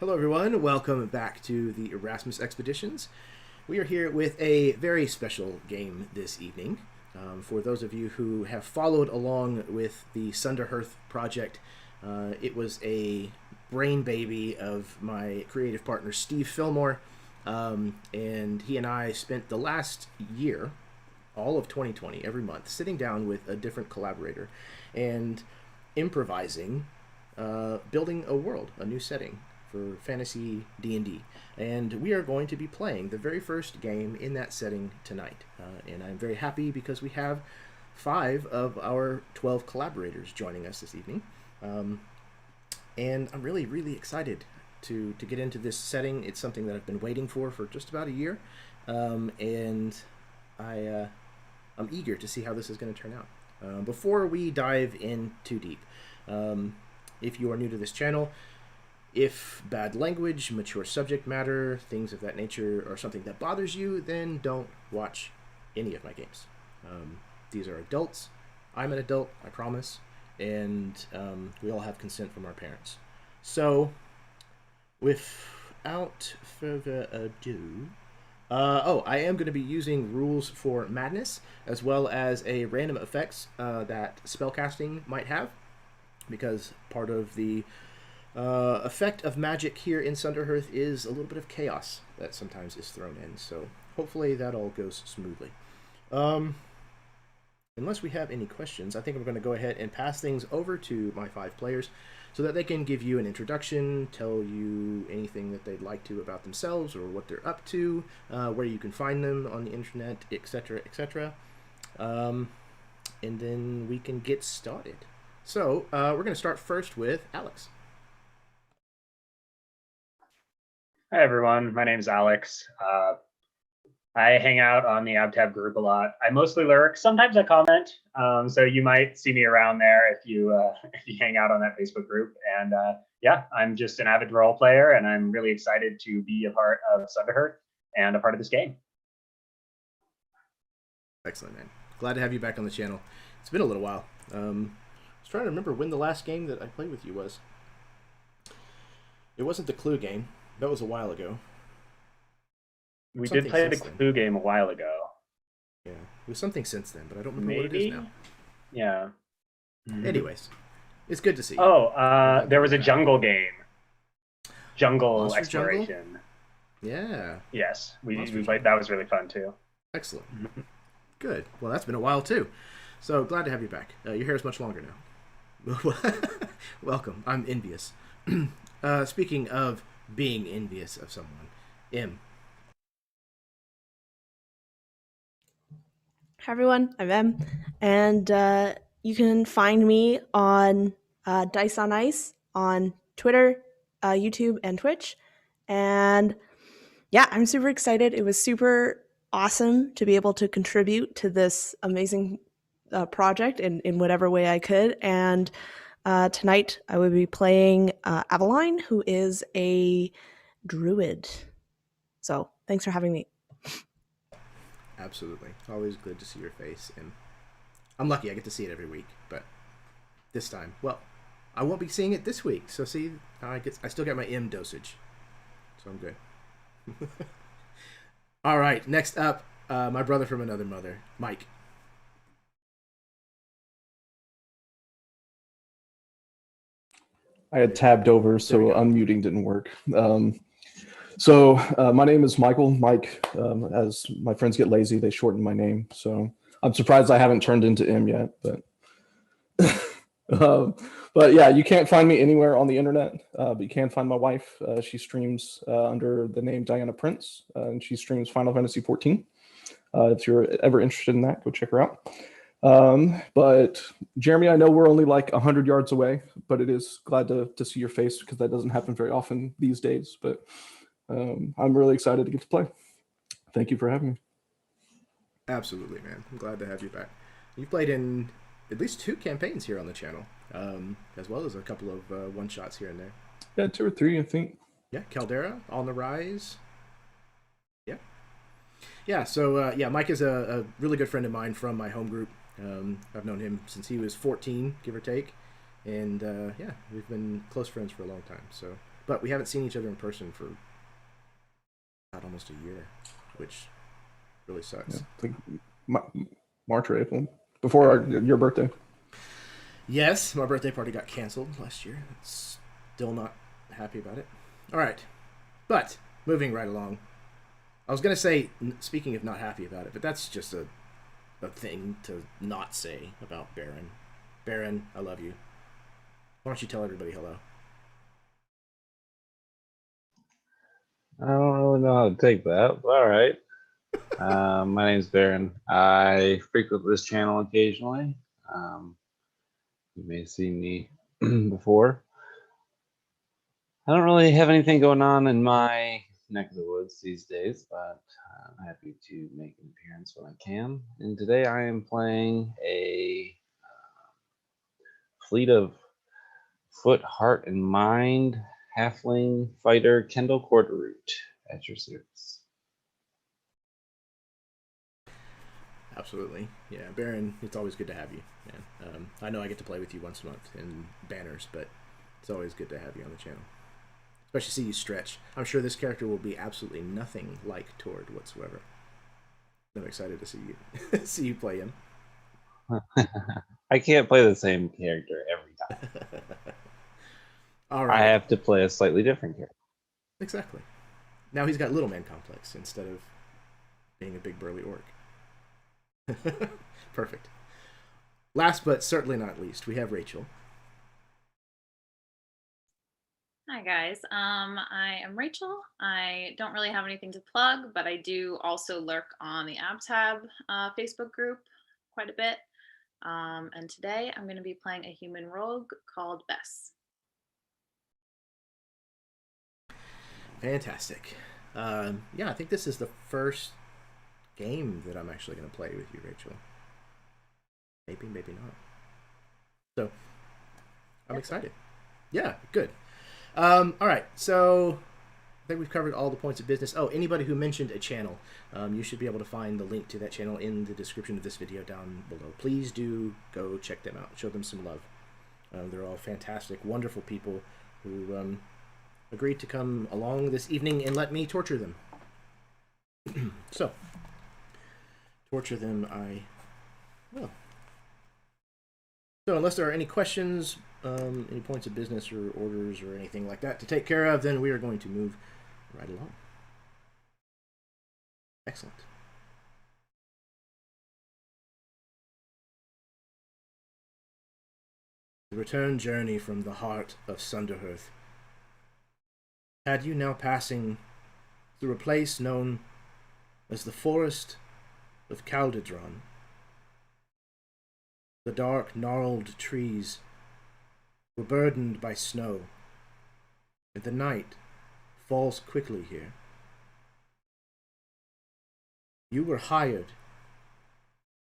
Hello everyone, welcome back to the Erasmus Expeditions. We are here with a very special game this evening. For those of you who have followed along with the Sunderhearth project, it was a brain baby of my creative partner Steve Fillmore, and he and I spent the last year, all of 2020, every month, sitting down with a different collaborator and improvising, building a world, a new setting for fantasy D&D, and we are going to be playing the very first game in that setting tonight, and I'm very happy because we have 5 of our 12 collaborators joining us this evening, and I'm really excited to get into this setting. It's something that I've been waiting for just about a year, and I'm eager to see how this is going to turn out. Before we dive in too deep, if you are new to this channel, if bad language, mature subject matter, things of that nature are something that bothers you, then don't watch any of my games. These are adults. I'm an adult, I promise, and we all have consent from our parents. So, without further ado, I am going to be using rules for madness, as well as a random effects that spellcasting might have, because part of the effect of magic here in Sunderhearth is a little bit of chaos that sometimes is thrown in, so hopefully that all goes smoothly. Unless we have any questions, I think I'm going to go ahead and pass things over to my 5 players so that they can give you an introduction, tell you anything that they'd like to about themselves or what they're up to, where you can find them on the internet, etc., etc. And then we can get started. So we're going to start first with Alex. Hi everyone, my name is Alex. I hang out on the AbTab group a lot. I mostly lurk. Sometimes I comment, so you might see me around there if you hang out on that Facebook group. And yeah, I'm just an avid role player, and I'm really excited to be a part of Sunderhearth and a part of this game. Excellent, man. Glad to have you back on the channel. It's been a little while. I was trying to remember when the last game that I played with you was. It wasn't the Clue game. That was a while ago. We did play the Clue game a while ago. Yeah, it was something since then, but I don't remember what it is now. Yeah. Anyways, it's good to see you. Oh, there was a jungle game. Jungle Monster exploration. Jungle? Yeah. Yes, we played. That was really fun too. Excellent. Good. Well, that's been a while too. So glad to have you back. Your hair is much longer now. Welcome. I'm envious. Speaking of being envious of someone, M. Hi everyone, I'm Em, and you can find me on Dice on Ice on Twitter, YouTube, and Twitch. And yeah, I'm super excited. It was super awesome to be able to contribute to this amazing project in whatever way I could. And tonight I will be playing Aveline, who is a druid. So thanks for having me. Absolutely. Always good to see your face. And I'm lucky I get to see it every week, but this time, well, I won't be seeing it this week. So see, I still got my M dosage. So I'm good. All right, next up, my brother from another mother, Mike. I had tabbed over, so unmuting didn't work. My name is Michael. Mike, as my friends get lazy, they shorten my name. So I'm surprised I haven't turned into M yet. But yeah, you can't find me anywhere on the internet, but you can find my wife. She streams under the name Diana Prince, and she streams Final Fantasy XIV. If you're ever interested in that, go check her out. But Jeremy, I know we're only like 100 yards away, but it is glad to see your face because that doesn't happen very often these days. But I'm really excited to get to play. Thank you for having me. Absolutely, man. I'm glad to have you back. You've played in at least 2 campaigns here on the channel, as well as a couple of one-shots here and there. Yeah, 2 or 3, I think. Yeah, Caldera, On the Rise. Yeah. Yeah, so yeah, Mike is a really good friend of mine from my home group. I've known him since he was 14, give or take. And yeah, we've been close friends for a long time. So but we haven't seen each other in person for almost a year, which really sucks. Yeah, I think March or April, before your birthday. Yes, my birthday party got canceled last year. Still not happy about it. All right, but moving right along. I was going to say, speaking of not happy about it, but that's just a thing to not say about Baron. Baron, I love you. Why don't you tell everybody hello? I don't really know how to take that, but all right. My name's Baron. I frequent this channel occasionally. You may have seen me before. I don't really have anything going on in my neck of the woods these days, but I'm happy to make an appearance when I can. And today I am playing a fleet of foot, heart, and mind halfling fighter Kendall Quarterroot at your service. Absolutely. Yeah, Baron, it's always good to have you, man. I know I get to play with you once a month in banners, but it's always good to have you on the channel. Especially see you stretch. I'm sure this character will be absolutely nothing like Tord whatsoever. I'm excited to see you see you play him. I can't play the same character every time. All right. I have to play a slightly different character. Exactly. Now he's got little man complex instead of being a big burly orc. Perfect. Last but certainly not least, we have Rachel. Hi guys, I am Rachel. I don't really have anything to plug, but I do also lurk on the AbTab Facebook group quite a bit. And today I'm going to be playing a human rogue called Bess. Fantastic. Yeah, I think this is the first game that I'm actually going to play with you, Rachel. Maybe, maybe not. So, I'm excited. Yeah, good. All right, so I think we've covered all the points of business. Oh, anybody who mentioned a channel, you should be able to find the link to that channel in the description of this video down below. Please do go check them out. Show them some love. They're all fantastic, wonderful people who agreed to come along this evening and let me torture them. So, torture them I will. So unless there are any questions, any points of business or orders or anything like that to take care of, then we are going to move right along. Excellent. The return journey from the heart of Sunderhearth had you now passing through a place known as the Forest of Caldedron. The dark, gnarled trees were burdened by snow, and the night falls quickly here. You were hired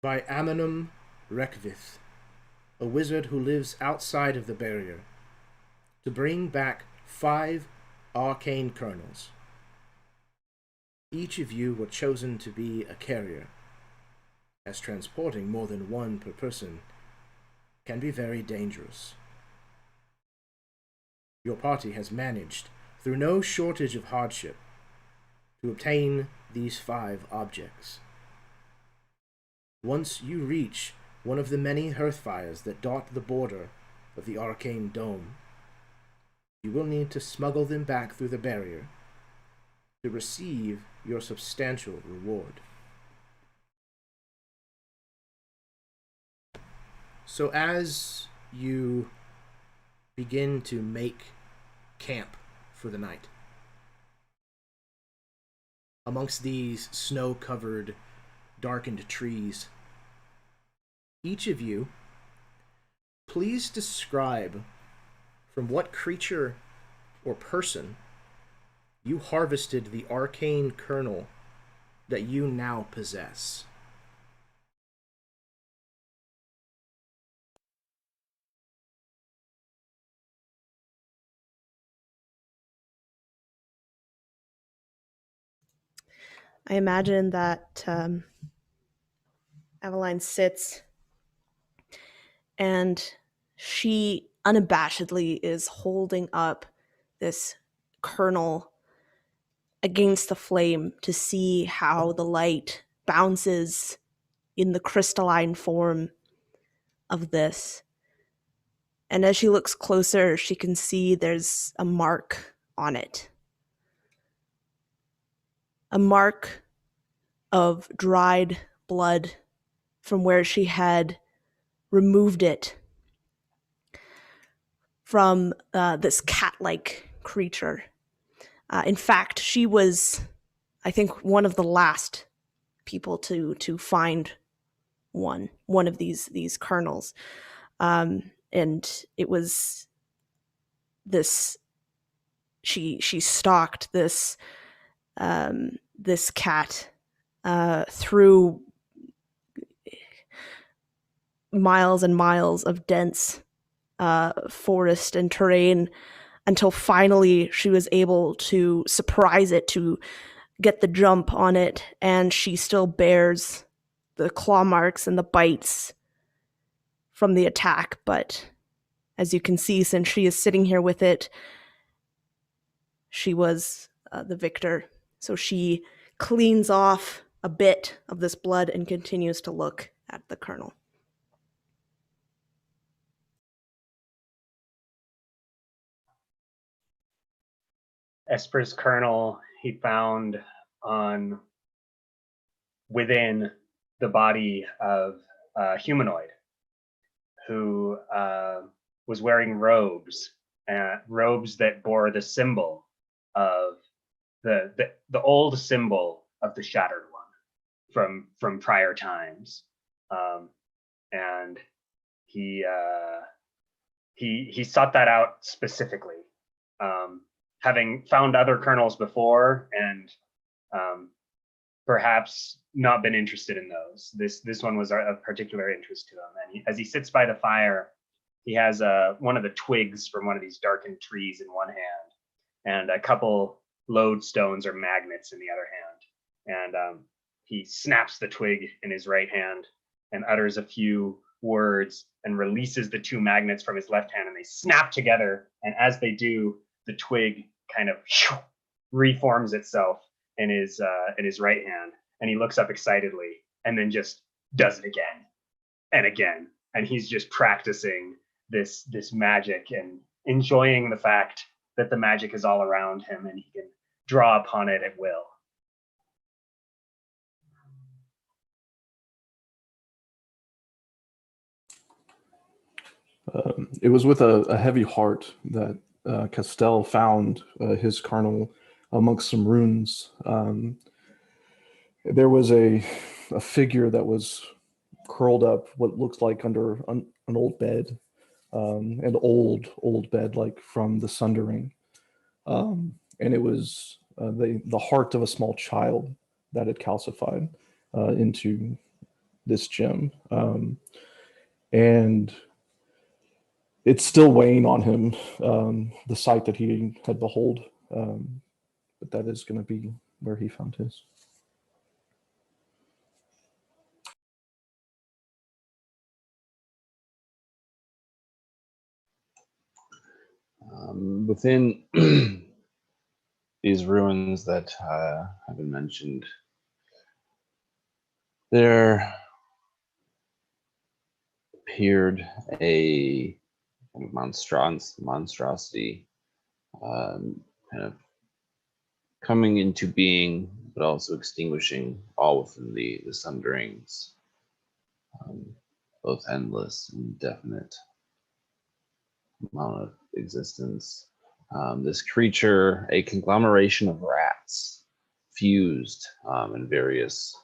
by Amanum Recvith, a wizard who lives outside of the barrier, to bring back 5 arcane kernels. Each of you were chosen to be a carrier, as transporting more than one per person can be very dangerous. Your party has managed, through no shortage of hardship, to obtain these 5 objects. Once you reach one of the many hearthfires that dot the border of the arcane dome, you will need to smuggle them back through the barrier to receive your substantial reward. So as you begin to make camp for the night, amongst these snow-covered, darkened trees, each of you, please describe from what creature or person you harvested the arcane kernel that you now possess. I imagine that Aveline sits and she unabashedly is holding up this kernel against the flame to see how the light bounces in the crystalline form of this. And as she looks closer, she can see there's a mark on it. A mark of dried blood from where she had removed it from this cat-like creature. In fact, she was, I think, one of the last people to find one of these kernels. And it was this, she stalked this this cat through miles and miles of dense forest and terrain until finally she was able to surprise it, to get the jump on it, and she still bears the claw marks and the bites from the attack. But as you can see, since she is sitting here with it, she was the victor. So she cleans off a bit of this blood and continues to look at the kernel. Esper's kernel he found on within the body of a humanoid who was wearing robes that bore the symbol of the old symbol of the Shattered One from prior times, and he sought that out specifically, having found other kernels before and perhaps not been interested in those. This one was of particular interest to him, and as he sits by the fire, he has one of the twigs from one of these darkened trees in one hand, and a couple lodestones or magnets in the other hand. And he snaps the twig in his right hand and utters a few words and releases the two magnets from his left hand, and they snap together. And as they do, the twig kind of reforms itself in his right hand, and he looks up excitedly and then just does it again and again. And he's just practicing this magic and enjoying the fact that the magic is all around him and he can draw upon it at will. It was with a heavy heart that Castel found his kernel amongst some runes. There was a figure that was curled up, what looks like under an old bed, an old bed like from the Sundering, and it was the heart of a small child that had calcified into this gem, and it's still weighing on him, the sight that he had behold, but that is going to be where he found his. Within these ruins that have been mentioned, there appeared a kind of monstrosity kind of coming into being, but also extinguishing all within the Sunderings, both endless and indefinite amount of existence. This creature, a conglomeration of rats, fused in various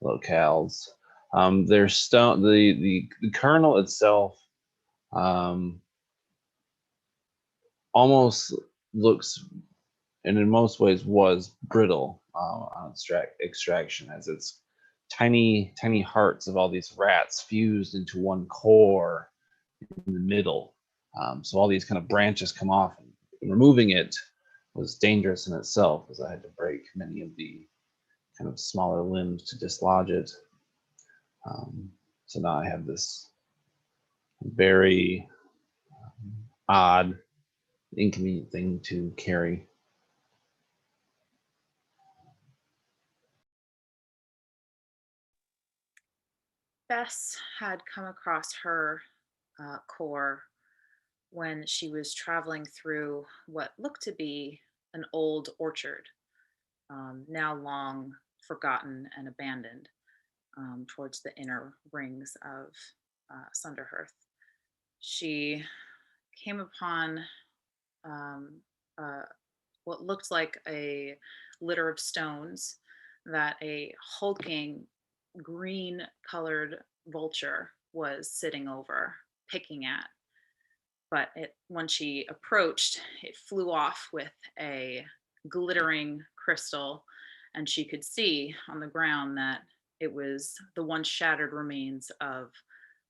locales. Their stone, the kernel itself, almost looks, and in most ways was brittle on extraction, as it's tiny hearts of all these rats fused into one core in the middle. So all these kind of branches come off, and removing it was dangerous in itself, as I had to break many of the kind of smaller limbs to dislodge it. So now I have this very odd, inconvenient thing to carry Bess had come across her core when she was traveling through what looked to be an old orchard, now long forgotten and abandoned, towards the inner rings of Sunderhearth. She came upon um, uh, what looked like a litter of stones that a hulking green colored vulture was sitting over, picking at. But when she approached, it flew off with a glittering crystal, and she could see on the ground that it was the once shattered remains of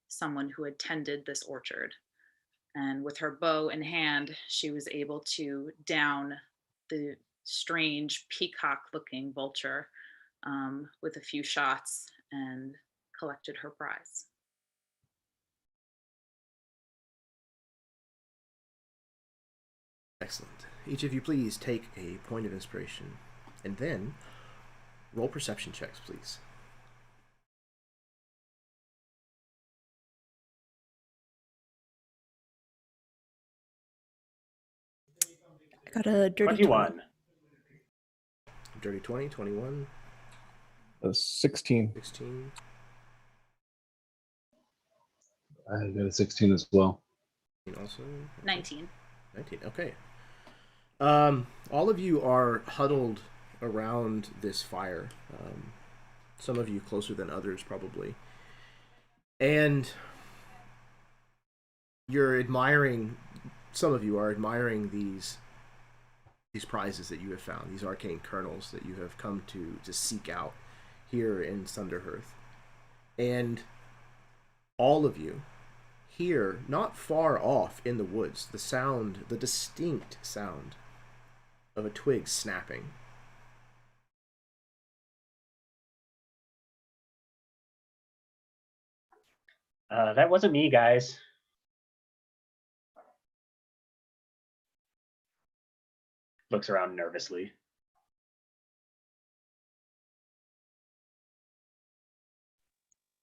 someone who had tended this orchard. And with her bow in hand, she was able to down the strange peacock looking vulture with a few shots and collected her prize. Excellent. Each of you please take a point of inspiration and then roll perception checks, please. I got a dirty 21. 20. Dirty 20, 21, 16. 16. I got a 16 as well. Also 19. 19. Okay. All of you are huddled around this fire. Some of you closer than others, probably. And you're admiring. Some of you are admiring these prizes that you have found, these arcane kernels that you have come to seek out here in Sunderhearth. And all of you hear, not far off in the woods, the distinct sound of a twig snapping. That wasn't me, guys. Looks around nervously.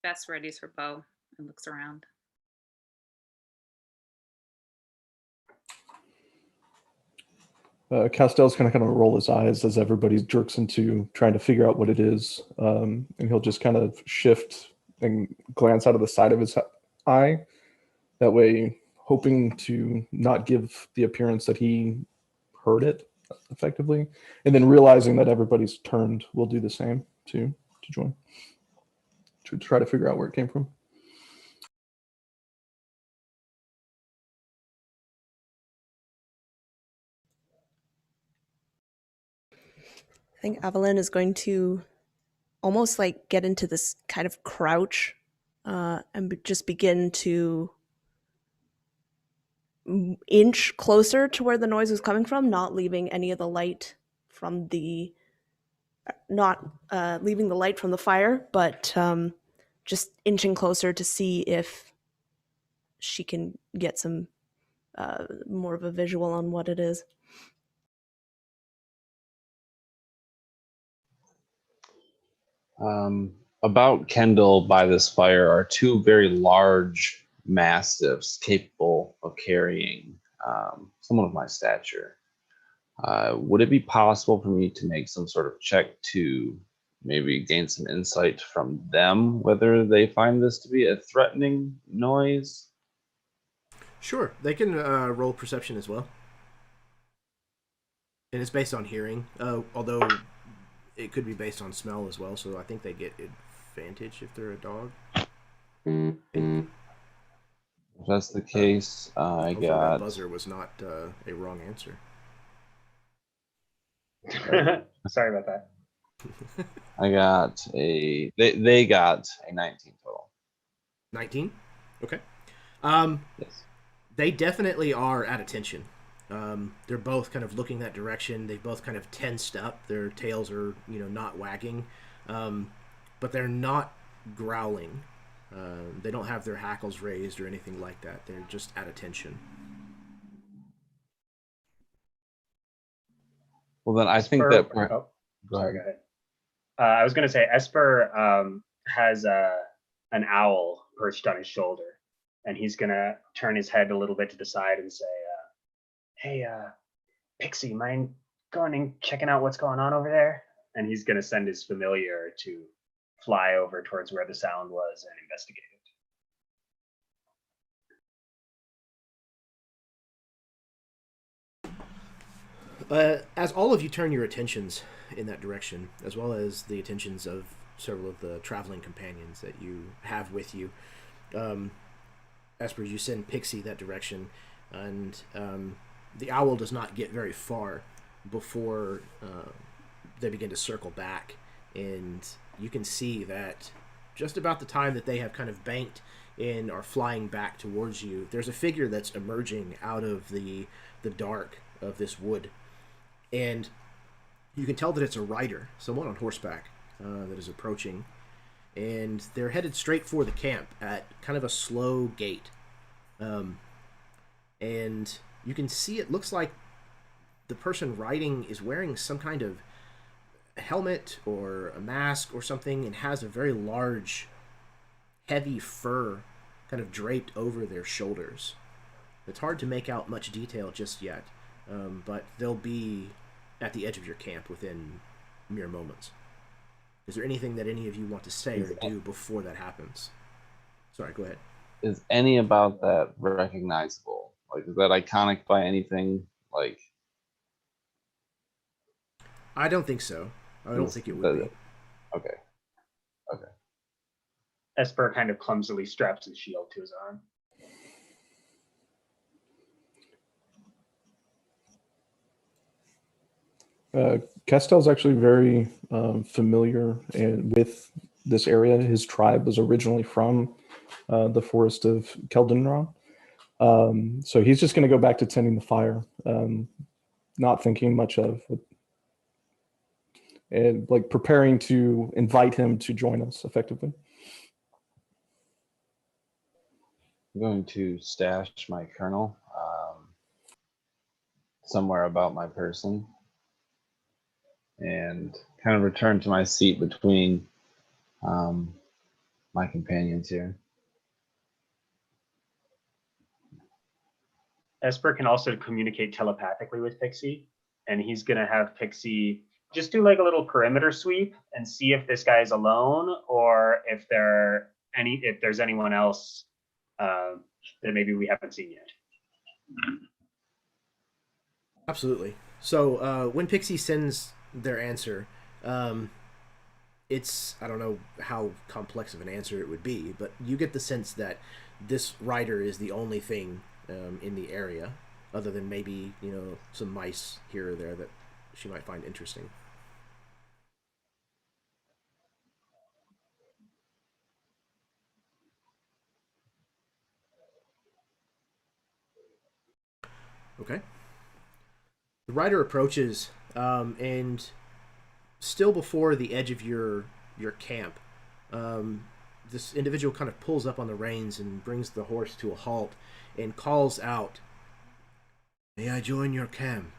Bess readies her bow and looks around. Castel's kind of roll his eyes as everybody jerks into trying to figure out what it is, and he'll just kind of shift and glance out of the side of his eye. That way, hoping to not give the appearance that he heard it effectively, and then realizing that everybody's turned will do the same to join, to try to figure out where it came from. I think Aveline is going to almost like get into this kind of crouch and just begin to inch closer to where the noise was coming from, not leaving any of the light from the leaving the light from the fire, but just inching closer to see if she can get some more of a visual on what it is. About Kendall by this fire are two very large mastiffs capable of carrying someone of my stature. Would it be possible for me to make some sort of check to maybe gain some insight from them, whether they find this to be a threatening noise? Sure, they can roll perception as well. And it's based on hearing, although it could be based on smell as well, so I think they get advantage if they're a dog. If that's the case, I Hopefully got... that buzzer was not a wrong answer. Sorry about that. I got a... They got a 19 total. 19? Okay. Yes. They definitely are at attention. They're both kind of looking that direction. They both kind of tensed up. Their tails are, not wagging. But they're not growling. They don't have their hackles raised or anything like that. They're just at attention. Well, then I think Esper, that... sorry, go ahead. I was going to say Esper has an owl perched on his shoulder, and he's gonna turn his head a little bit to the side and say, "Hey, Pixie, mind going and checking out what's going on over there?" And he's gonna send his familiar to fly over towards where the sound was and investigate it. As all of you turn your attentions in that direction, as well as the attentions of several of the traveling companions that you have with you, Esper, you send Pixie that direction, and the owl does not get very far before they begin to circle back, and you can see that just about the time that they have kind of banked and are flying back towards you, there's a figure that's emerging out of the dark of this wood, and you can tell that it's a rider, someone on horseback, that is approaching, and they're headed straight for the camp at kind of a slow gait. And you can see it looks like the person riding is wearing some kind of helmet or a mask or something, and has a very large, heavy fur kind of draped over their shoulders. It's hard to make out much detail just yet, but they'll be at the edge of your camp within mere moments. Is there anything that any of you want to say or do before that happens? Sorry, go ahead. Is any about that recognizable? Like, is that iconic by anything? Like, I don't think so. I don't think it would be. Okay. Esper kind of clumsily straps his shield to his arm. Castel's actually very familiar with this area. His tribe was originally from the forest of Keldenron. So he's just going to go back to tending the fire, not thinking much of it, and like preparing to invite him to join us effectively. I'm going to stash my kernel somewhere about my person and kind of return to my seat between my companions here. Esper can also communicate telepathically with Pixie, and he's gonna have Pixie just do like a little perimeter sweep and see if this guy's alone, or if there's anyone else that maybe we haven't seen yet. Absolutely. So when Pixie sends their answer, it's, I don't know how complex of an answer it would be, but you get the sense that this rider is the only thing in the area, other than maybe, some mice here or there that she might find interesting. Okay. The rider approaches, and still before the edge of your camp, this individual kind of pulls up on the reins and brings the horse to a halt and calls out, "May I join your camp?"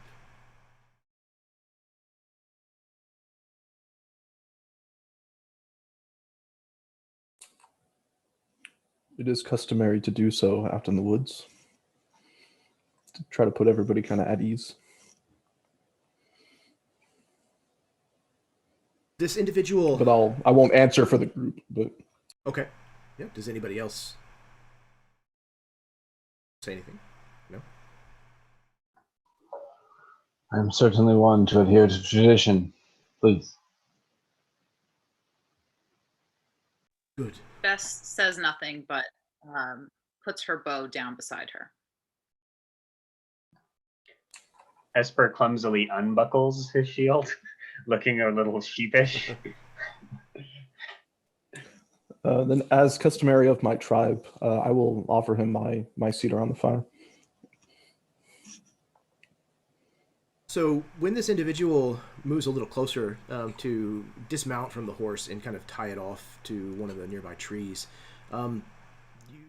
It is customary to do so out in the woods, to try to put everybody kind of at ease. This individual... But I won't answer for the group, but... Okay. Yeah. Does anybody else say anything? No? I'm certainly one to adhere to tradition. Please. Good. Bess says nothing, but puts her bow down beside her. Esper clumsily unbuckles his shield, looking a little sheepish. Then, as customary of my tribe, I will offer him my cedar on the fire. So when this individual moves a little closer to dismount from the horse and kind of tie it off to one of the nearby trees, you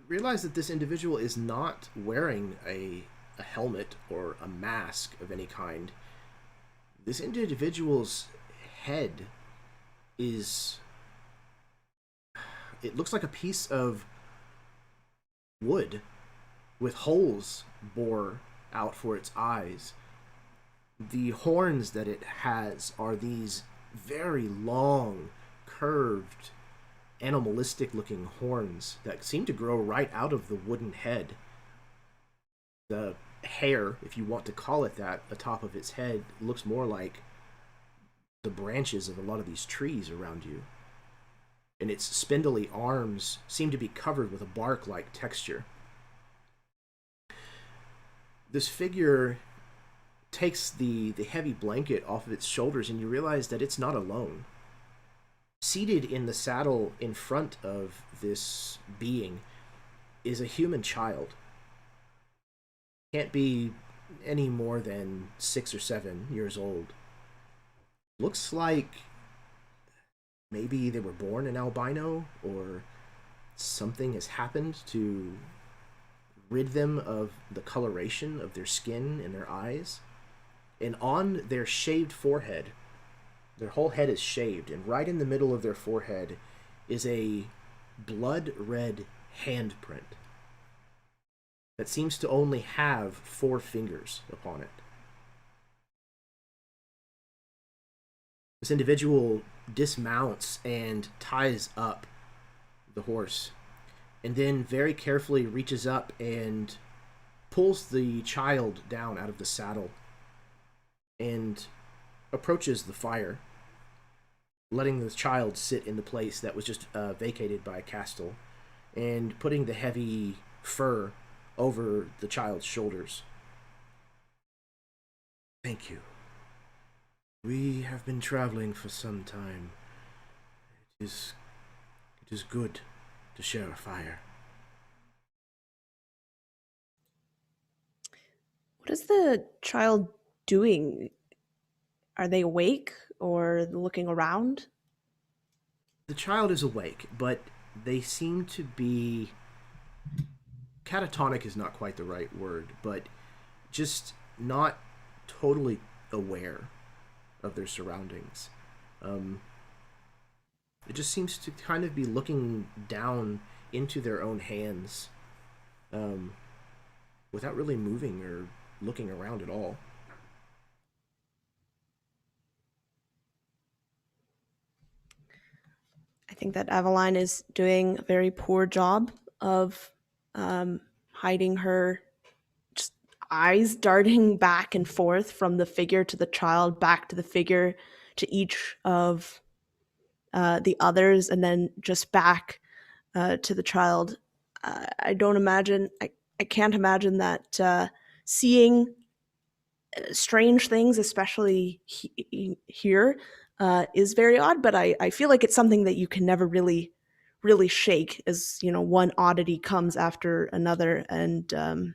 realize that this individual is not wearing a helmet or a mask of any kind. This individual's head is it looks like a piece of wood with holes bore out for its eyes. The horns that it has are these very long, curved, animalistic looking horns that seem to grow right out of the wooden head. The hair, if you want to call it that, atop of its head looks more like the branches of a lot of these trees around you. And its spindly arms seem to be covered with a bark-like texture. This figure takes the heavy blanket off of its shoulders, and you realize that it's not alone. Seated in the saddle in front of this being is a human child. Can't be any more than 6 or 7 years old. Looks like maybe they were born an albino, or something has happened to rid them of the coloration of their skin and their eyes. And on their shaved forehead, their whole head is shaved, and right in the middle of their forehead is a blood-red handprint that seems to only have 4 fingers upon it. This individual dismounts and ties up the horse, and then very carefully reaches up and pulls the child down out of the saddle and approaches the fire, letting the child sit in the place that was just vacated by Castel, and putting the heavy fur over the child's shoulders. Thank you. We have been traveling for some time. It is good to share a fire. What is the child doing? Are they awake or looking around? The child is awake, but they seem to be... catatonic is not quite the right word, but just not totally aware of their surroundings. It just seems to kind of be looking down into their own hands, without really moving or looking around at all. I think that Aveline is doing a very poor job of hiding her just eyes darting back and forth from the figure to the child, back to the figure, to each of the others, and then just back to the child. I can't imagine that seeing strange things, especially here, is very odd, but I feel like it's something that you can never really shake, as one oddity comes after another. And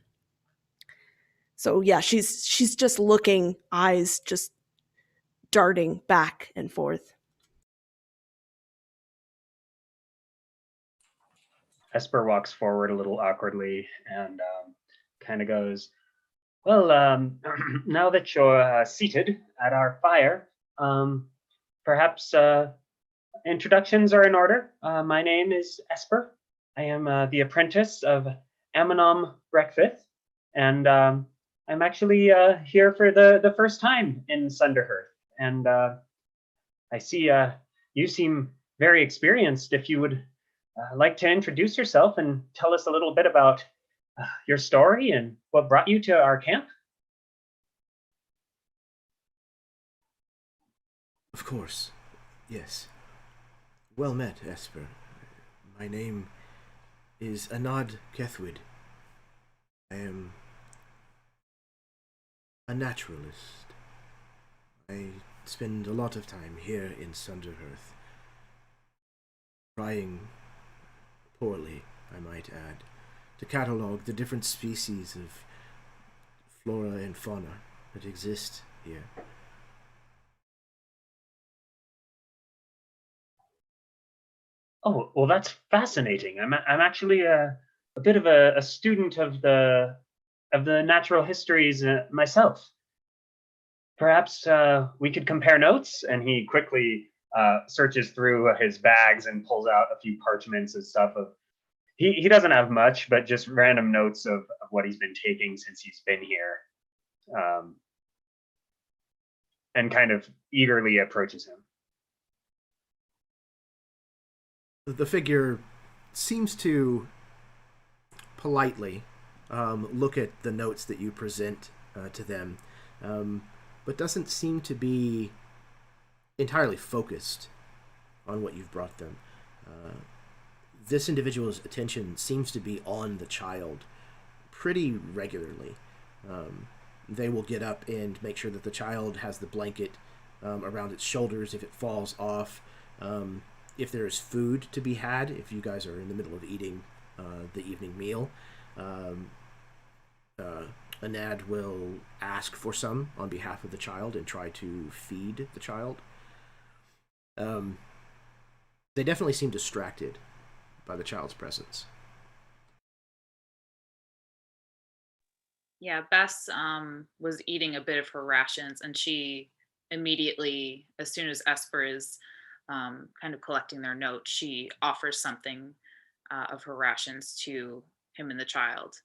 so yeah, she's just looking, eyes just darting back and forth. Esper walks forward a little awkwardly and kind of goes, well, now that you're seated at our fire, perhaps introductions are in order. My name is Esper. I am the apprentice of Amanum Recvith, and I'm actually here for the first time in Sunderhearth. And I see you seem very experienced. If you would like to introduce yourself and tell us a little bit about your story and what brought you to our camp. Of course, yes. Well met, Esper. My name is Amanum Recvith. I am a naturalist. I spend a lot of time here in Sunderhearth, trying poorly, I might add, to catalogue the different species of flora and fauna that exist here. Oh, well, that's fascinating. I'm actually a bit of a student of the natural histories myself. Perhaps we could compare notes. And he quickly searches through his bags and pulls out a few parchments and stuff. He doesn't have much, but just random notes of what he's been taking since he's been here, and kind of eagerly approaches him. The figure seems to politely look at the notes that you present to them, but doesn't seem to be entirely focused on what you've brought them. This individual's attention seems to be on the child pretty regularly. They will get up and make sure that the child has the blanket around its shoulders if it falls off. If there is food to be had, if you guys are in the middle of eating the evening meal, Anad will ask for some on behalf of the child and try to feed the child. They definitely seem distracted by the child's presence. Yeah, Bess was eating a bit of her rations, and she immediately, as soon as Esper is kind of collecting their notes, she offers something of her rations to him and the child.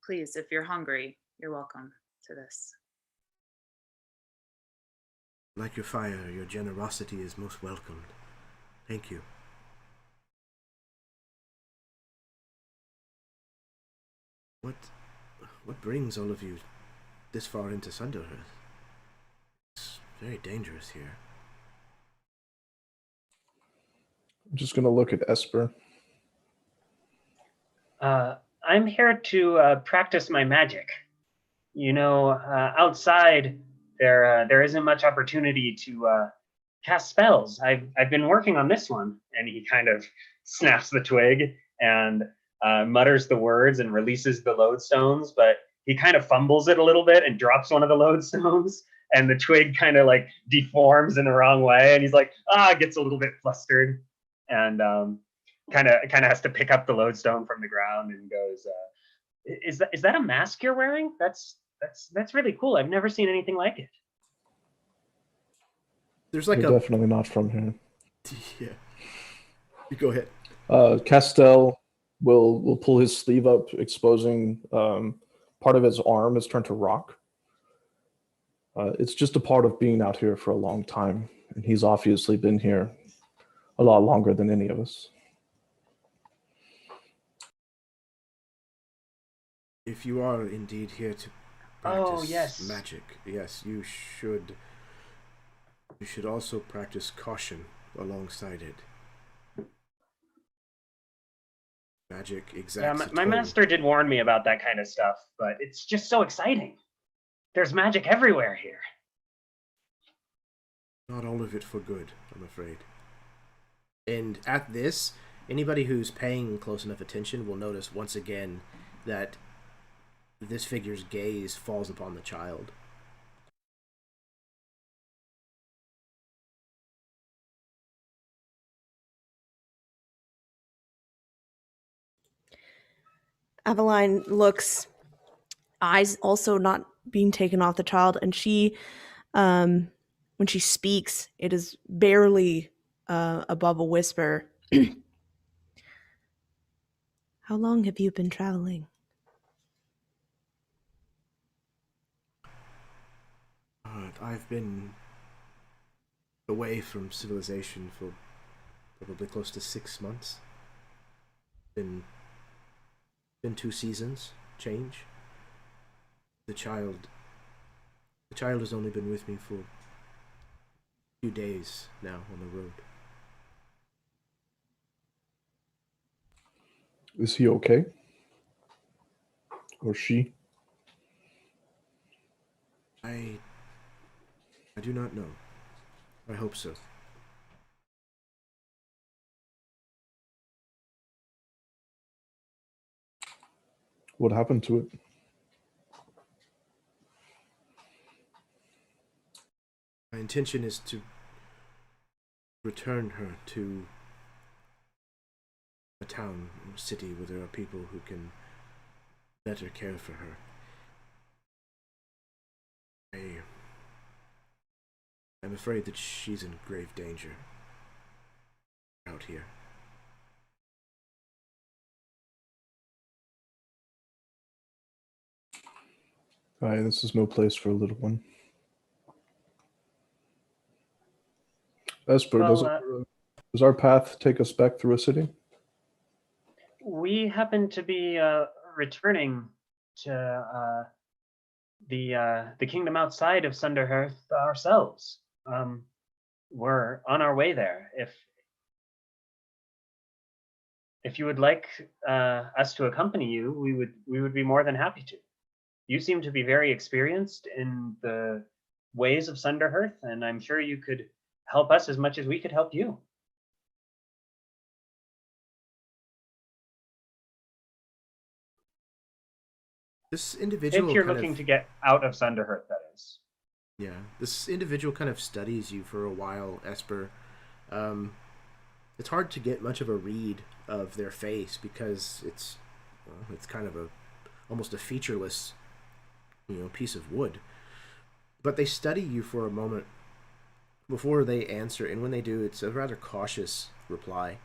Please, if you're hungry, you're welcome to this. Like your fire, your generosity is most welcomed. Thank you. What brings all of you this far into Sunderhearth? It's very dangerous here. I'm just going to look at Esper. I'm here to practice my magic. You know, outside there isn't much opportunity to cast spells. I've been working on this one, and he kind of snaps the twig and mutters the words and releases the lodestones, but he kind of fumbles it a little bit and drops one of the lodestones, and the twig kind of like deforms in the wrong way, and he's like, gets a little bit flustered, and kind of has to pick up the lodestone from the ground and goes, is that a mask you're wearing? That's really cool. I've never seen anything like it. There's like You're definitely not from here. Yeah. You go ahead. Castel will pull his sleeve up, exposing part of his arm is turned to rock. It's just a part of being out here for a long time, and he's obviously been here a lot longer than any of us. If you are indeed here to practice magic, yes, you should also practice caution alongside it. Magic exacts. Yeah, my master did warn me about that kind of stuff, but it's just so exciting. There's magic everywhere here. Not all of it for good, I'm afraid. And at this, anybody who's paying close enough attention will notice once again that this figure's gaze falls upon the child. Aveline looks, eyes also not being taken off the child, and she, when she speaks, it is barely above a whisper. How long have you been traveling? I've been away from civilization for probably close to 6 months. Been 2 seasons, change. The child has only been with me for a few days now on the road. Is he okay? Or she? I do not know. I hope so. What happened to it? My intention is to return her to a town or city where there are people who can better care for her. I'm I'm afraid that she's in grave danger out here. Aye, this is no place for a little one. Esper, does our path take us back through a city? We happen to be returning to the kingdom outside of Sunderhearth ourselves. We're on our way there. If you would like us to accompany you, we would be more than happy to. You seem to be very experienced in the ways of Sunderhearth, and I'm sure you could help us as much as we could help you. This individual, if you're looking to get out of Sunderhearth, that is. Yeah, this individual kind of studies you for a while, Esper. It's hard to get much of a read of their face because it's kind of almost a featureless, piece of wood. But they study you for a moment before they answer, and when they do, it's a rather cautious reply.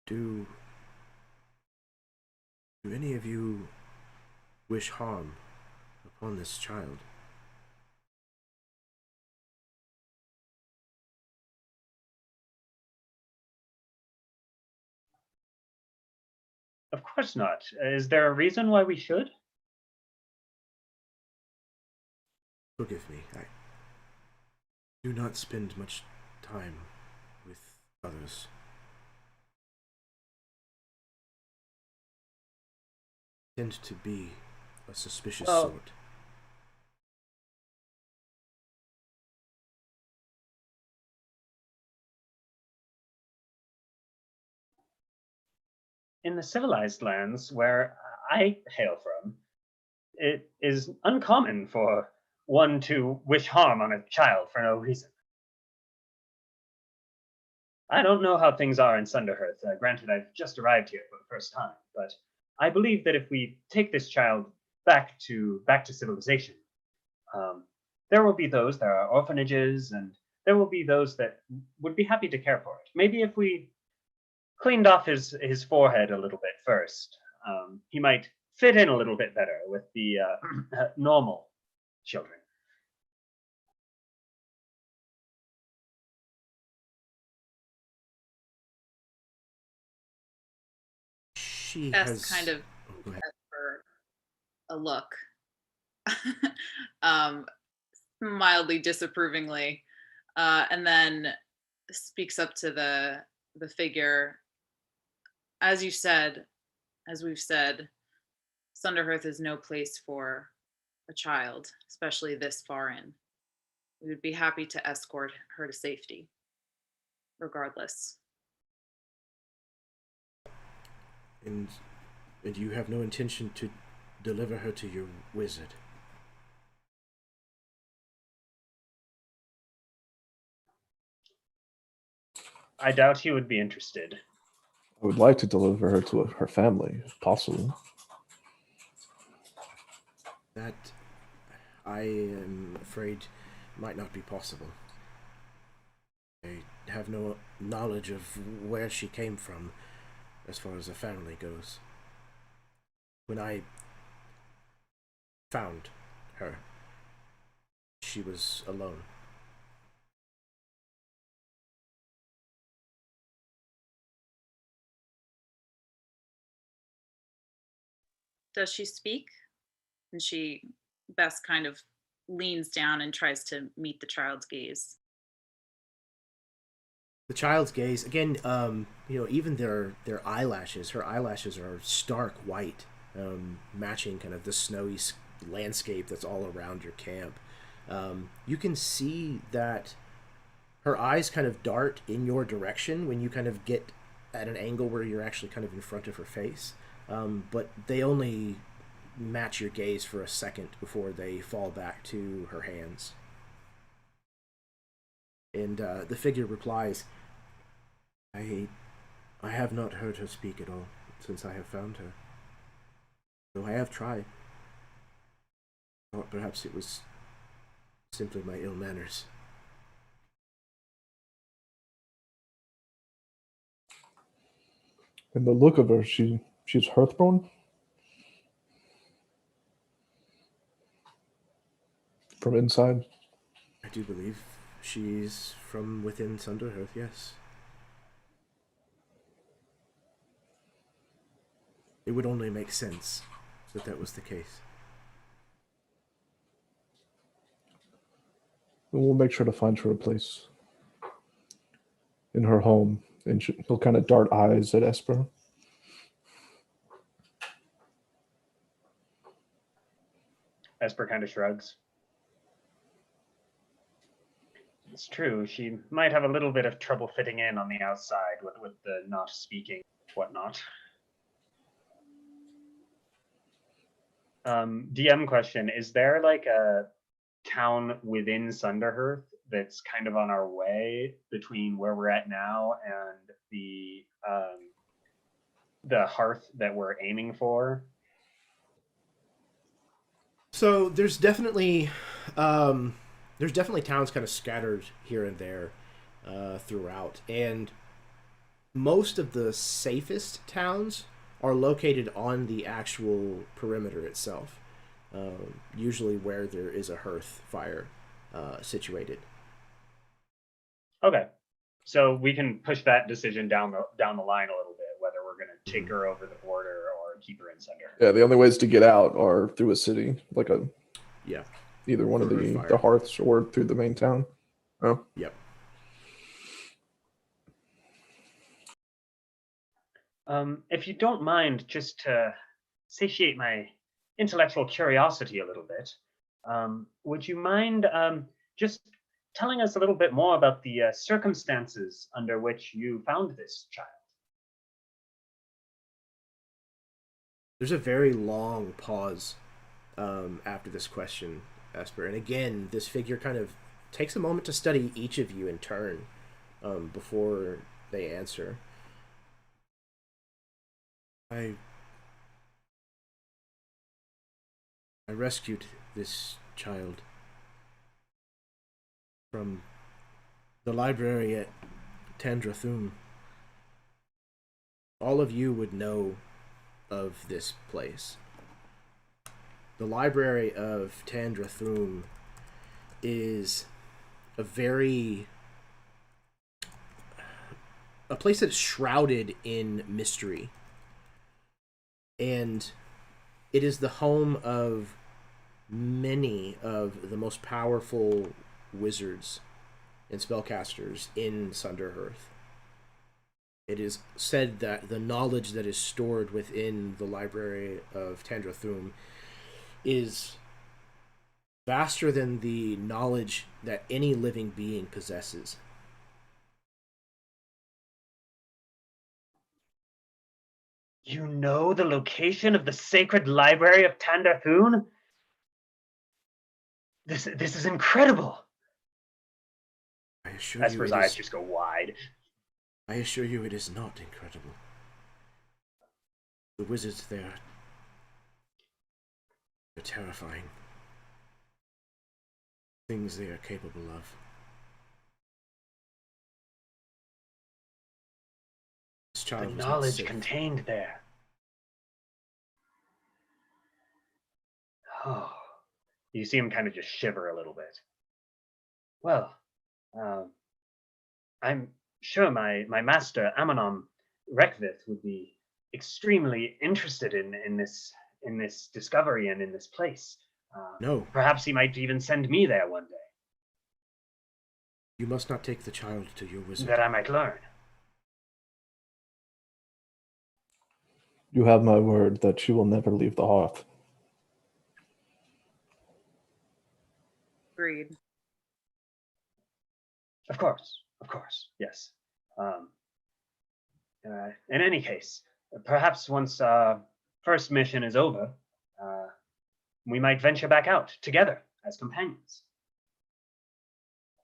Do any of you wish harm upon this child? Of course not. Is there a reason why we should? Forgive me. I do not spend much time with others. Tend to be a suspicious sort. In the civilized lands where I hail from, it is uncommon for one to wish harm on a child for no reason. I don't know how things are in Sunderhearth. Granted, I've just arrived here for the first time, but I believe that if we take this child back to civilization, there will be those. There are orphanages, and there will be those that would be happy to care for it. Maybe if we cleaned off his forehead a little bit first, he might fit in a little bit better with the normal children. Bess kind of for a look, mildly disapprovingly, and then speaks up to the figure. As we've said, Sunderhearth is no place for a child, especially this far in. We would be happy to escort her to safety, regardless. And you have no intention to deliver her to your wizard? I doubt he would be interested. I would like to deliver her to her family, if possible. That, I am afraid, might not be possible. I have no knowledge of where she came from as far as the family goes. When I found her, she was alone. Does she speak? And Bess kind of leans down and tries to meet the child's gaze. The child's gaze, again, even their eyelashes, her eyelashes are stark white, matching kind of the snowy landscape that's all around your camp. You can see that her eyes kind of dart in your direction when you kind of get at an angle where you're actually kind of in front of her face. But they only match your gaze for a second before they fall back to her hands. And the figure replies, I have not heard her speak at all since I have found her. Though I have tried. Thought perhaps it was Simply my ill manners. And the look of her, she's Hearthborn? From inside? I do believe she's from within Sunderhearth, yes. It would only make sense that that was the case. And we'll make sure to find her a place in her home. And he'll kind of dart eyes at Esper. Esper kind of shrugs. It's true. She might have a little bit of trouble fitting in on the outside with the not speaking whatnot. DM question: is there like a town within Sunderhearth that's kind of on our way between where we're at now and the hearth that we're aiming for? So there's definitely towns kind of scattered here and there throughout, and most of the safest towns are located on the actual perimeter itself, usually where there is a hearth fire situated. Okay, so we can push that decision down the line a little bit, whether we're going to take her over the border or keep her in Sunderhearth. Yeah, the only ways to get out are through a city, like either one of the hearths or through the main town. Oh, yep. If you don't mind, just to satiate my intellectual curiosity a little bit, would you mind just telling us a little bit more about the circumstances under which you found this child? There's a very long pause after this question, Esper. And again, this figure kind of takes a moment to study each of you in turn before they answer. I rescued this child from the library at Tandrathum. All of you would know of this place. The library of Tandrathum is a place that's shrouded in mystery. And it is the home of many of the most powerful wizards and spellcasters in Sunderhearth. It is said that the knowledge that is stored within the library of Tandrathum is vaster than the knowledge that any living being possesses. You know the location of the sacred library of Tandarthun? This is incredible. I assure Esper's eyes just go wide. I assure you it is not incredible. The wizards there are terrifying. Things they are capable of. This child The was not knowledge safe. contained there. Oh, you see him kind of just shiver a little bit. Well, I'm sure my master Amanum Recvith would be extremely interested in this discovery and in this place. No. Perhaps he might even send me there one day. You must not take the child to your wizard. That I might learn. you have my word that she will never leave the hearth. Agreed. Of course, yes. In any case, perhaps once first mission is over, we might venture back out together as companions.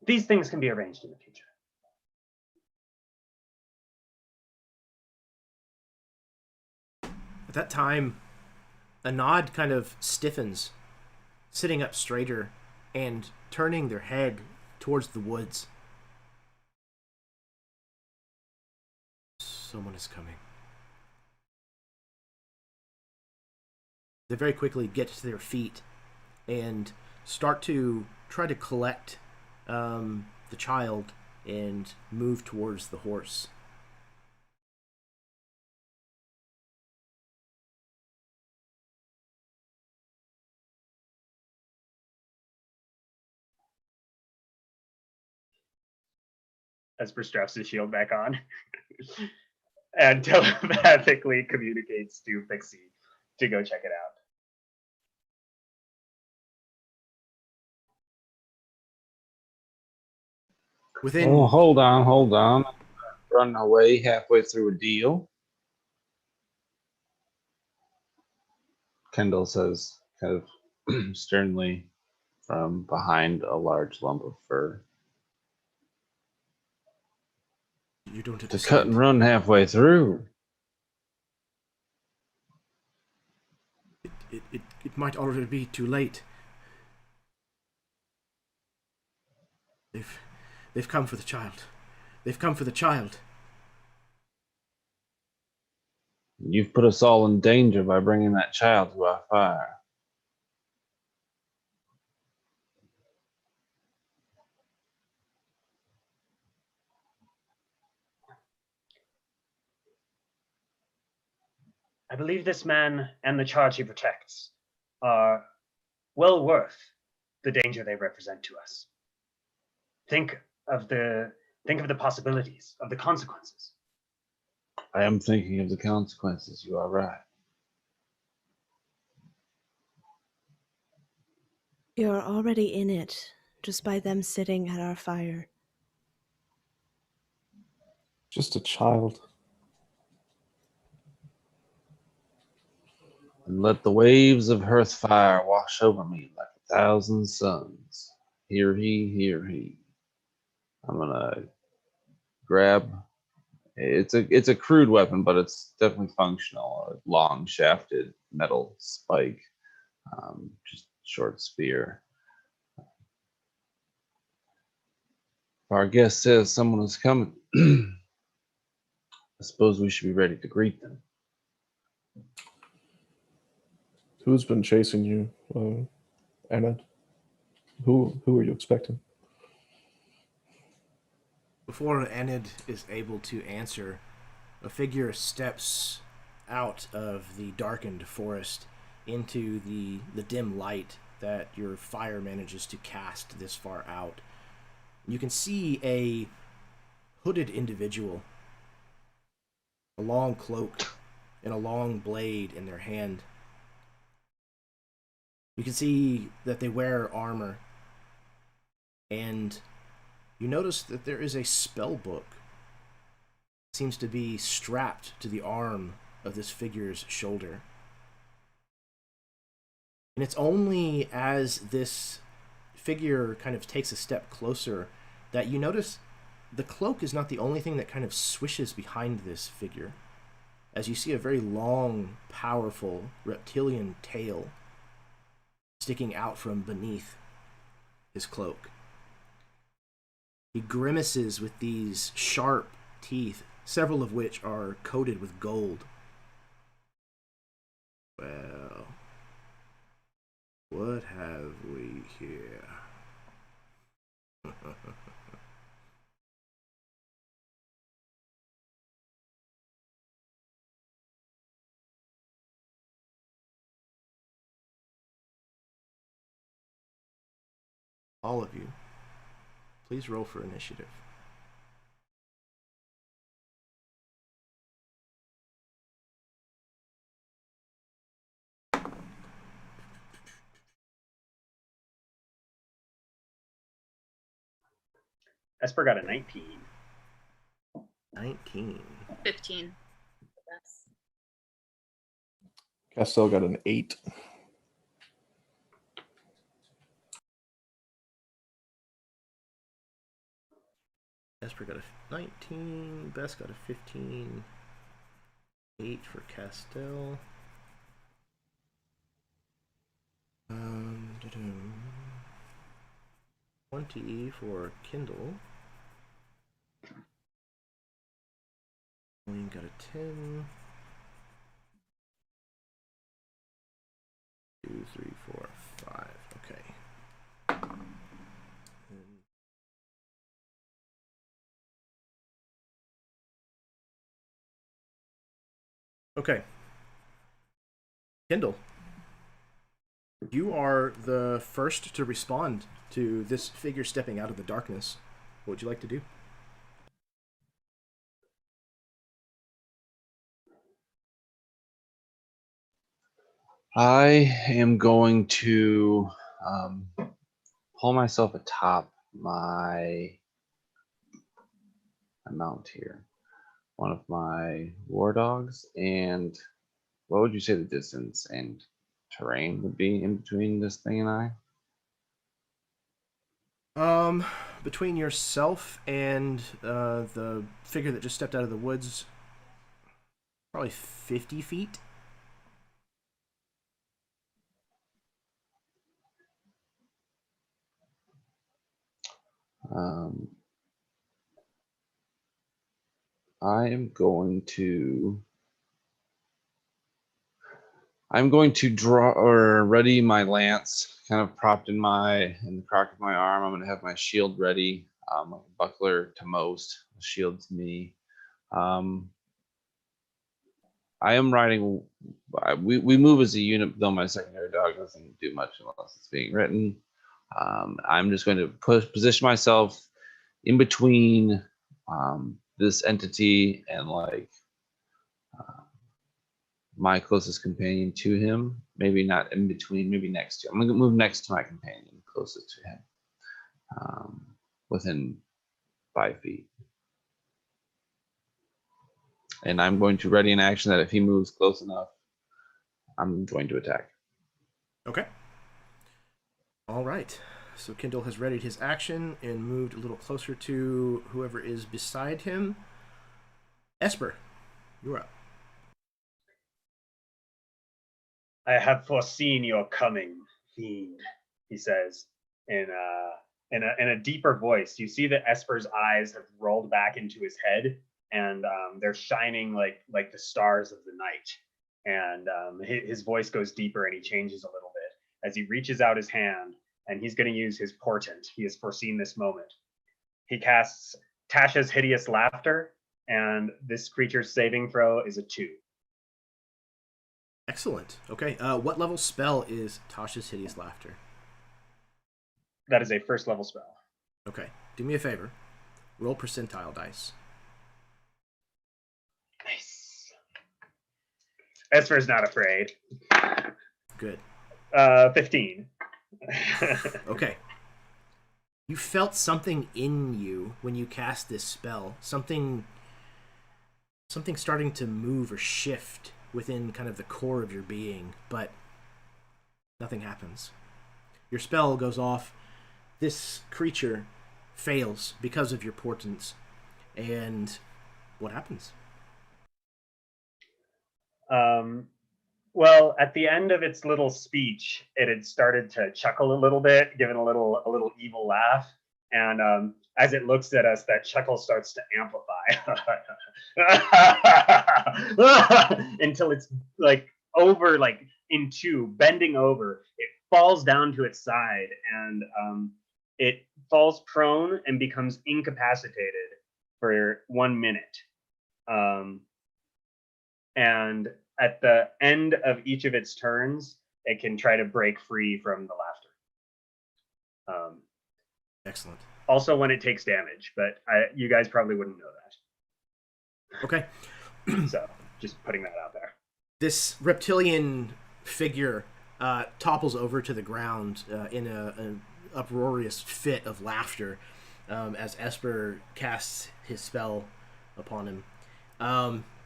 These things can be arranged in the future. At that time, a nod kind of stiffens, sitting up straighter and turning their head towards the woods. Someone is coming. They very quickly get to their feet and start to try to collect the child and move towards the horse. Esper straps his shield back on and telepathically communicates to Pixie to go check it out. Within Oh, hold on. Running away halfway through a deal. Kendall says, kind of sternly from behind a large lump of fur. you don't To understand. cut and run halfway through. It might already be too late. They've come for the child. They've come for the child. You've put us all in danger by bringing that child to our fire. I believe this man and the charge he protects are well worth the danger they represent to us. Think of the possibilities, of the consequences. I am thinking of the consequences. You are right. You're already in it, just by them sitting at our fire. Just a child. And let the waves of hearth fire wash over me like 1,000 suns. Hear he, hear he. I'm gonna grab. It's a crude weapon, but it's definitely functional. A long shafted metal spike, just short spear. If our guest says someone is coming, I suppose we should be ready to greet them. Who's been chasing you, Anna? Who are you expecting? Before Enid is able to answer, a figure steps out of the darkened forest into the dim light that your fire manages to cast this far out. You can see a hooded individual, a long cloak and a long blade in their hand. You can see that they wear armor, and you notice that there is a spell book. It seems to be strapped to the arm of this figure's shoulder. And it's only as this figure kind of takes a step closer that you notice the cloak is not the only thing that kind of swishes behind this figure, as you see a very long, powerful reptilian tail sticking out from beneath his cloak. He grimaces with these sharp teeth, several of which are coated with gold. Well, what have we here? All of you, please roll for initiative. Esper got a 19. 19. 15. Yes. Castel got an 8. Esper got a 19. Bess got a 15. 8 for Castel. 20 for Kendall. Aveline got a 10. 2, 3, 4, 5. Okay. Okay. Kendall, you are the first to respond to this figure stepping out of the darkness. What would you like to do? I am going to pull myself atop my mount here. One of my war dogs, and what would you say the distance and terrain would be in between this thing and I? Between yourself and the figure that just stepped out of the woods, probably 50 feet. I am going to draw or ready my lance, kind of propped in the crack of my arm. I'm going to have my shield ready, buckler to most, shield to me. I am riding. We move as a unit, though my secondary dog doesn't do much unless it's being ridden. I'm just going to position myself in between this entity and my closest companion to him. Maybe not in between, maybe next to him. I'm going to move next to my companion, closest to him, within 5 feet. And I'm going to ready an action that if he moves close enough, I'm going to attack. Okay. All right. So Kendall has readied his action and moved a little closer to whoever is beside him. Esper, you're up. I have foreseen your coming, fiend, he says in a deeper voice. You see that Esper's eyes have rolled back into his head, and they're shining like the stars of the night. And his voice goes deeper, and he changes a little bit as he reaches out his hand, and he's going to use his portent. He has foreseen this moment. He casts Tasha's Hideous Laughter, and this creature's saving throw is a 2. Excellent. Okay. What level spell is Tasha's Hideous Laughter? That is a first level spell. Okay. Do me a favor. Roll percentile dice. Nice. Esper's not afraid. Good. 15. Okay. You felt something in you when you cast this spell. Something starting to move or shift within kind of the core of your being, but nothing happens. Your spell goes off. This creature fails because of your portents. And what happens? Well, at the end of its little speech, it had started to chuckle a little bit, giving a little evil laugh. And as it looks at us, that chuckle starts to amplify until it's over, in two, bending over. It falls down to its side, and it falls prone and becomes incapacitated for 1 minute. And at the end of each of its turns, it can try to break free from the laughter. Excellent. Also when it takes damage, but you guys probably wouldn't know that. Okay. So just putting that out there. This reptilian figure topples over to the ground in an uproarious fit of laughter as Esper casts his spell upon him.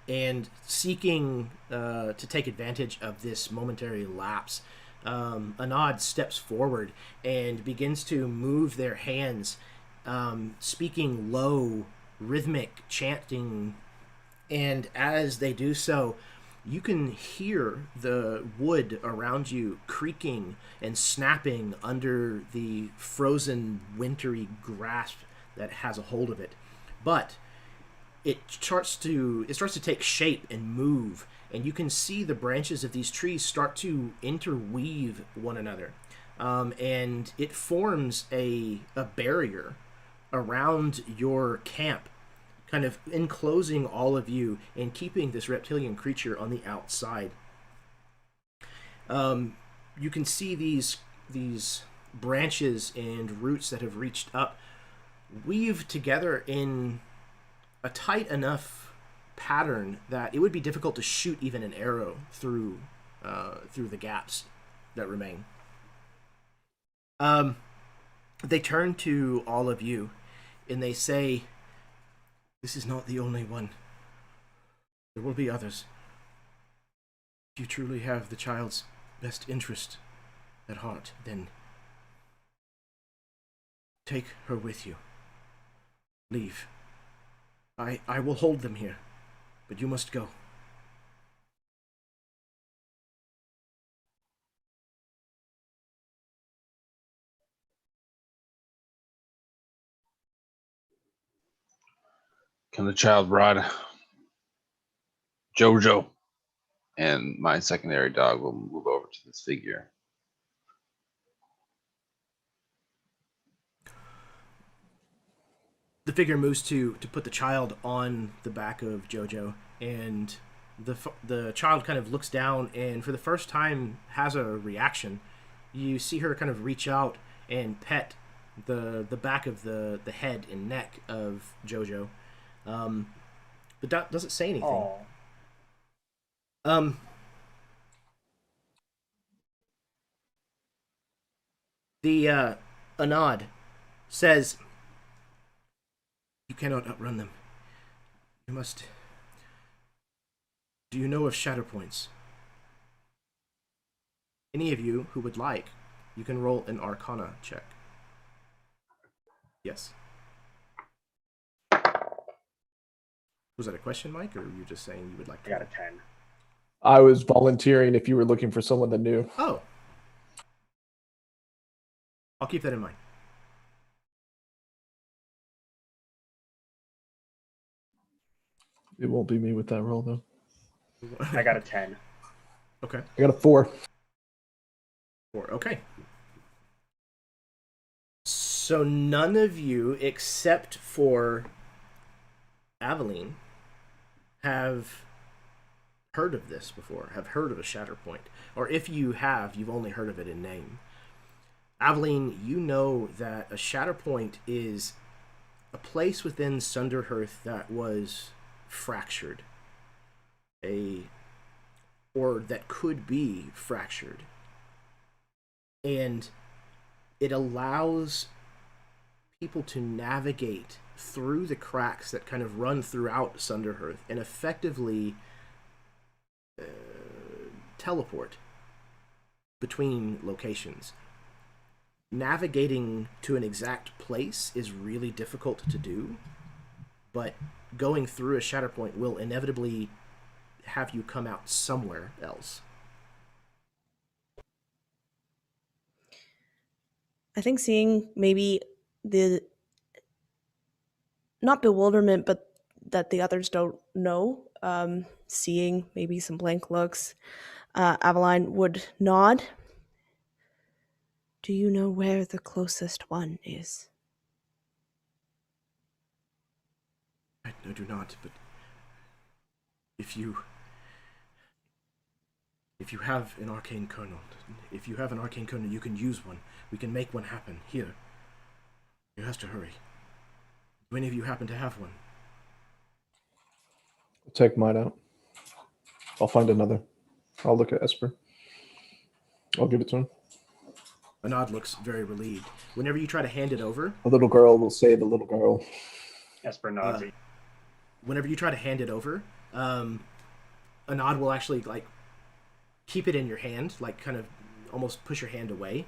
And seeking to take advantage of this momentary lapse, Anad steps forward and begins to move their hands, speaking low, rhythmic chanting. And as they do so, you can hear the wood around you creaking and snapping under the frozen, wintry grasp that has a hold of it. But it starts to take shape and move, and you can see the branches of these trees start to interweave one another, and it forms a barrier around your camp, kind of enclosing all of you and keeping this reptilian creature on the outside. You can see these branches and roots that have reached up weave together in a tight enough pattern that it would be difficult to shoot even an arrow through the gaps that remain. They turn to all of you and they say, "This is not the only one. There will be others. If you truly have the child's best interest at heart, then take her with you. Leave. I will hold them here, but you must go." Can the child ride Jojo? And my secondary dog will move over to this figure. The figure moves to put the child on the back of Jojo, and the child kind of looks down and for the first time has a reaction. You see her kind of reach out and pet the back of the head and neck of Jojo, but that doesn't say anything. Aww. The Anad says, "You cannot outrun them. You must... Do you know of shatter points? Any of you who would like, you can roll an Arcana check." Yes. Was that a question, Mike, or were you just saying you would like to? I got a 10. I was volunteering if you were looking for someone that knew. Oh. I'll keep that in mind. It won't be me with that roll, though. I got a 10. Okay. I got a 4. 4. Okay. So none of you, except for Aveline, have heard of this before, have heard of a shatter point. Or if you have, you've only heard of it in name. Aveline, you know that a shatter point is a place within Sunderhearth that was fractured. Or that could be fractured. And it allows people to navigate through the cracks that kind of run throughout Sunderhearth and effectively teleport between locations. Navigating to an exact place is really difficult to do, but going through a shatter point will inevitably have you come out somewhere else. I think seeing maybe the not bewilderment, but that the others don't know, seeing maybe some blank looks, Aveline would nod. "Do you know where the closest one is?" I do not, but if you have an arcane kernel, you can use one. We can make one happen here. You have to hurry. Do any of you happen to have one? I'll take mine out. I'll find another. I'll look at Esper. I'll give it to him. Anad looks very relieved. Whenever you try to hand it over, A little girl will say the little girl. Esper nods. whenever you try to hand it over, Anad will actually like keep it in your hand, like kind of almost push your hand away.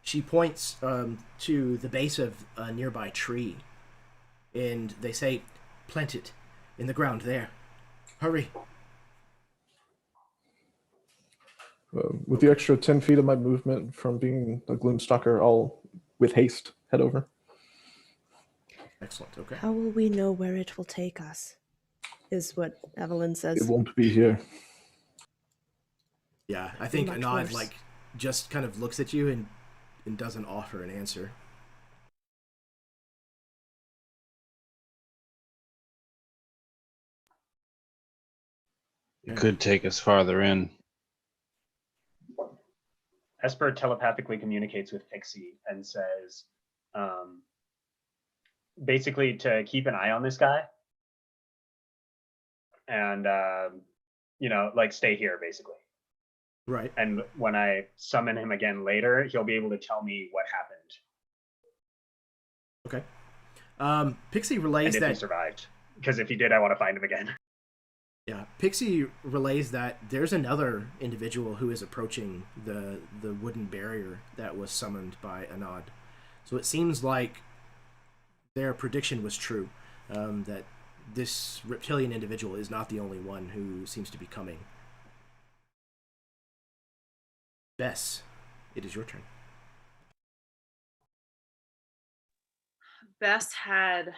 She points to the base of a nearby tree, and they say, "Plant it in the ground there. Hurry." With the extra 10 feet of my movement from being a Gloomstalker, I'll, with haste, head over. Excellent. Okay. How will we know where it will take us? Is what Aveline says. It won't be here. Yeah, I think Much Anad worse. just kind of looks at you and doesn't offer an answer. It could take us farther in. Esper telepathically communicates with Pixie and says, basically to keep an eye on this guy and, like stay here basically. Right. And when I summon him again later, he'll be able to tell me what happened. Okay. Pixie relays and if he that survived. Because if he did, I want to find him again. Yeah, Pixie relays that there's another individual who is approaching the wooden barrier that was summoned by Anad. So it seems like their prediction was true, that this reptilian individual is not the only one who seems to be coming. Bess, it is your turn. Bess had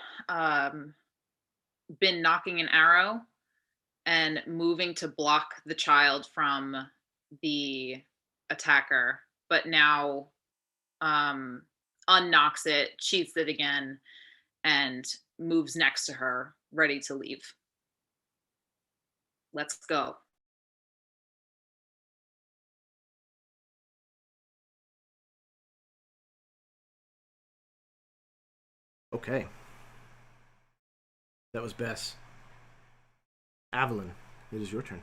been knocking an arrow and moving to block the child from the attacker, but now unknocks it, cheats it again, and moves next to her, ready to leave. Let's go. Okay. That was Bess. Aveline, it is your turn.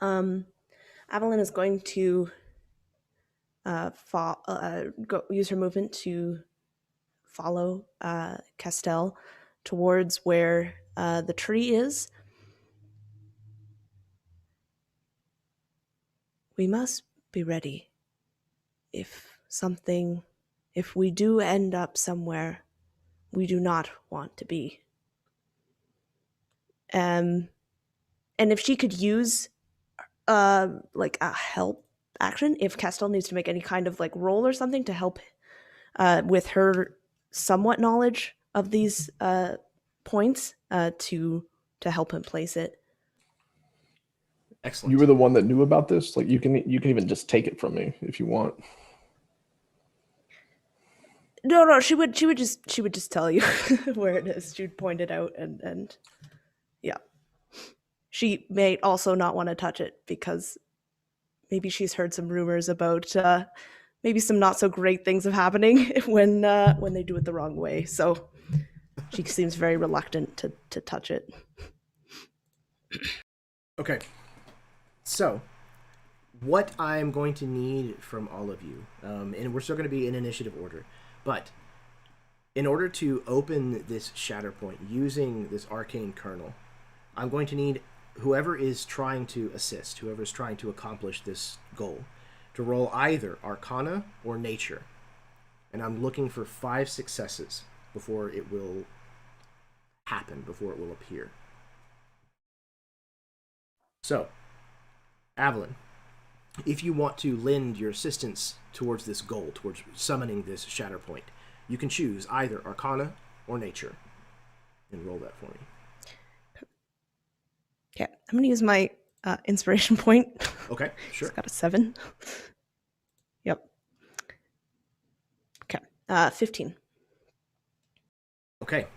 Aveline is going to use her movement to follow Castel towards where the tree is. We must be ready. If we do end up somewhere we do not want to be. And if she could use like a help action, if Castel needs to make any kind of like roll or something to help with her somewhat knowledge of these points to help him place it. Excellent. You were the one that knew about this. Like you can even just take it from me if you want. No, she would just tell you where it is. She'd point it out and yeah. She may also not want to touch it because maybe she's heard some rumors about maybe some not so great things of happening when they do it the wrong way. So she seems very reluctant to touch it. Okay. So, what I'm going to need from all of you, and we're still going to be in initiative order, but in order to open this shatter point using this arcane kernel, I'm going to need whoever is trying to assist, whoever is trying to accomplish this goal, to roll either Arcana or Nature. And I'm looking for 5 successes before it will happen, before it will appear. So, Aveline, if you want to lend your assistance towards this goal, towards summoning this shatter point, you can choose either Arcana or Nature. And roll that for me. Okay, I'm going to use my inspiration point. Okay, sure. It's got a 7. Yep. Okay, 15. Okay.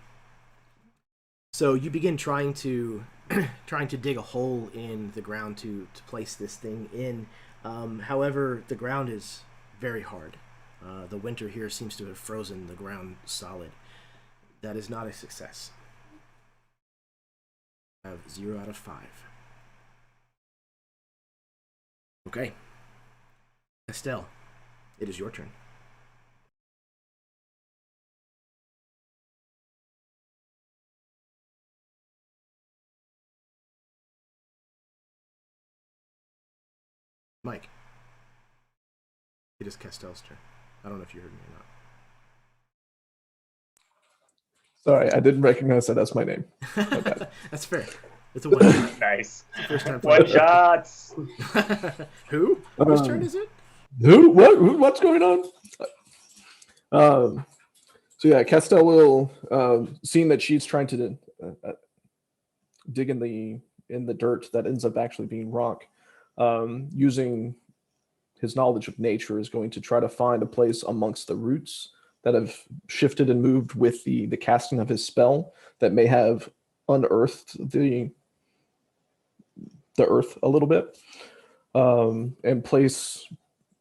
So you begin trying to dig a hole in the ground to place this thing in. However, the ground is very hard. The winter here seems to have frozen the ground solid. That is not a success. I have 0 out of 5. Okay. Castel, it is your turn. Mike, it is Castel's turn. I don't know if you heard me or not. Sorry, I didn't recognize that as my name. My bad. That's fair. It's a one shot. Nice. It's the first time. One shots. Who? Whose turn is it? Who? What? What's going on? So yeah, Castel will, seeing that she's trying to dig in the dirt that ends up actually being rock, using his knowledge of nature, is going to try to find a place amongst the roots that have shifted and moved with the casting of his spell that may have unearthed the earth a little bit, and place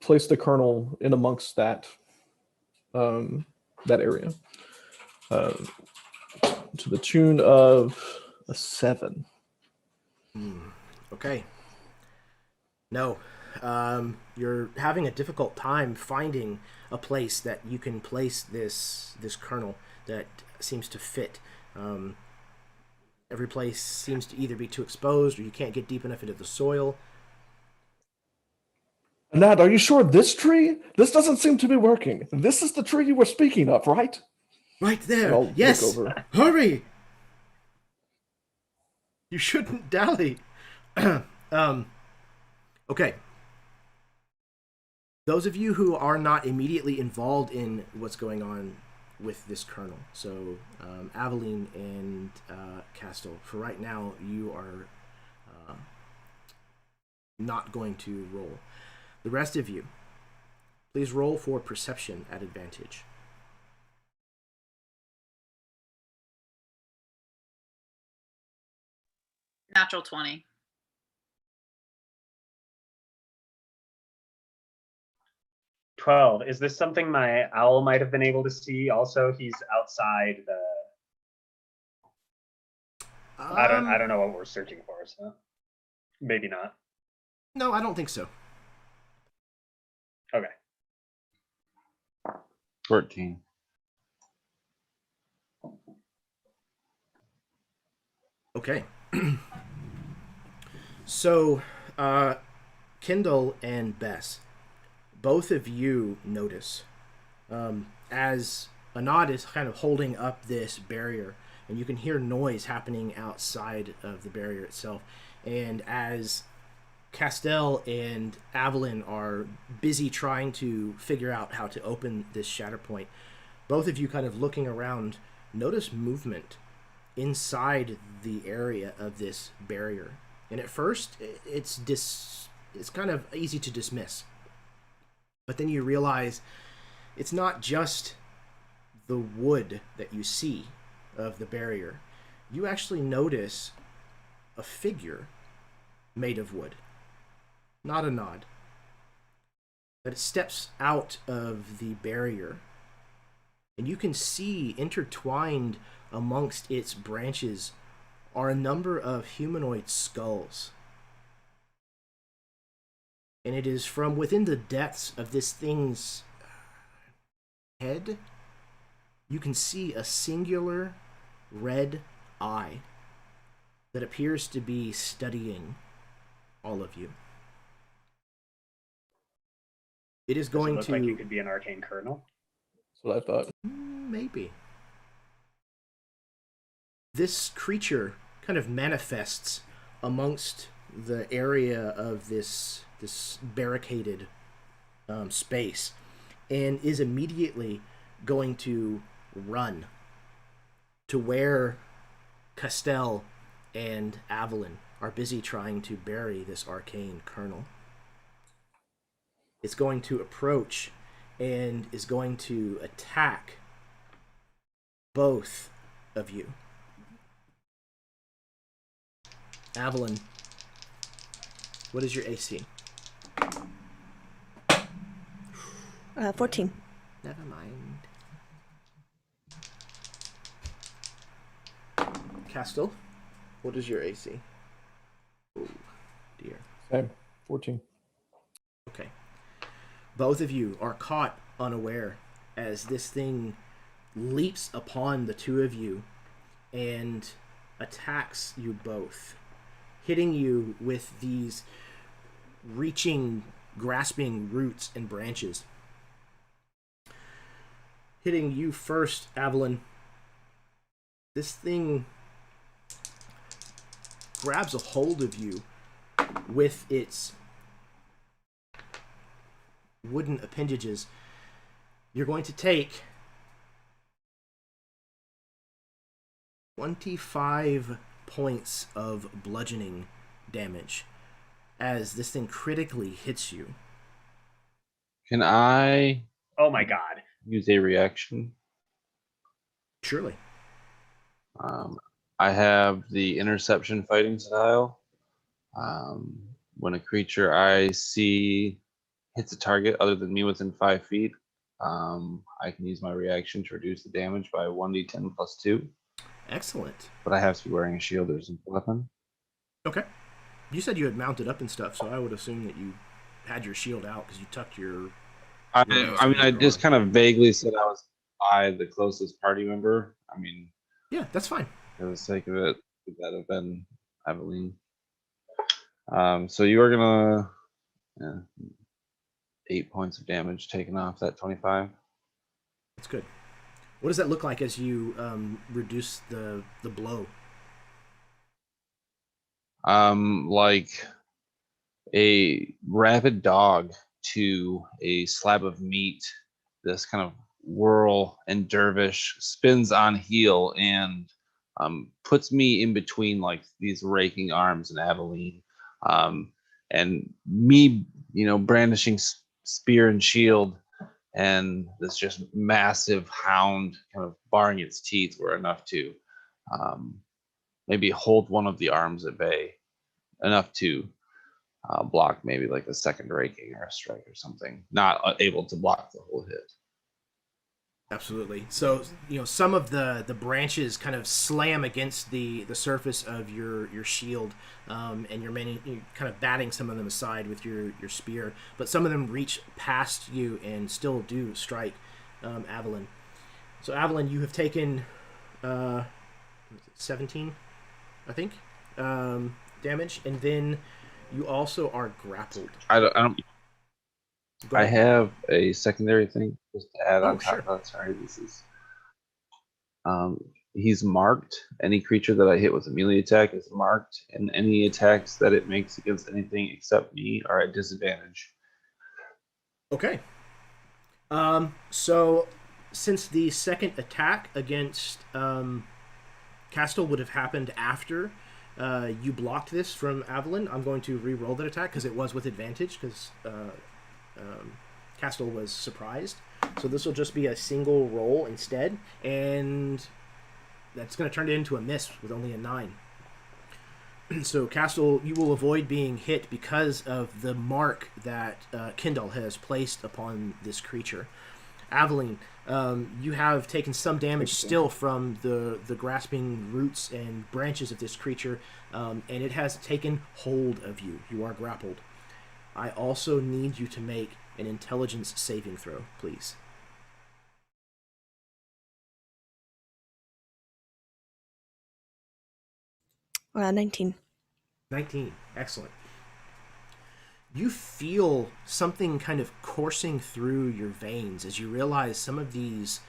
the kernel in amongst that area, to the tune of a 7. Okay. No, you're having a difficult time finding a place that you can place this kernel that seems to fit. Every place seems to either be too exposed, or you can't get deep enough into the soil. Nad, are you sure this tree? This doesn't seem to be working. This is the tree you were speaking of, right? Right there. I'll Yes. look over. Hurry. You shouldn't dally. Okay. Those of you who are not immediately involved in what's going on with this kernel, so Aveline and Castel, for right now, you are not going to roll. The rest of you, please roll for perception at advantage. Natural 20. Is this something my owl might have been able to see? Also, he's outside the. I don't know what we're searching for, so maybe not. No, I don't think so. Okay. 14. Okay. So, Kendall and Bess, both of you notice as Anad is kind of holding up this barrier, and you can hear noise happening outside of the barrier itself. And as Castel and Aveline are busy trying to figure out how to open this shatter point, both of you kind of looking around notice movement inside the area of this barrier. And at first, it's kind of easy to dismiss. But then you realize it's not just the wood that you see of the barrier. You actually notice a figure made of wood, not a nod. But it steps out of the barrier, and you can see intertwined amongst its branches are a number of humanoid skulls. And it is from within the depths of this thing's head, you can see a singular red eye that appears to be studying all of you. It is going Does it look like it could be an arcane kernel? That's what I thought. Maybe. This creature kind of manifests amongst the area of this barricaded space, and is immediately going to run to where Castel and Aveline are busy trying to bury this arcane kernel. It's going to approach and is going to attack both of you. Aveline, what is your AC? 14. Never mind. Castel, what is your AC? Oh, dear. Same. 14. Okay. Both of you are caught unaware as this thing leaps upon the two of you and attacks you both, hitting you with these reaching, grasping roots and branches. Hitting you first, Aveline. This thing grabs a hold of you with its wooden appendages. You're going to take 25 points of bludgeoning damage as this thing critically hits you. Can I Oh my god. use a reaction? Surely. I have the interception fighting style. When a creature I see hits a target other than me within 5 feet, I can use my reaction to reduce the damage by 1d10 plus 2. Excellent. But I have to be wearing a shield or a weapon. Okay. You said you had mounted up and stuff, so I would assume that you had your shield out because you tucked your... I mean, I just kind of vaguely said I was by the closest party member. I mean... Yeah, that's fine. For the sake of it, would that have been Aveline? So you are gonna 8 points of damage taken off that 25. That's good. What does that look like as you reduce the blow? Like a rabid dog to a slab of meat. This kind of whirl and dervish spins on heel and puts me in between like these raking arms and Aveline, and me, brandishing spear and shield, and this just massive hound kind of barring its teeth were enough to maybe hold one of the arms at bay, enough to block maybe like a second raking or a strike or something. Not able to block the whole hit. Absolutely. So, some of the branches kind of slam against the surface of your shield, and you're kind of batting some of them aside with your spear, but some of them reach past you and still do strike Aveline. So, Aveline, you have taken 17, I think, damage, and then you also are grappled. I have a secondary thing just to add on top sure. of that. Sorry, this is he's marked. Any creature that I hit with a melee attack is marked, and any attacks that it makes against anything except me are at disadvantage. Okay. So since the second attack against Castel would have happened after you blocked this from Aveline, I'm going to re-roll that attack because it was with advantage because Castel was surprised. So this will just be a single roll instead, and that's going to turn it into a miss with only a 9. So Castel, you will avoid being hit because of the mark that Kendall has placed upon this creature. Aveline, you have taken some damage still from the grasping roots and branches of this creature, and it has taken hold of you. You are grappled. I also need you to make an intelligence saving throw, please. Uh, 19. 19. Excellent. You feel something kind of coursing through your veins as you realize some of these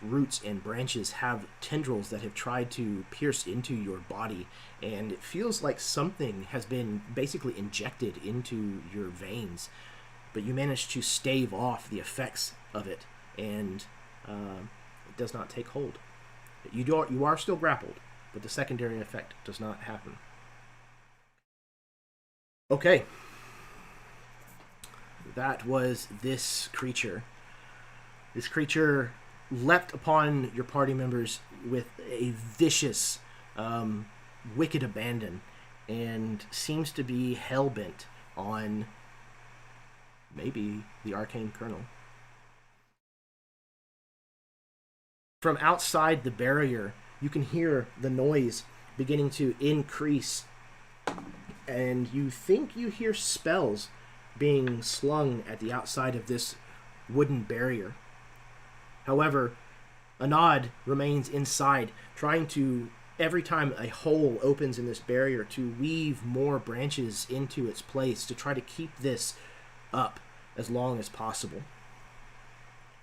roots and branches have tendrils that have tried to pierce into your body, and it feels like something has been basically injected into your veins, but you manage to stave off the effects of it, and it does not take hold. You are still grappled, but the secondary effect does not happen. Okay. That was this creature. This creature leapt upon your party members with a vicious, wicked abandon, and seems to be hell-bent on maybe the arcane kernel. From outside the barrier, you can hear the noise beginning to increase, and you think you hear spells being slung at the outside of this wooden barrier. However, Anad remains inside, trying to, every time a hole opens in this barrier, to weave more branches into its place to try to keep this up as long as possible.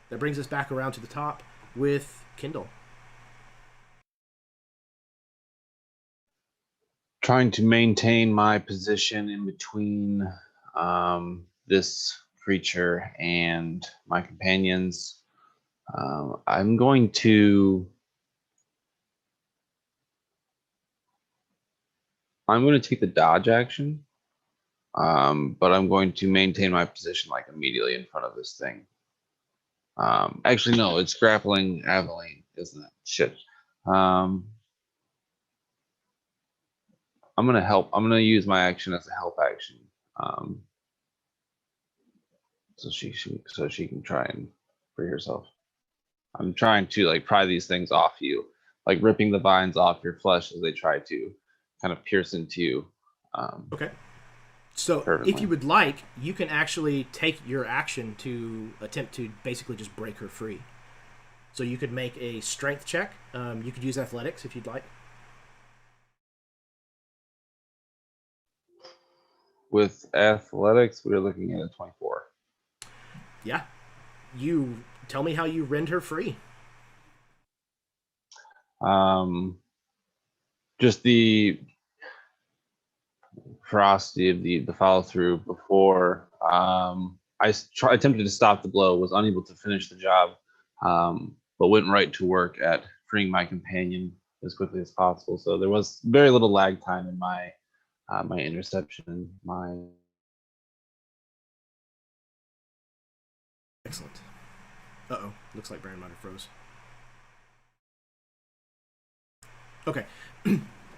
That brings us back around to the top with Kendall. trying to maintain my position in between this creature and my companions. I'm going to take the dodge action, but I'm going to maintain my position like immediately in front of this thing. Actually, no, it's grappling Aveline, isn't it? Shit. I'm gonna help. I'm gonna use my action as a help action, so she can try and free herself. I'm trying to like pry these things off you, like ripping the vines off your flesh as they try to kind of pierce into you. Okay. So Fervently. if you would like, you can actually take your action to attempt to basically just break her free. So you could make a strength check. You could use athletics if you'd like. With athletics, we're looking at a 24. Yeah. You tell me how you rend her free. Just the ferocity of the follow through before I attempted to stop the blow, was unable to finish the job, but went right to work at freeing my companion as quickly as possible. So there was very little lag time in my my interception. Excellent. Uh-oh. Looks like Baron might have froze. Okay.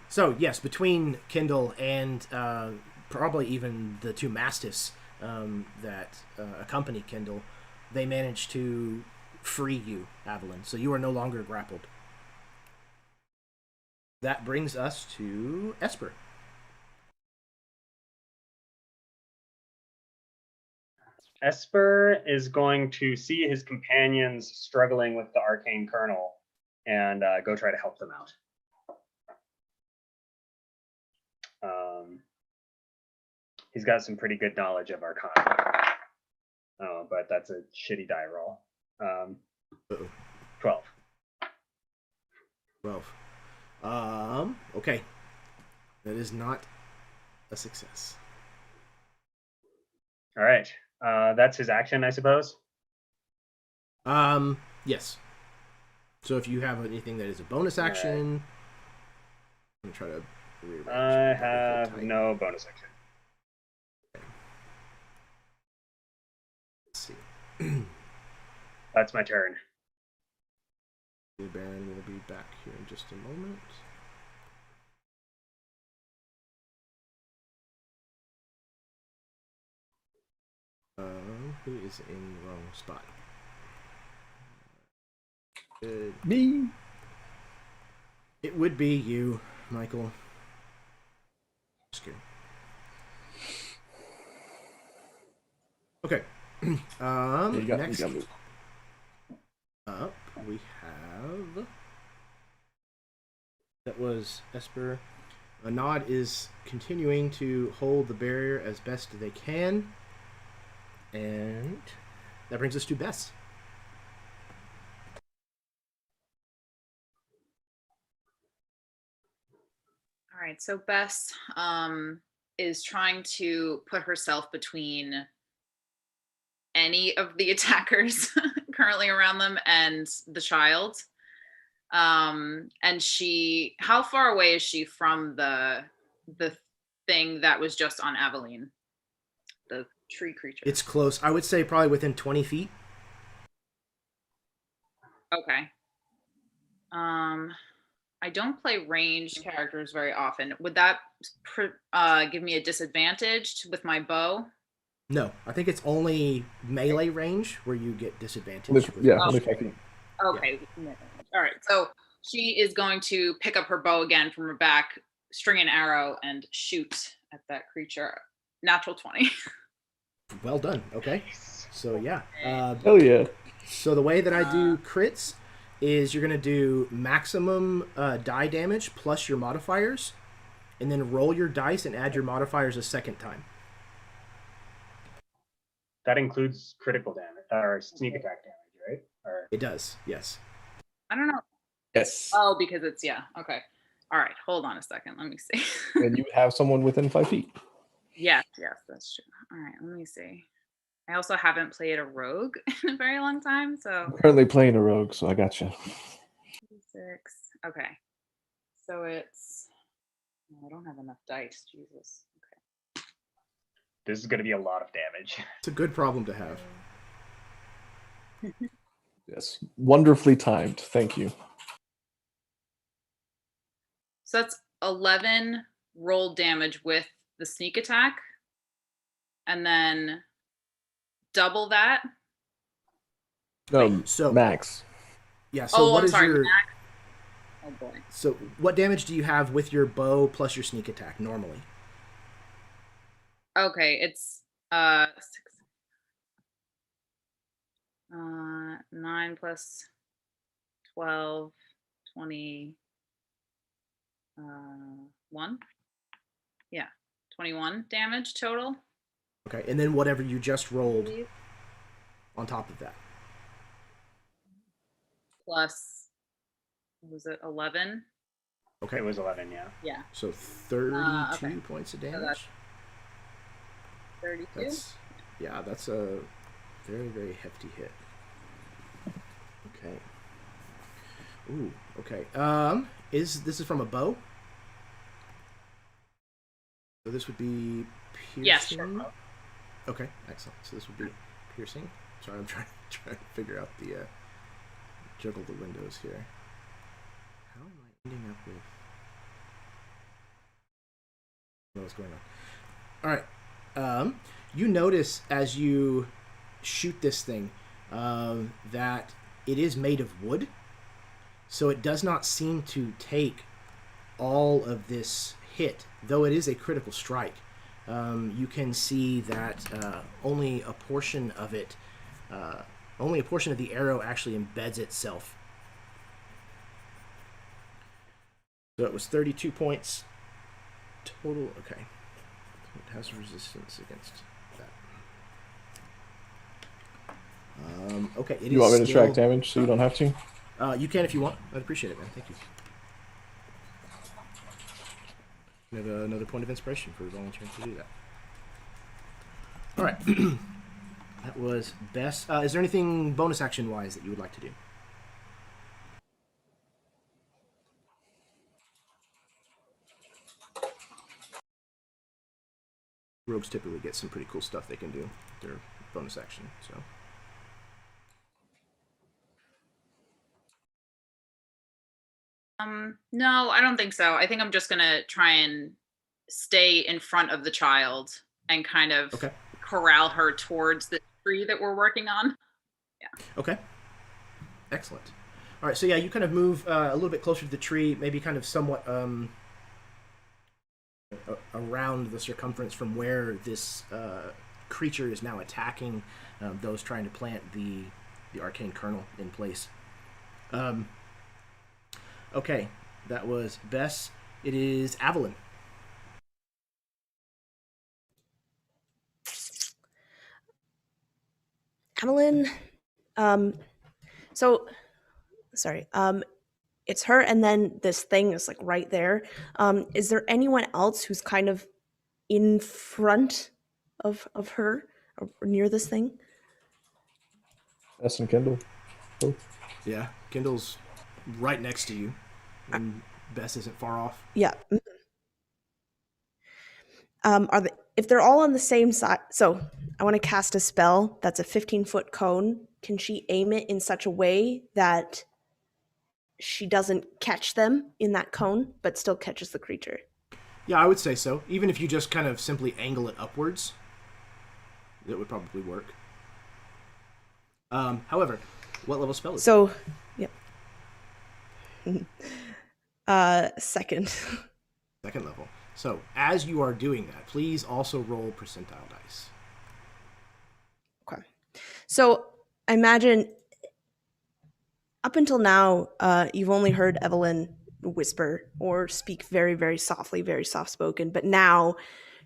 So, yes, between Kendall and probably even the two mastiffs that accompany Kendall, they managed to free you, Aveline. So you are no longer grappled. That brings us to Esper. Esper is going to see his companions struggling with the arcane kernel and go try to help them out. He's got some pretty good knowledge of Arcana. Oh, but that's a shitty die roll. 12. 12. Okay. That is not a success. All right. That's his action, I suppose. Yes. So if you have anything that is a bonus action, I'm gonna try to rearrange. I have no bonus action. Let's see. That's my turn. The Baron will be back here in just a moment. Who is in the wrong spot? Me. It would be you, Michael. Just kidding. Okay. Next up, we have... That was Esper. Nod is continuing to hold the barrier as best they can. And that brings us to Bess. All right, so Bess is trying to put herself between any of the attackers currently around them and the child. And she, how far away is she from the thing that was just on Aveline, the tree creature? It's close. I would say probably within 20 feet. Okay. I don't play ranged characters very often. Would that give me a disadvantage with my bow? No, I think it's only melee range where you get disadvantage. Yeah, Oh. okay. Yeah. All right. So she is going to pick up her bow again from her back, string an arrow, and shoot at that creature. Natural 20. Well done. Okay. So yeah. Hell yeah. So the way that I do crits is you're going to do maximum die damage plus your modifiers, and then roll your dice and add your modifiers a second time. That includes critical damage or sneak attack damage, right? Or... It does, yes. I don't know. Yes. Oh, because it's, yeah. Okay. All right, hold on a second. Let me see. And you have someone within 5 feet. Yes, that's true. All right, let me see. I also haven't played a rogue in a very long time, so. I'm currently playing a rogue, so I got you. 6. Okay. So it's. I don't have enough dice. Jesus. Okay. This is going to be a lot of damage. It's a good problem to have. Yes, wonderfully timed. Thank you. So that's 11 roll damage with the sneak attack, and then double that. No, so max. Yeah. So I'm sorry, your? max. Oh boy. So what damage do you have with your bow plus your sneak attack normally? Okay, it's 6. 9 plus 12, 20. 1. Yeah, 21 damage total. Okay, and then whatever you just rolled on top of that. Plus, was it 11? Okay. It was 11, yeah. Yeah. So 32 points of damage. So 32? That's a very, very hefty hit. Okay. Ooh, okay. This is from a bow? So this would be piercing? Yes, sure. Okay, excellent. So this would be piercing. Sorry, I'm trying to figure out the juggle the windows here. How am I ending up with? I don't know what's going on. All right. You notice as you shoot this thing that it is made of wood, so it does not seem to take all of this hit, though it is a critical strike. You can see that only a portion of the arrow actually embeds itself. So it was 32 points total. Okay. It has resistance against that. Okay. You want me to track damage so you don't have to? You can if you want. I'd appreciate it, man. Thank you. We have another point of inspiration for volunteering to do that. All right. That was Bess. Is there anything bonus action wise that you would like to do? Rogues typically get some pretty cool stuff they can do with their bonus action. So. No, I don't think so. I think I'm just gonna try and stay in front of the child and kind of corral her towards the tree that we're working on. Yeah. Okay. Excellent. All right, so yeah, you kind of move a little bit closer to the tree, maybe kind of somewhat around the circumference from where this creature is now attacking those trying to plant the arcane kernel in place. Okay, that was Bess. It is Aveline. Aveline, it's her, and then this thing is like right there. Is there anyone else who's kind of in front of her or near this thing? Bess and Kendall. Oh. Yeah, Kendall's right next to you, and Bess isn't far off. Yeah. If they're all on the same side, so I want to cast a spell that's a 15-foot cone. Can she aim it in such a way that she doesn't catch them in that cone, but still catches the creature? Yeah, I would say so. Even if you just kind of simply angle it upwards, that would probably work. However, what level spell is it? So, yeah. Second. Second level. So, as you are doing that, please also roll percentile dice. Okay. So, I imagine up until now, you've only heard Aveline whisper or speak very, very softly, very soft-spoken, but now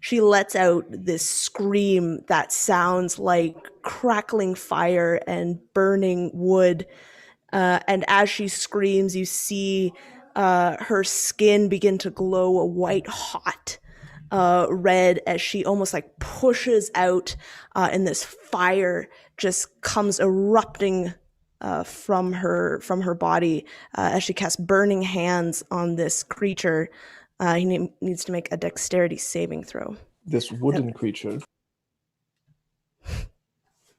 she lets out this scream that sounds like crackling fire and burning wood. And as she screams, you see her skin begin to glow a white hot red as she almost like pushes out, and this fire just comes erupting from her body as she casts burning hands on this creature. He needs to make a dexterity saving throw. This wooden creature.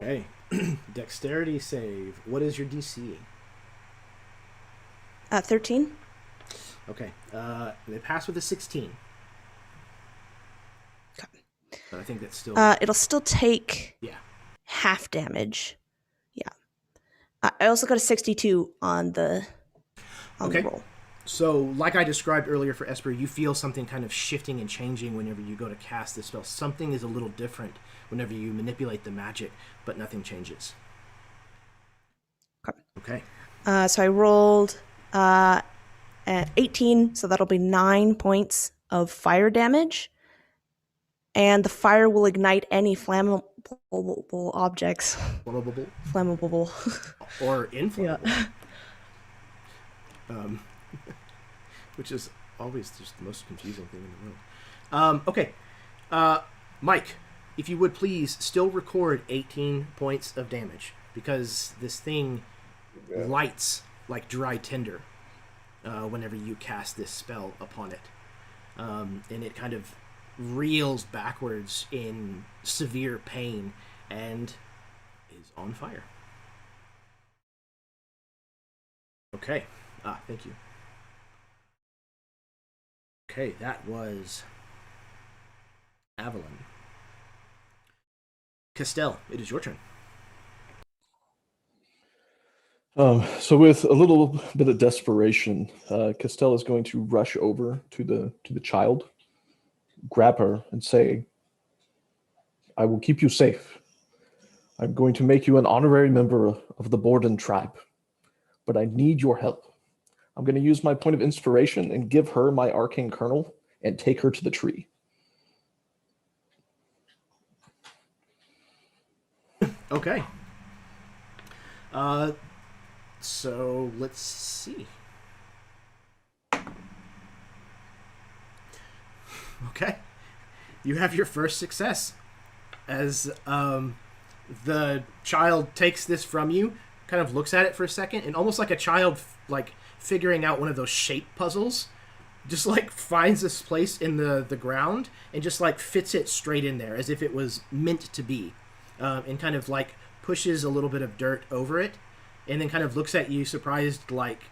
Okay. Dexterity save. What is your DC? 13. Okay. They pass with a 16. Okay. But I think that's still... it'll still take half damage. Yeah. I also got a 62 on the roll. So, like I described earlier for Esper, you feel something kind of shifting and changing whenever you go to cast this spell. Something is a little different whenever you manipulate the magic, but nothing changes. Okay. So I rolled at 18, so that'll be 9 points of fire damage. And the fire will ignite any flammable objects. Flammable. Or inflammable. Yeah. Which is always just the most confusing thing in the world. Okay. Mike, if you would please still record 18 points of damage, because this thing lights like dry tinder whenever you cast this spell upon it. And it kind of reels backwards in severe pain and is on fire. Okay. Thank you. Okay, that was Aveline. Castel, it is your turn. So with a little bit of desperation, Castel is going to rush over to the child, grab her, and say, "I will keep you safe. I'm going to make you an honorary member of the Borden tribe, but I need your help. I'm going to use my point of inspiration and give her my arcane kernel and take her to the tree." Okay. So let's see. Okay. You have your first success as the child takes this from you, kind of looks at it for a second, and almost like a child like figuring out one of those shape puzzles, just like finds this place in the ground and just like fits it straight in there as if it was meant to be, and kind of like pushes a little bit of dirt over it, and then kind of looks at you surprised, like,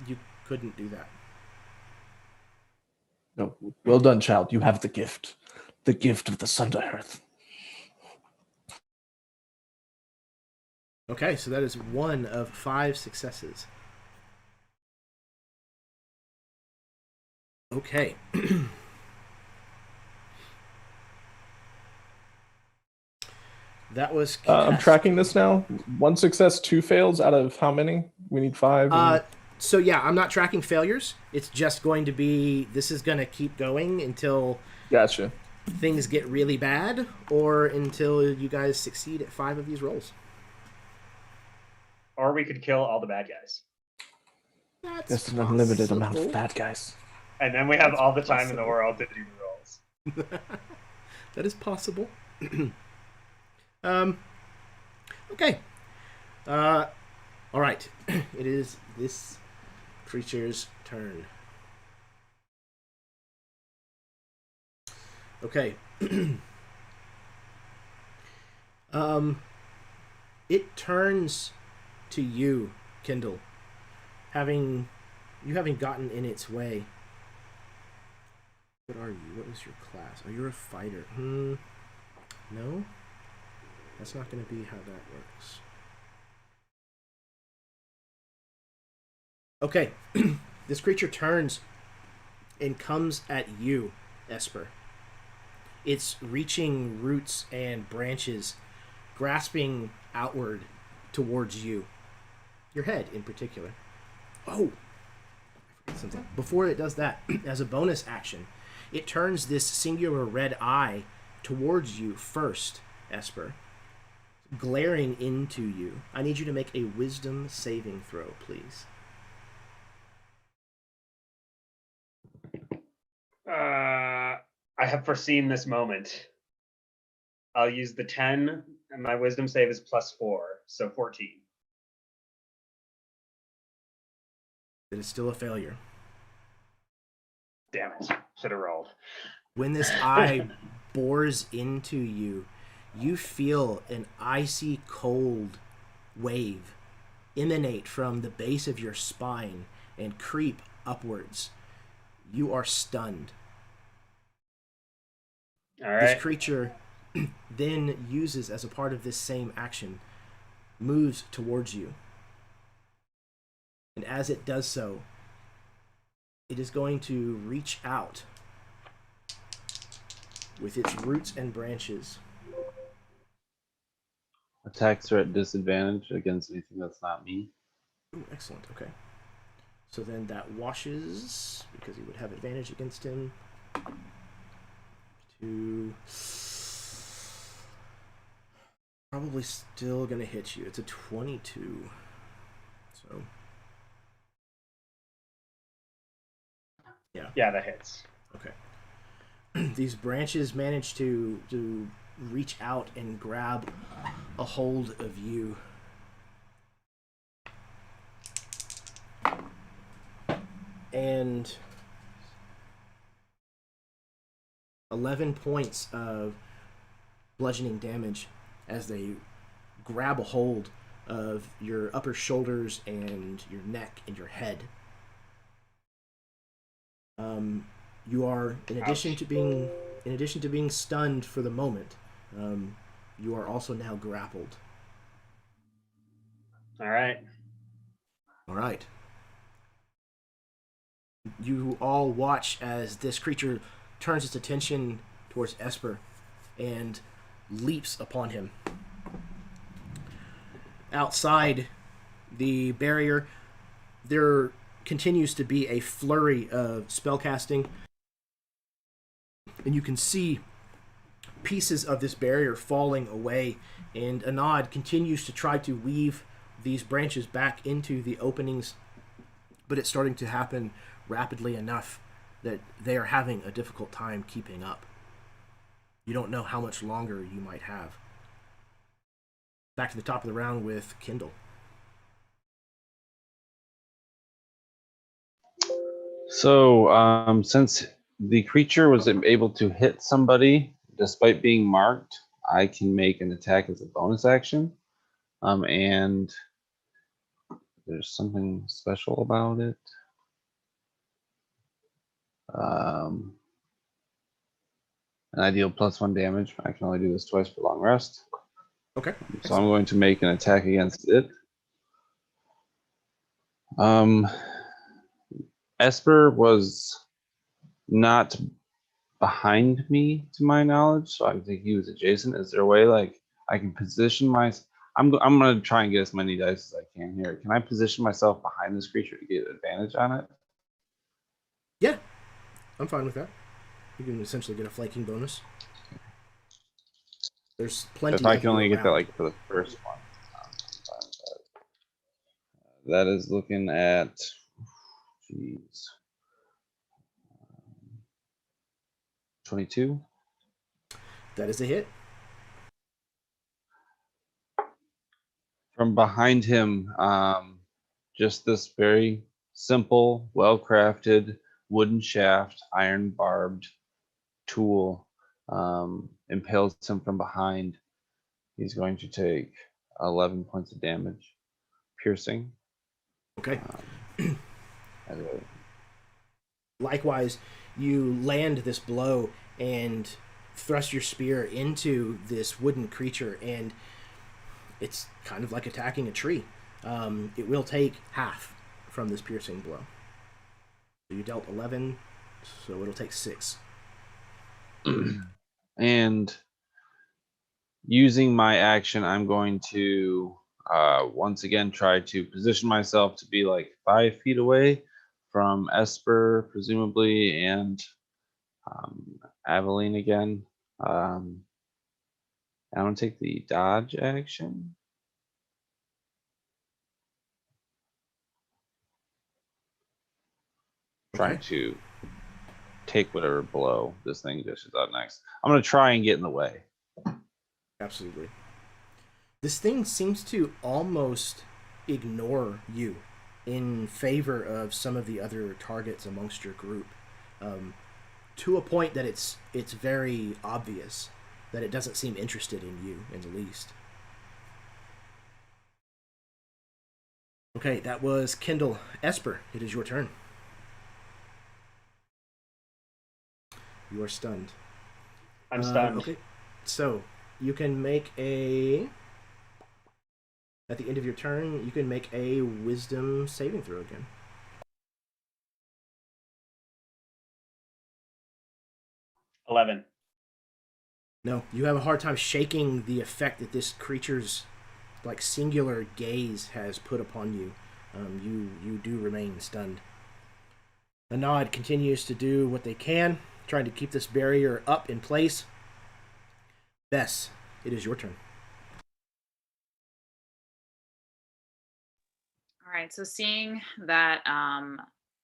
you couldn't do that. No, well done, child. You have the gift of the Sunderhearth. Okay, so that is 1 of 5 successes. Okay. That was... I'm tracking this now. 1 success, 2 fails out of how many? We need 5. So yeah, I'm not tracking failures. It's just going to be... This is going to keep going until... Gotcha. Things get really bad, or until you guys succeed at 5 of these rolls. Or we could kill all the bad guys. That's an unlimited amount of bad guys. And then we have all the time in the world to do the rolls. That is possible. Okay. All right. It is this creature's turn. Okay. It turns to you, Kendall, having gotten in its way. What are you? What is your class? Oh, you're a fighter. No? That's not going to be how that works. Okay. This creature turns and comes at you, Esper. It's reaching roots and branches, grasping outward towards you. Your head, in particular. Oh! I forgot something. Before it does that, as a bonus action, it turns this singular red eye towards you first, Esper, glaring into you. I need you to make a wisdom saving throw, please. I have foreseen this moment. I'll use the 10, and my wisdom save is +4, so 14. It is still a failure. Damn it. Should have rolled. When this eye bores into you, you feel an icy cold wave emanate from the base of your spine and creep upwards. You are stunned. All right. This creature then uses, as a part of this same action, moves towards you. And as it does so, it is going to reach out with its roots and branches. Attacks are at disadvantage against anything that's not me. Ooh, excellent, okay. So then that washes, because he would have advantage against him, to... Probably still going to hit you. It's a 22. So... Yeah, that hits. Okay. These branches manage to reach out and grab a hold of you. And 11 points of bludgeoning damage as they grab a hold of your upper shoulders and your neck and your head. You are, in addition to being stunned for the moment, you are also now grappled. All right. All right. You all watch as this creature turns its attention towards Esper and leaps upon him. Outside the barrier, there continues to be a flurry of spellcasting, and you can see pieces of this barrier falling away, and Anad continues to try to weave these branches back into the openings, but it's starting to happen rapidly enough that they are having a difficult time keeping up. You don't know how much longer you might have. Back to the top of the round with Kendall. So, since the creature was able to hit somebody despite being marked, I can make an attack as a bonus action. And there's something special about it. And I deal +1 damage. I can only do this twice for long rest. Okay. So I'm going to make an attack against it. Esper was not behind me, to my knowledge, so I think he was adjacent. Is there a way, like, I can position myself? I'm going to try and get as many dice as I can here. Can I position myself behind this creature to get advantage on it? Yeah, I'm fine with that. You can essentially get a flanking bonus. There's plenty. If I can only get that, like, for the first one, I'm fine with that. That is looking at, jeez, 22. That is a hit. From behind him, just this very simple, well-crafted wooden shaft, iron barbed tool impales him from behind. He's going to take 11 points of damage, piercing. Okay. Likewise, you land this blow and thrust your spear into this wooden creature, and it's kind of like attacking a tree. It will take half from this piercing blow. So you dealt 11, so it'll take 6. And using my action, I'm going to once again try to position myself to be like 5 feet away from Esper, presumably, and Aveline again. I'm going to take the dodge action. Okay. Trying to take whatever blow this thing dishes out next. I'm going to try and get in the way. Absolutely. This thing seems to almost ignore you in favor of some of the other targets amongst your group, to a point that it's very obvious that it doesn't seem interested in you in the least. Okay, that was Kendall. Esper, it is your turn. You are stunned. I'm stunned. Okay, so you can make at the end of your turn, you can make a wisdom saving throw again. $11. No, you have a hard time shaking the effect that this creature's singular gaze has put upon you. You do remain stunned. The Nod continues to do what they can, trying to keep this barrier up in place. Bess, it is your turn. All right, so seeing that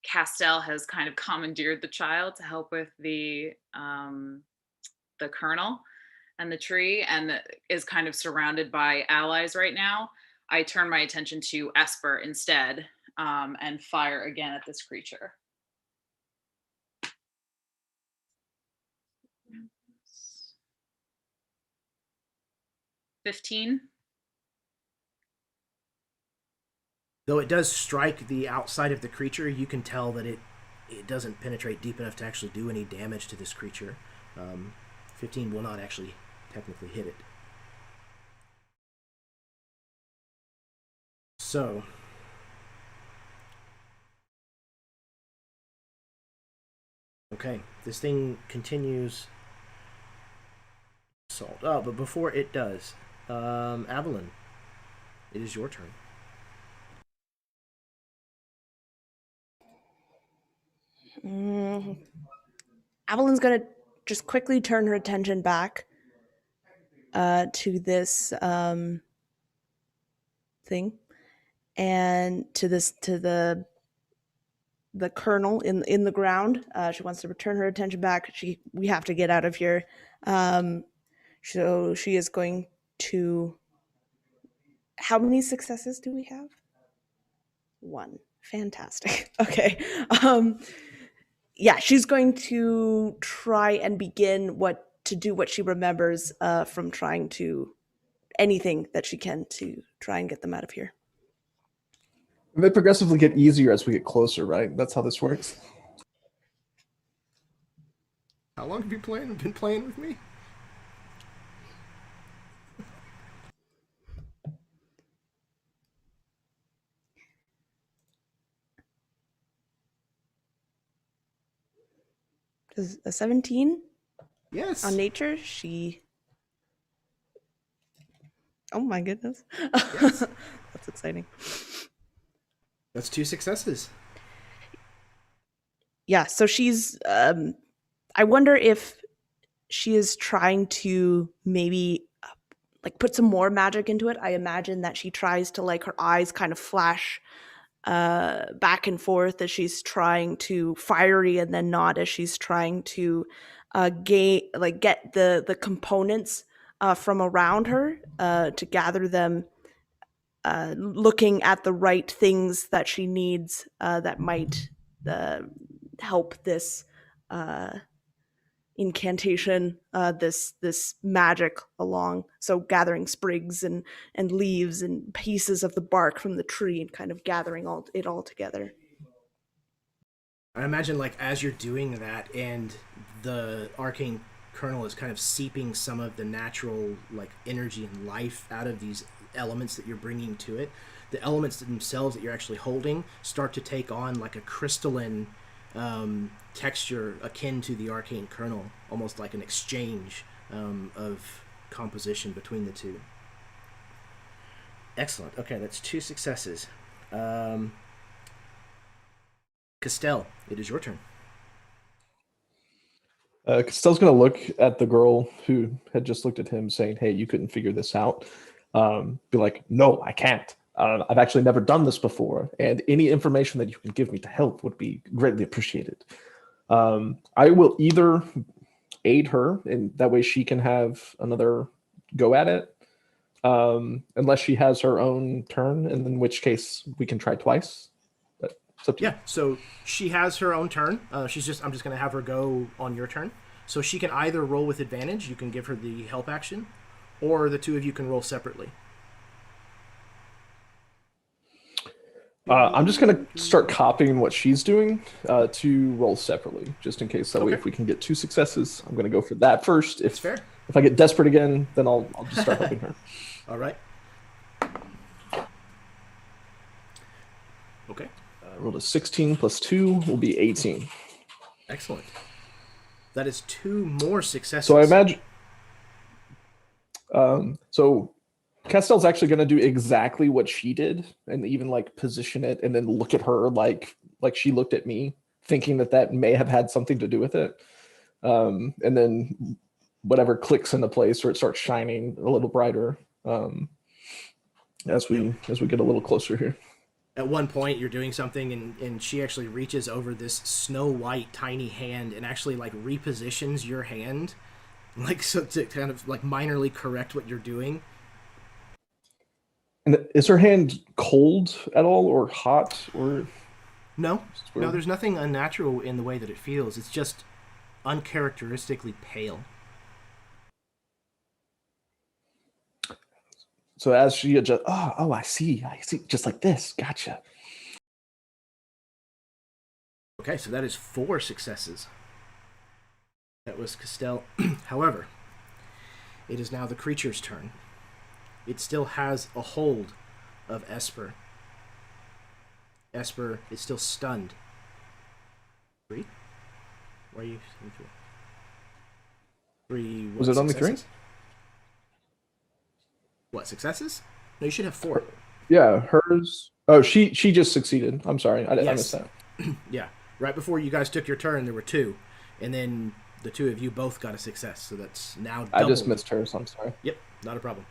Castel has kind of commandeered the child to help with the kernel and the tree, and is kind of surrounded by allies right now, I turn my attention to Esper instead, and fire again at this creature. $15. Though it does strike the outside of the creature, you can tell that it doesn't penetrate deep enough to actually do any damage to this creature. 15 will not actually technically hit it. So, okay, this thing continues assault. Oh, but before it does, Aveline, it is your turn. Aveline's gonna just quickly turn her attention back to this thing, and to the kernel in the ground. She wants to return her attention back. We have to get out of here. So she is going to. How many successes do we have? 1. Fantastic. Okay. Yeah, she's going to try and begin to do what she remembers from trying to anything that she can to try and get them out of here. They progressively get easier as we get closer, right? That's how this works. How long have you been playing with me? Does a 17? Yes. On nature, she. Oh my goodness. Yes. That's exciting. That's 2 successes. Yeah, so she's. I wonder if she is trying to maybe put some more magic into it. I imagine that she tries to her eyes kind of flash back and forth as she's trying to fiery and then not as she's trying to get the components from around her to gather them, looking at the right things that she needs that might help this incantation, this magic along. So gathering sprigs and leaves and pieces of the bark from the tree and kind of gathering it all together. I imagine as you're doing that and the arcane kernel is kind of seeping some of the natural energy and life out of these elements that you're bringing to it, the elements themselves that you're actually holding start to take on a crystalline texture akin to the arcane kernel, almost like an exchange of composition between the two. Excellent. Okay, that's 2 successes. Castel, it is your turn. Castel's going to look at the girl who had just looked at him saying, hey, you couldn't figure this out. Be like, no, I can't. I've actually never done this before, and any information that you can give me to help would be greatly appreciated. I will either aid her, and that way she can have another go at it, unless she has her own turn, and in which case we can try twice. But it's up to you. Yeah, so she has her own turn. I'm just going to have her go on your turn. So she can either roll with advantage, you can give her the help action, or the two of you can roll separately. I'm just going to start copying what she's doing to roll separately, just in case. That way, if we can get 2 successes, I'm going to go for that first. That's fair. If I get desperate again, then I'll just start helping her. All right. Okay. Rolled a 16 plus 2 will be 18. Excellent. That is 2 more successes. So I imagine... so Castel's actually going to do exactly what she did, and even like position it, and then look at her like she looked at me, thinking that may have had something to do with it. And then whatever clicks into place, or it starts shining a little brighter as we get a little closer here. At one point, you're doing something, and she actually reaches over this snow white tiny hand and actually like repositions your hand, like so to kind of like minorly correct what you're doing. And is her hand cold at all, or hot, or? No, there's nothing unnatural in the way that it feels. It's just uncharacteristically pale. So as she adjusts, I see, just like this. Gotcha. Okay, so that is 4 successes. That was Castel. However, it is now the creature's turn. It still has a hold of Esper. Esper is still stunned. 3? Why are you 3? Was it only 3? What, successes? No, you should have 4. Yeah, hers. Oh, she just succeeded. I'm sorry, I missed that. Yeah, right before you guys took your turn, there were 2, and then the 2 of you both got a success. So that's now double. I just missed hers. I'm sorry. Yep, not a problem.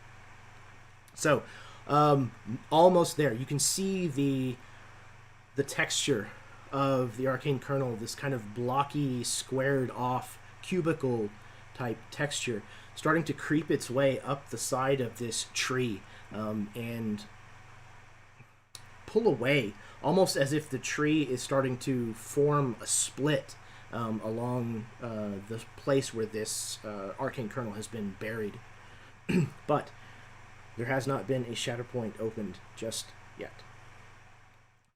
So, almost there. You can see the texture of the arcane kernel, this kind of blocky, squared off, cubicle type texture, starting to creep its way up the side of this tree and pull away, almost as if the tree is starting to form a split along the place where this arcane kernel has been buried. But there has not been a shatter point opened just yet.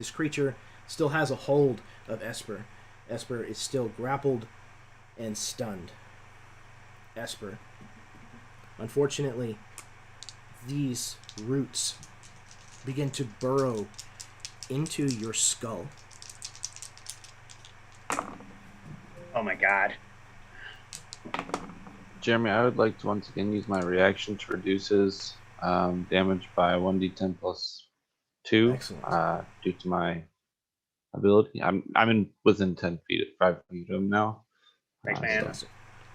This creature still has a hold of Esper. Esper is still grappled and stunned. Esper. Unfortunately, these roots begin to burrow into your skull. Oh my god. Jeremy, I would like to once again use my reaction to reduce his damage by 1d10 plus 2. Excellent. Due to my ability. I'm within 10 feet, 5 feet of him now. Thanks, man. So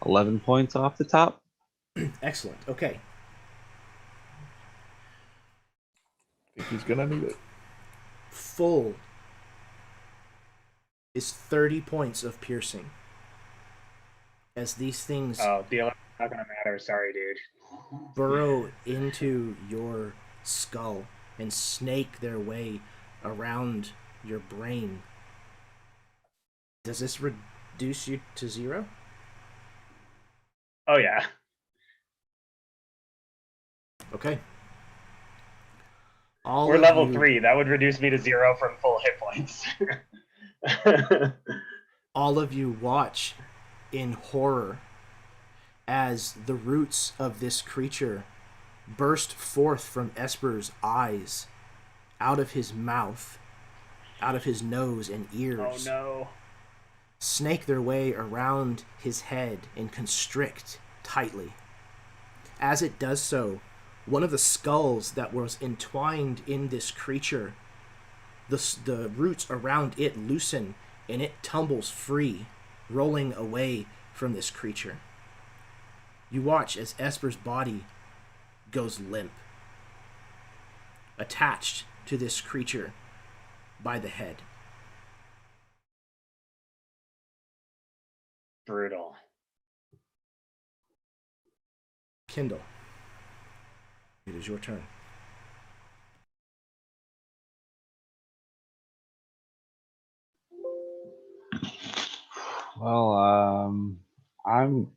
11 points off the top. Excellent. Okay. I think he's gonna need it. Full is 30 points of piercing. As these things Oh, the 11's not gonna matter. Sorry, dude. burrow into your skull and snake their way around your brain. Does this reduce you to 0? Oh yeah. Okay. We're level 3. That would reduce me to 0 from full hit points. All of you watch in horror as the roots of this creature burst forth from Esper's eyes, out of his mouth, out of his nose and ears. Oh no. Snake their way around his head and constrict tightly. As it does so, one of the skulls that was entwined in this creature, the roots around it loosen and it tumbles free, rolling away from this creature. You watch as Esper's body goes limp, attached to this creature by the head. Brutal. Kendall, it is your turn. Well, I'm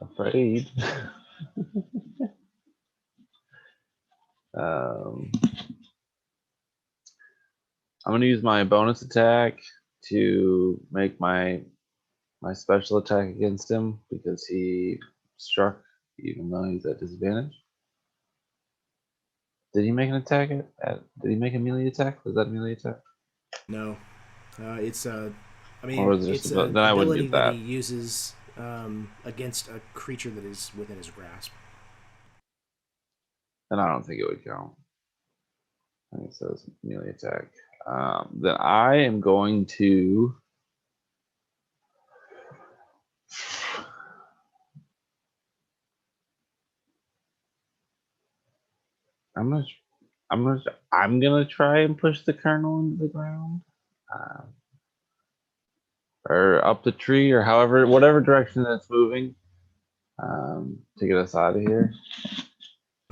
afraid. I'm going to use my bonus attack to make my special attack against him because he struck even though he's at disadvantage. Did he make an attack did he make a melee attack? Was that a melee attack? No. It's I mean, Or was it it's just an then I wouldn't ability get that that. he uses against a creature that is within his grasp. Then I don't think it would count. I think it says melee attack. Then I am going to I'm gonna try and push the kernel into the ground, or up the tree, or whatever direction it's moving, to get us out of here.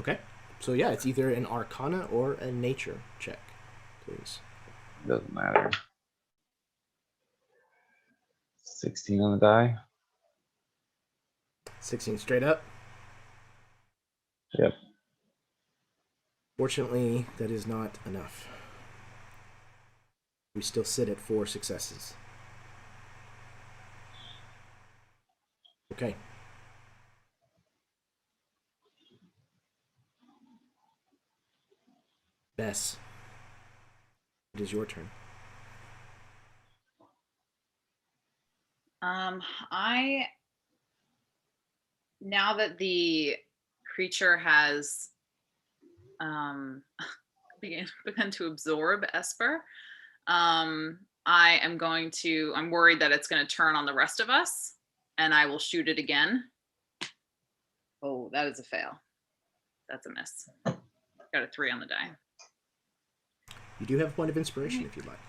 Okay. So yeah, it's either an Arcana or a Nature check, please. Doesn't matter. 16 on the die. 16 straight up. Yep. Fortunately, that is not enough. We still sit at 4 successes. Okay. Bess, it is your turn. Now that the creature has begun to absorb Esper, I'm worried that it's going to turn on the rest of us, and I will shoot it again. Oh, that is a fail. That's a miss. Got a 3 on the die. You do have a point of inspiration if you'd like.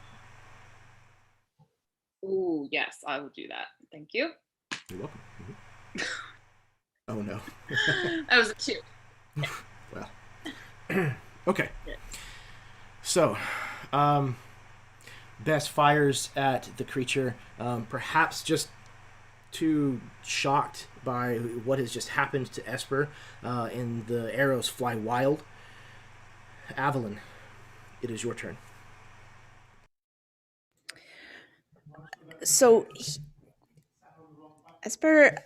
Ooh, yes, I will do that. Thank you. You're welcome. Oh no. That was a 2. Well. Okay. So, Bess fires at the creature, perhaps just too shocked by what has just happened to Esper, and the arrows fly wild. Aveline, it is your turn. So, Esper,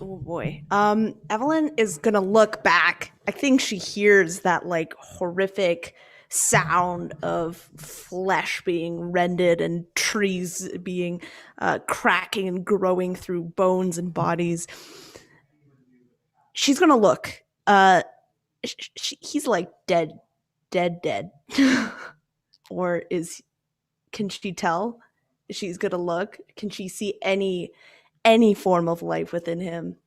oh boy. Aveline is gonna look back. I think she hears that like horrific sound of flesh being rended and trees being cracking and growing through bones and bodies. She's gonna look. He's like dead. Or can she tell? She's gonna look. Can she see any form of life within him?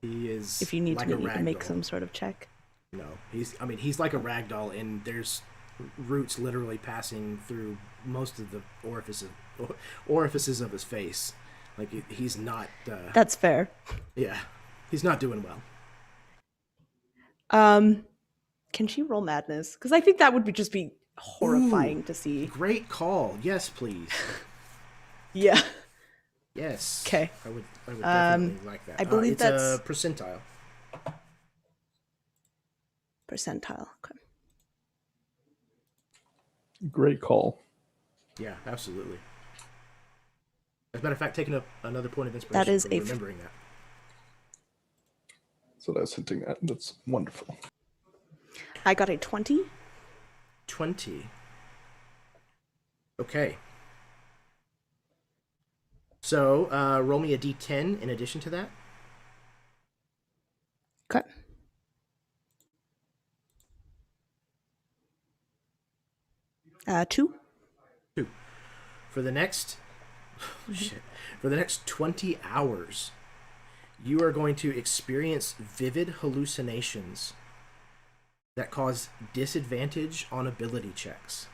He is. If you need like me a to rag make doll. some sort of check. No, he's like a rag doll, and there's roots literally passing through most of the orifices of his face. Like he's not. That's fair. Yeah, he's not doing well. Can she roll madness? Because I think that would just be horrifying to see. Great call. Yes, please. Yeah. Yes. Okay. I would definitely like that. I believe it's that's a percentile. Percentile. Okay. Great call. Yeah, absolutely. As a matter of fact, taking up another point of inspiration That is from remembering that. So that's hinting at. That's wonderful. I got a 20. 20. Okay. So, roll me a d10 in addition to that. Okay. Two. For the next... For the next 20 hours, you are going to experience vivid hallucinations that cause disadvantage on ability checks.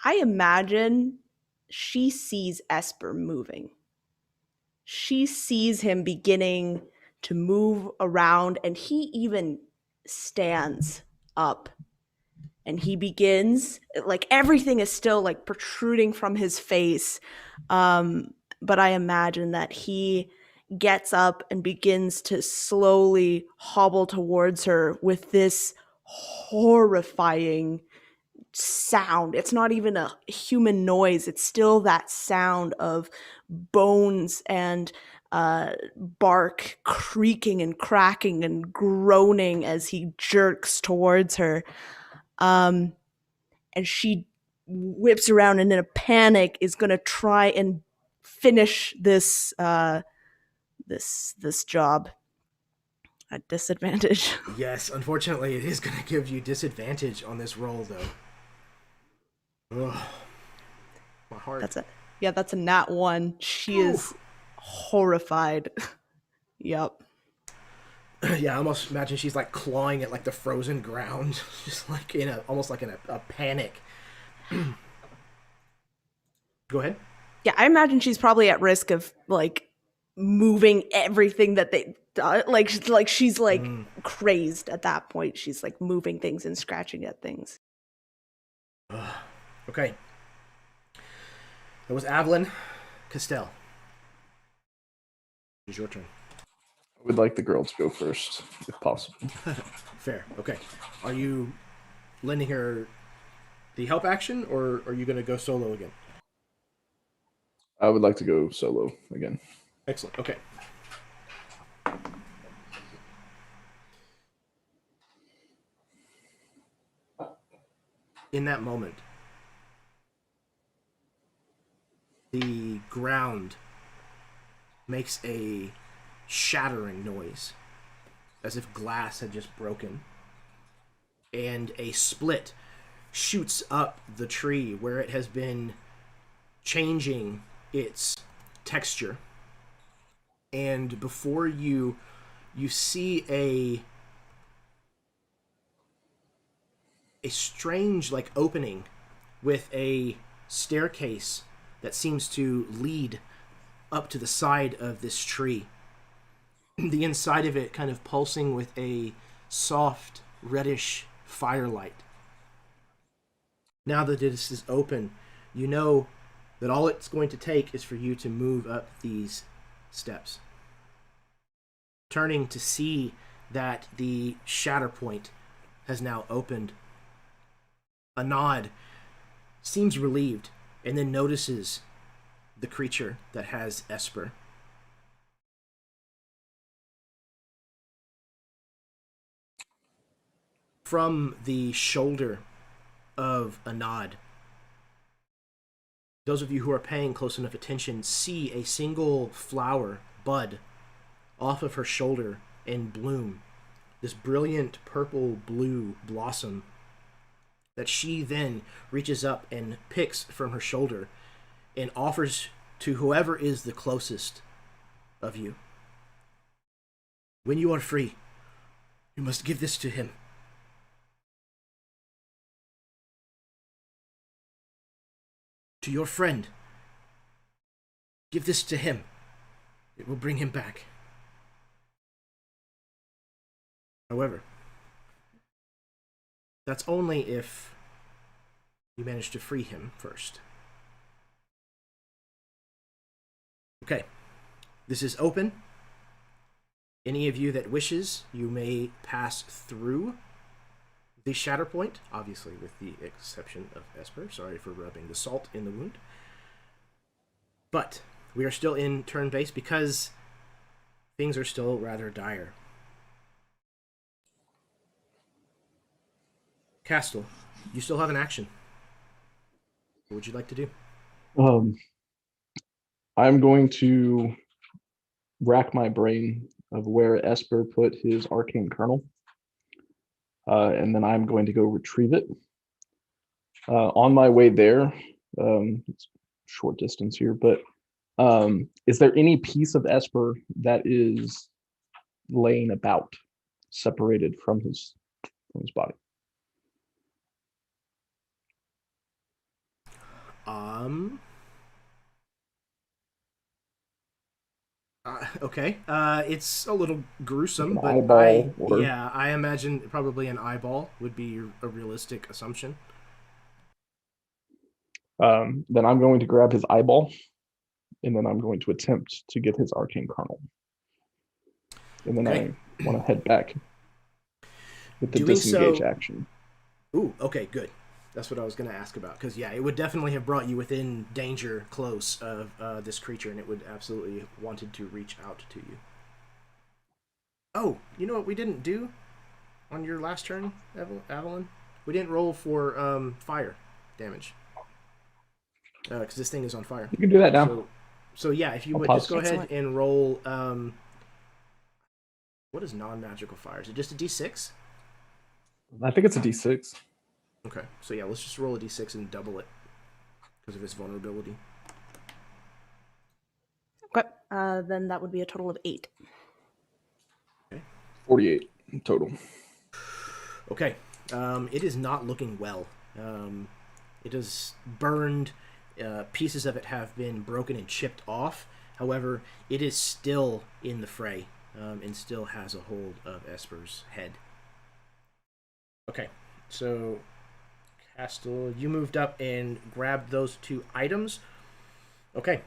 I imagine she sees Esper moving. She sees him beginning to move around, and he even stands up. And he begins, like, everything is still like protruding from his face. But I imagine that he gets up and begins to slowly hobble towards her with this horrifying sound. It's not even a human noise. It's still that sound of bones and bark creaking and cracking and groaning as he jerks towards her. And she whips around and in a panic is going to try and finish this this job at disadvantage. Yes, unfortunately, it is going to give you disadvantage on this roll, though. Ugh. My heart. That's it. Yeah, that's a nat 1. She is horrified. Yep. Yeah, I almost imagine she's like clawing at like the frozen ground, just like almost like in a panic. Go ahead. Yeah, I imagine she's probably at risk of like moving everything that they like she's like crazed at that point. She's like moving things and scratching at things. Okay. That was Aveline. Castel. It's your turn. I would like the girl to go first, if possible. Fair. Okay. Are you lending her the help action, or are you going to go solo again? I would like to go solo again. Excellent. Okay. In that moment, the ground makes a shattering noise, as if glass had just broken, and a split shoots up the tree where it has been changing its texture. And before you see a strange like opening with a staircase that seems to lead up to the side of this tree. The inside of it kind of pulsing with a soft reddish firelight. Now that this is open, you know that all it's going to take is for you to move up these steps. Turning to see that the shatter point has now opened. A nod seems relieved and then notices the creature that has Esper. From the shoulder of a nod, those of you who are paying close enough attention see a single flower bud off of her shoulder and bloom. This brilliant purple-blue blossom that she then reaches up and picks from her shoulder and offers to whoever is the closest of you. When you are free, you must give this to him. To your friend. Give this to him. It will bring him back. However, that's only if you manage to free him first. Okay, this is open. Any of you that wishes, you may pass through the shatter point, obviously with the exception of Esper. Sorry for rubbing the salt in the wound. But we are still in turn base because things are still rather dire. Castel, you still have an action. What would you like to do? I'm going to rack my brain of where Esper put his arcane kernel. And then I'm going to go retrieve it. On my way there, it's short distance here, but is there any piece of Esper that is laying about, separated from his body? Okay. It's a little gruesome, Like but an eyeball or- yeah, I imagine probably an eyeball would be a realistic assumption. Then I'm going to grab his eyeball, and then I'm going to attempt to get his arcane kernel. And then Okay. I want to head back with the Doing disengage so- action. Ooh, okay, good. That's what I was going to ask about. Because, yeah, it would definitely have brought you within danger close of this creature, and it would absolutely wanted to reach out to you. Oh, you know what we didn't do on your last turn, Aveline? We didn't roll for fire damage. Because this thing is on fire. You can do that now. So yeah, if you I'll would pause. just go ahead Excellent. and roll... what is non-magical fire? Is it just a d6? I think it's a D6. Okay, so yeah, let's just roll a d6 and double it because of its vulnerability. Okay. Then that would be a total of 8. 48 total. Okay, it is not looking well. It is burned. Pieces of it have been broken and chipped off. However, it is still in the fray and still has a hold of Esper's head. Okay, so Castel, you moved up and grabbed those 2 items. Okay.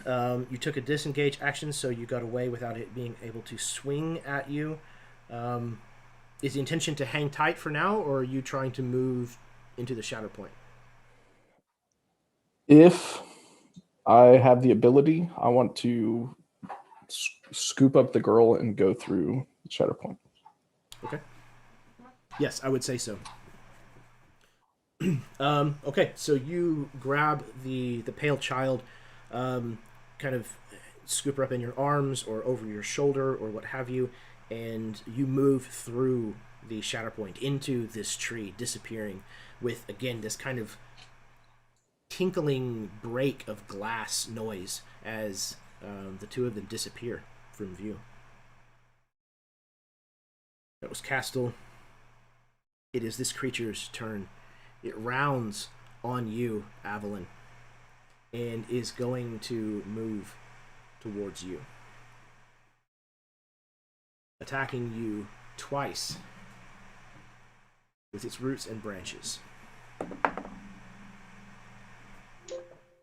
You took a disengage action, so you got away without it being able to swing at you. Is the intention to hang tight for now, or are you trying to move into the shatter point? If I have the ability, I want to scoop up the girl and go through the shatter point. Okay. Yes, I would say so. Okay, so you grab the pale child, kind of scoop her up in your arms or over your shoulder or what have you, and you move through the shatter point into this tree, disappearing with, again, this kind of tinkling break of glass noise as the 2 of them disappear from view. That was Castel. It is this creature's turn. It rounds on you, Aveline, and is going to move towards you, attacking you twice with its roots and branches.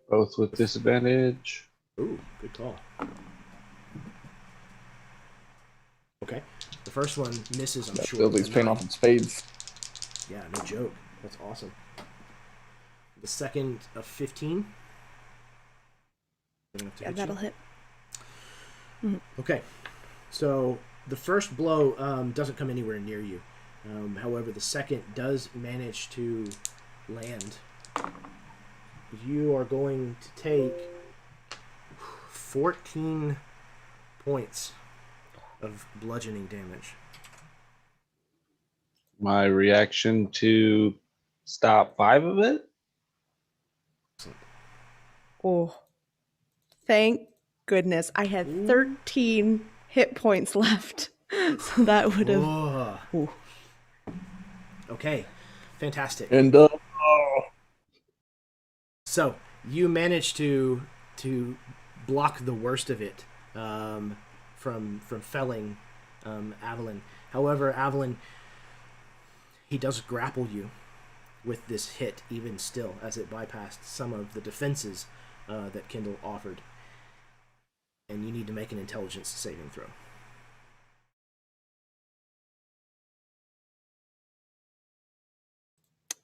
Both with disadvantage. Ooh, good call. Okay, the first one misses, I'm sure. Billy's with a paying 9. off in spades. Yeah, no joke. That's awesome. The second of 15. Yeah, that'll hit. Okay, so the first blow doesn't come anywhere near you. However, the second does manage to land. You are going to take 14 points of bludgeoning damage. My reaction to stop 5 of it. Oh, thank goodness. I had 13 hit points left. So that would have... Whoa. Ooh. Okay, fantastic. And So you managed to block the worst of it from felling Aveline. However, Aveline, he does grapple you with this hit even still, as it bypassed some of the defenses that Kendall offered. And you need to make an intelligence saving throw.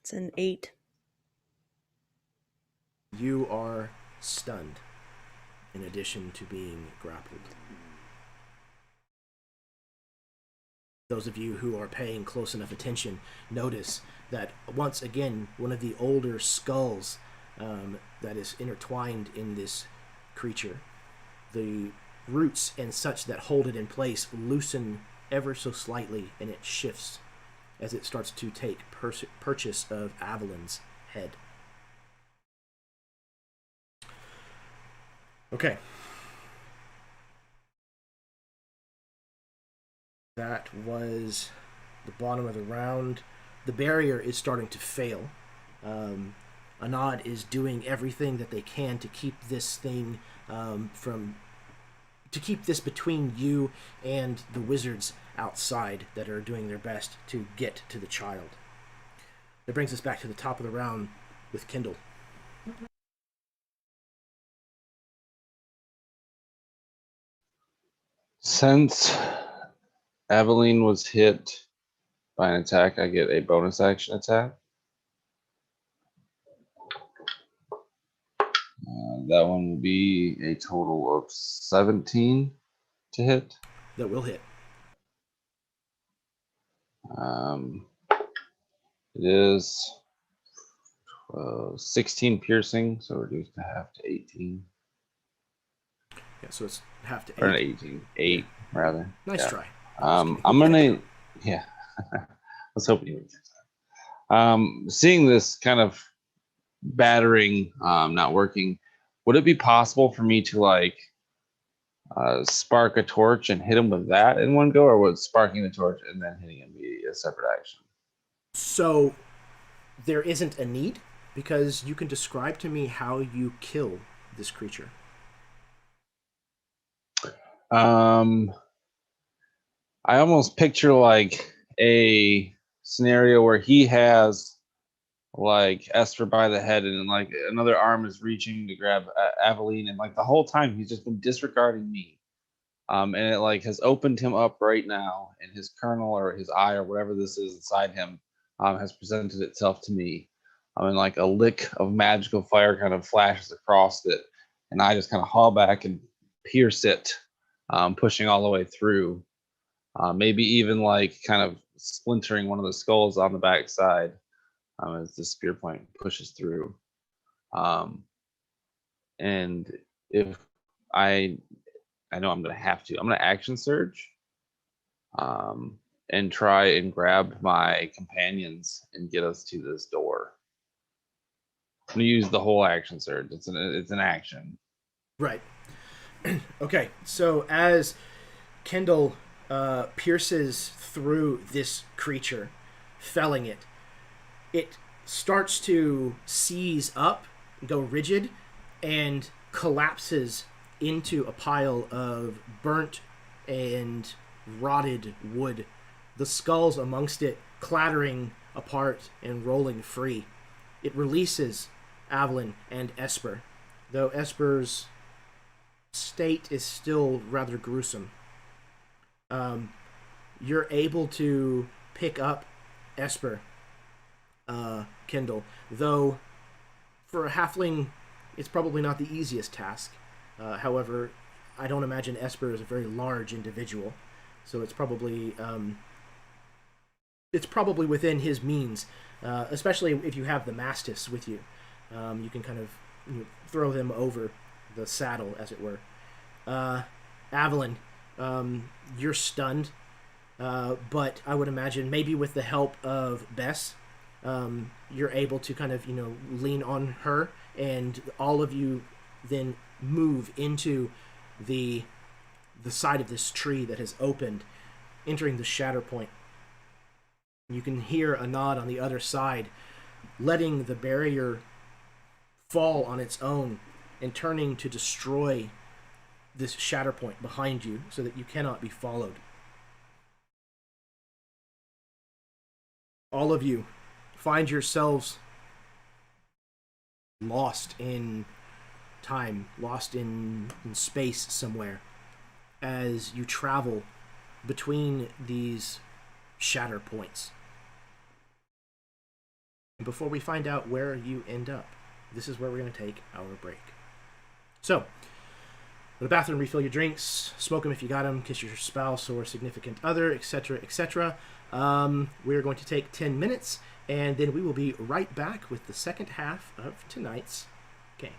It's an 8. You are stunned, in addition to being grappled. Those of you who are paying close enough attention notice that once again, one of the older skulls that is intertwined in this creature, the roots and such that hold it in place loosen ever so slightly, and it shifts as it starts to take purchase of Aveline's head. Okay. That was the bottom of the round. The barrier is starting to fail. Anad is doing everything that they can to keep this thing to keep this between you and the wizards outside that are doing their best to get to the child. That brings us back to the top of the round with Kendall. Since Aveline was hit by an attack, I get a bonus action attack. That one will be a total of 17 to hit. That will hit. It is 16 piercing, so reduced to half to 18. Yeah, so it's half to 8. Or 18. 8, rather. Nice yeah. try. I'm gonna, yeah. I was hoping you would. Seeing this kind of battering not working, would it be possible for me to like spark a torch and hit him with that in one go, or would sparking the torch and then hitting him be a separate action? So there isn't a need, because you can describe to me how you kill this creature. I almost picture like a scenario where he has like Esper by the head, and like another arm is reaching to grab Aveline, and like the whole time he's just been disregarding me. And it like has opened him up right now, and his kernel or his eye or whatever this is inside him has presented itself to me. And like a lick of magical fire kind of flashes across it, and I just kind of haul back and pierce it, pushing all the way through. Maybe even like kind of splintering one of the skulls on the back side as the spear point pushes through. And if I know I'm going to have to. I'm going to action surge and try and grab my companions and get us to this door. I'm going to use the whole action surge. It's an action. Right. Okay, so as Kendall pierces through this creature, felling it, it starts to seize up, go rigid, and collapses into a pile of burnt and rotted wood, the skulls amongst it clattering apart and rolling free. It releases Aveline and Esper, though Esper's state is still rather gruesome. You're able to pick up Esper, Kendall, though for a halfling it's probably not the easiest task. However, I don't imagine Esper is a very large individual, so it's probably within his means, especially if you have the mastiffs with you. You can kind of throw them over the saddle, as it were. Aveline, you're stunned, but I would imagine maybe with the help of Bess, you're able to kind of lean on her, and all of you then move into the side of this tree that has opened, entering the shatter point. You can hear a nod on the other side, letting the barrier fall on its own and turning to destroy this shatter point behind you so that you cannot be followed. All of you find yourselves lost in time, lost in space somewhere, as you travel between these shatter points. And before we find out where you end up, this is where we're going to take our break. So, go to the bathroom, refill your drinks, smoke them if you got them, kiss your spouse or significant other, etc., etc. We're going to take 10 minutes, and then we will be right back with the second half of tonight's game.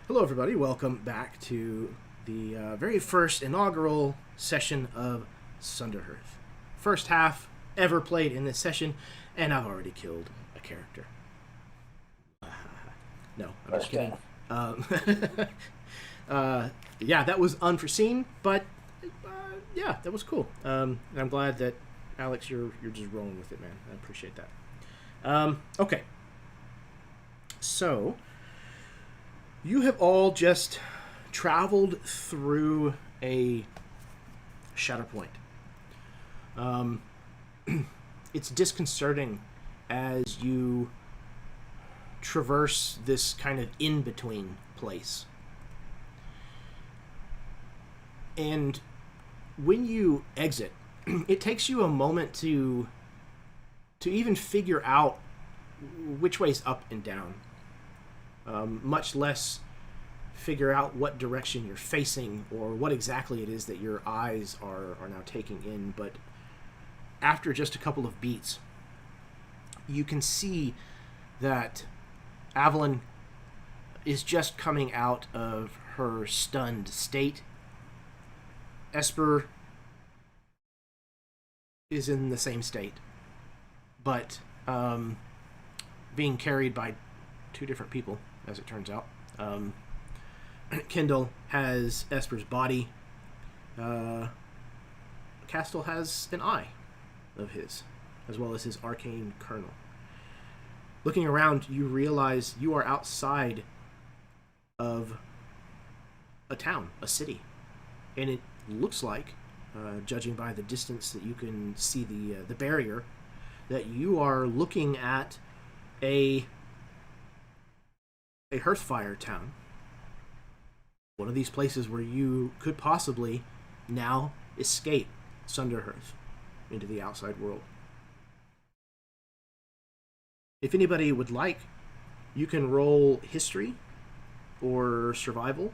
Hello, everybody. Welcome back to the very first inaugural session of Sunderhearth. First half ever played in this session, and I've already killed a character. No, I'm just kidding. Yeah, that was unforeseen, but yeah, that was cool. And I'm glad that Alex, you're just rolling with it, man. I appreciate that. Okay, so you have all just traveled through a Shatterpoint. It's disconcerting as you traverse this kind of in-between place. And when you exit, it takes you a moment to even figure out which way's up and down. Much less figure out what direction you're facing or what exactly it is that your eyes are now taking in. But after just a couple of beats, you can see that Aveline is just coming out of her stunned state. Esper is in the same state, but being carried by two different people, as it turns out. Kendall has Esper's body. Castel has an eye of his, as well as his arcane kernel. Looking around, you realize you are outside of a town, a city. And it looks like, judging by the distance that you can see the barrier, that you are looking at a Hearthfire town. One of these places where you could possibly now escape Sunderhearth into the outside world. If anybody would like, you can roll history or survival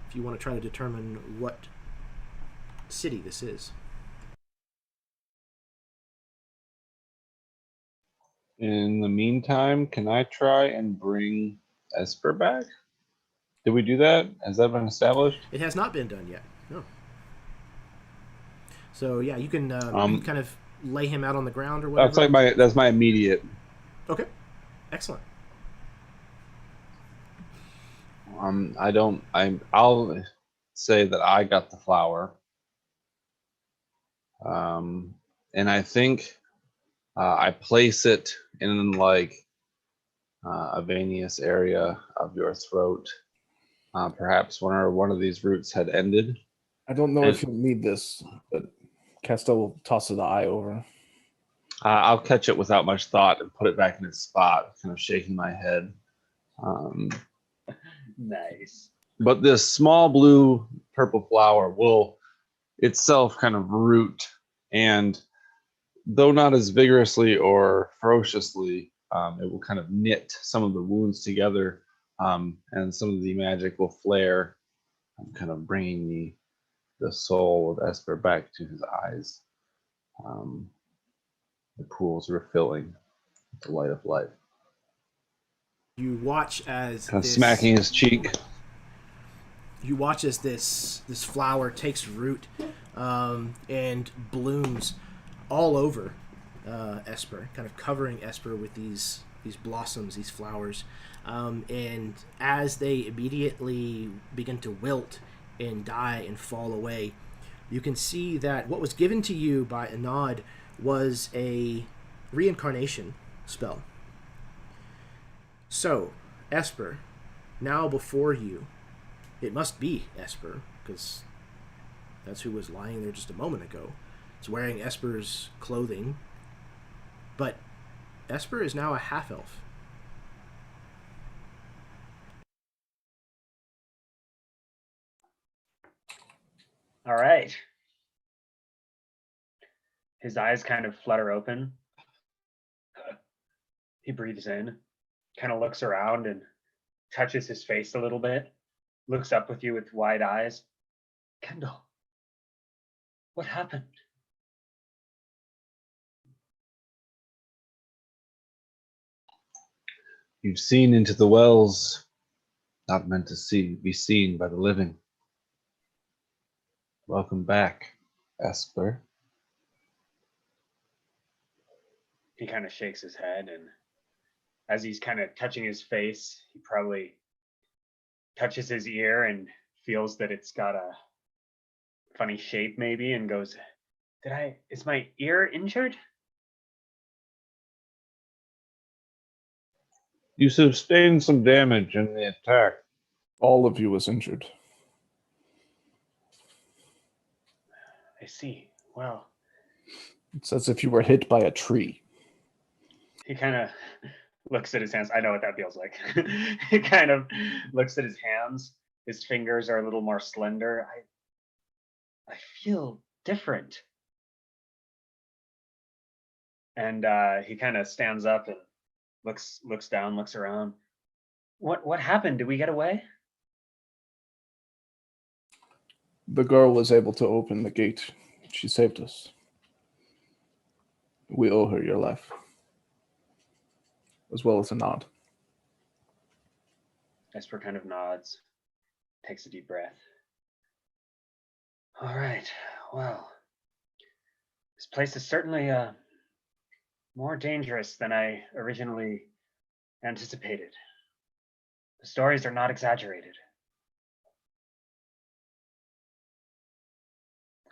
if you want to try to determine what city this is. In the meantime, can I try and bring Esper back? Did we do that? Has that been established? It has not been done yet. No. So yeah, you can kind of lay him out on the ground or whatever. That's my immediate. Okay. Excellent. I'll say that I got the flower. And I think I place it in like a venous area of your throat. Perhaps one of these roots had ended. I don't know if you'll need this, but Castel will toss the eye over. I'll catch it without much thought and put it back in its spot, kind of shaking my head. Nice. But this small blue purple flower will itself kind of root, and though not as vigorously or ferociously, it will kind of knit some of the wounds together, and some of the magic will flare, kind of bringing the soul of Esper back to his eyes. The pools refilling with the light of life. You watch as kind of smacking his cheek. You watch as this flower takes root and blooms all over Esper, kind of covering Esper with these blossoms, these flowers. And as they immediately begin to wilt and die and fall away, you can see that what was given to you by Anad was a reincarnation spell. So, Esper, now before you, it must be Esper, because that's who was lying there just a moment ago. It's wearing Esper's clothing, but Esper is now a half-elf. All right. His eyes kind of flutter open. He breathes in, kind of looks around and touches his face a little bit, looks up with you with wide eyes. Kendall, what happened? You've seen into the wells not meant to be seen by the living. Welcome back, Esper. He kind of shakes his head, and as he's kind of touching his face, he probably touches his ear and feels that it's got a funny shape maybe, and goes, is my ear injured? You sustained some damage in the attack. All of you was injured. I see. Well, It's as if you were hit by a tree. he kind of looks at his hands. I know what that feels like. He kind of looks at his hands. His fingers are a little more slender. I feel different. And he kind of stands up and looks down, looks around. What happened? Did we get away? The girl was able to open the gate. She saved us. We owe her your life. As well as a nod. Esper kind of nods, takes a deep breath. All right, well, this place is certainly more dangerous than I originally anticipated. The stories are not exaggerated.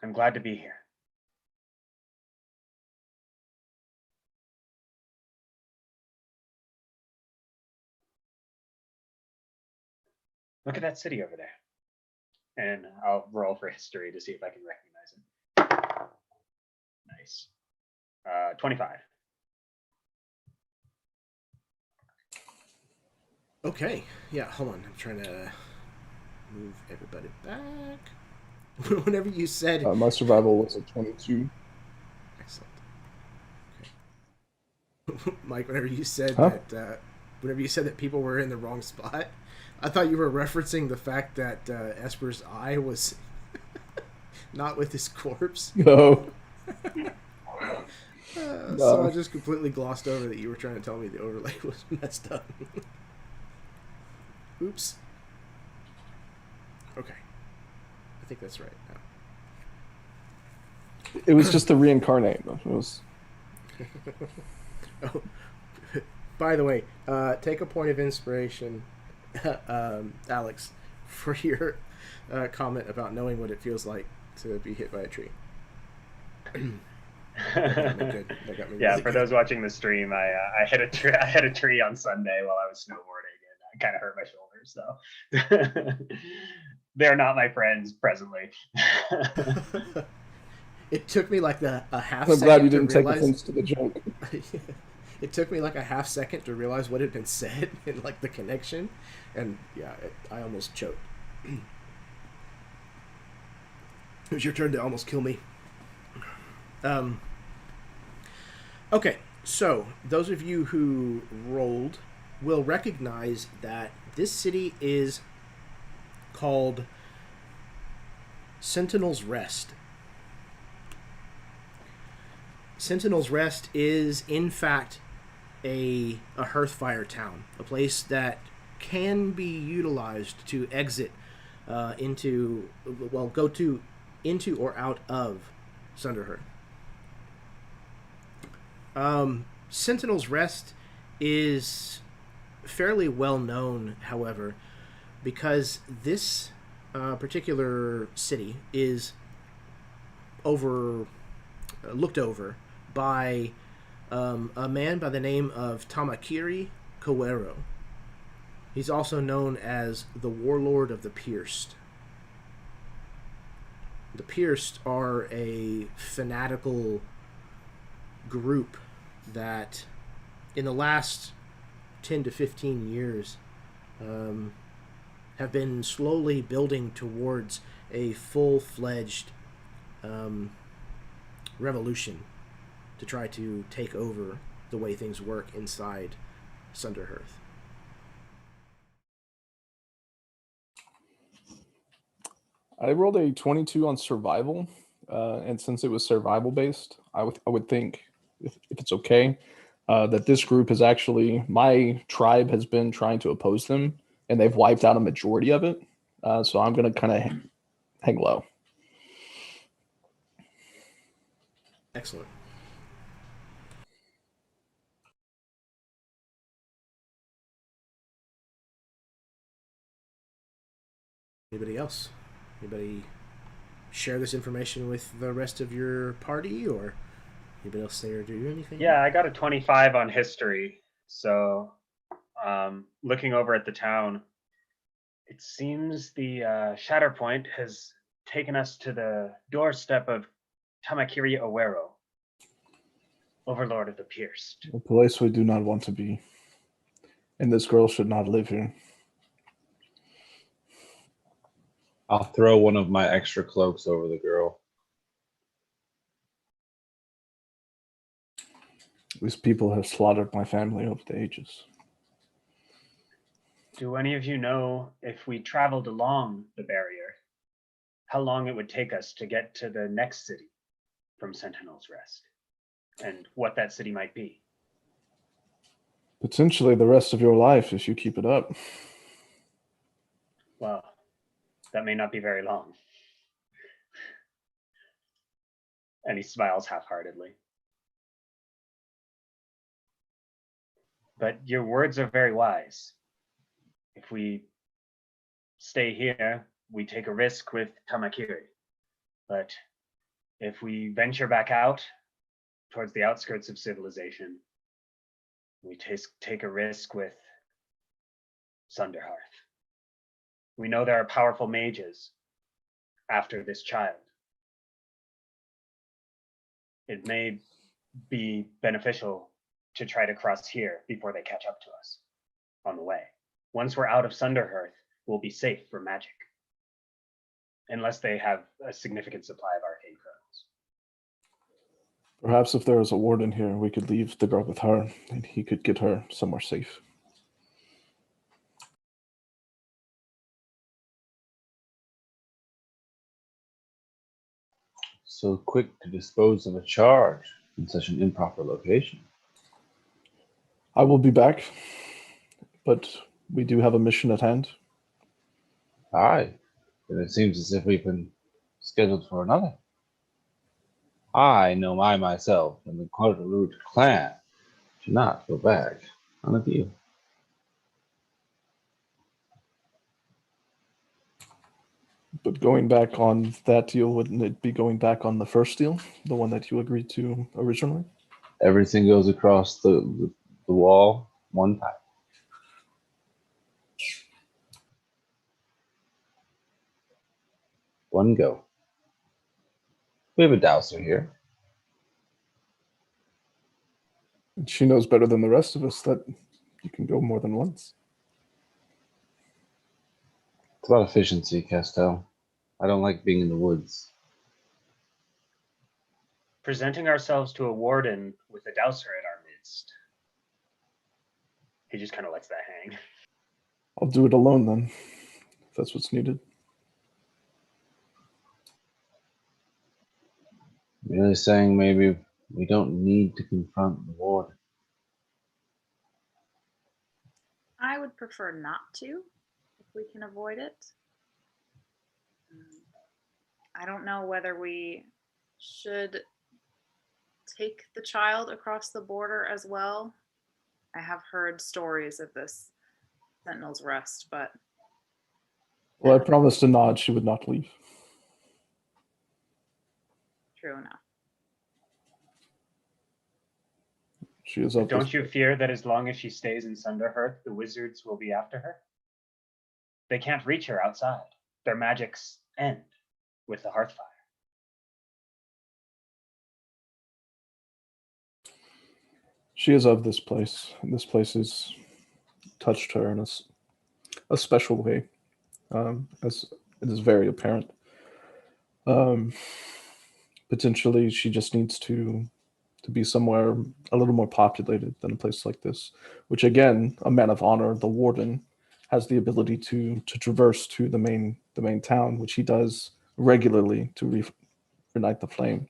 I'm glad to be here. Look at that city over there. And I'll roll for history to see if I can recognize it. Nice. 25. Okay. Yeah, hold on. I'm trying to move everybody back. Whenever you said... My survival was a 22. Excellent. Okay. Mike, whenever you said that people were in the wrong spot, I thought you were referencing the fact that Esper's eye was not with his corpse. No. So I just completely glossed over that you were trying to tell me the overlay was messed up. Oops. Okay. I think that's right now. It was just to reincarnate. It was... Oh, by the way, take a point of inspiration, Alex, for your comment about knowing what it feels like to be hit by a tree. That got me good. Yeah, really for good. those watching the stream, I hit a tree on Sunday while I was snowboarding, and I kind of hurt my shoulder. So they're not my friends presently. It took me like a half I'm second glad you to didn't take realize... offense to the joke. It took me like a half second to realize what had been said and like the connection, and yeah, I almost choked. It was your turn to almost kill me. Okay, so those of you who rolled will recognize that this city is called Sentinel's Rest. Sentinel's Rest is, in fact, a Hearthfire town, a place that can be utilized to exit into or out of Sunderhearth. Sentinel's Rest is fairly well known, however, because this particular city is looked over by a man by the name of Tamakiri Kowero. He's also known as the Warlord of the Pierced. The Pierced are a fanatical group that in the last 10 to 15 years have been slowly building towards a full-fledged revolution to try to take over the way things work inside Sunderhearth. I rolled a 22 on survival, and since it was survival based, I would think, if it's okay, that this group is actually, my tribe has been trying to oppose them and they've wiped out a majority of it. So I'm going to kind of hang low. Excellent. Anybody else? Anybody share this information with the rest of your party, or anybody else say or do anything? Yeah, I got a 25 on history. So looking over at the town, it seems the Shatterpoint has taken us to the doorstep of Tamakiri Owero, Overlord of the Pierced. A place we do not want to be. And this girl should not live here. I'll throw one of my extra cloaks over the girl. These people have slaughtered my family over the ages. Do any of you know, if we traveled along the barrier, how long it would take us to get to the next city from Sentinel's Rest, and what that city might be? Potentially the rest of your life if you keep it up. Well, that may not be very long. And he smiles half-heartedly. But your words are very wise. If we stay here, we take a risk with Tamakiri. But if we venture back out towards the outskirts of civilization, we take a risk with Sunderhearth. We know there are powerful mages after this child. It may be beneficial to try to cross here before they catch up to us on the way. Once we're out of Sunderhearth, we'll be safe for magic. Unless they have a significant supply of arcane kernels. Perhaps if there was a warden here, we could leave the girl with her, and he could get her somewhere safe. So quick to dispose of a charge in such an improper location. I will be back, but we do have a mission at hand. Aye, and it seems as if we've been scheduled for another. I know myself and the Quadroot clan should not go back on a deal. But going back on that deal, wouldn't it be going back on the first deal, the one that you agreed to originally? Everything goes across the wall one time. One go. We have a dowser here. And she knows better than the rest of us that you can go more than once. It's about efficiency, Castel. I don't like being in the woods. Presenting ourselves to a warden with a dowser at our midst. He just kind of lets that hang. I'll do it alone then, if that's what's needed. Really saying maybe we don't need to confront the warden. I would prefer not to, if we can avoid it. I don't know whether we should take the child across the border as well. I have heard stories of this Sentinel's Rest, but... Well, I promised a nod she would not leave. True enough. She is up. Don't you fear that as long as she stays in Sunderhearth, the wizards will be after her? They can't reach her outside. Their magics end with the Hearthfire. She is of this place, and this place has touched her in a special way, as it is very apparent. Potentially, she just needs to be somewhere a little more populated than a place like this, which again, a man of honor, the warden, has the ability to traverse to the main town, which he does regularly to reignite the flame.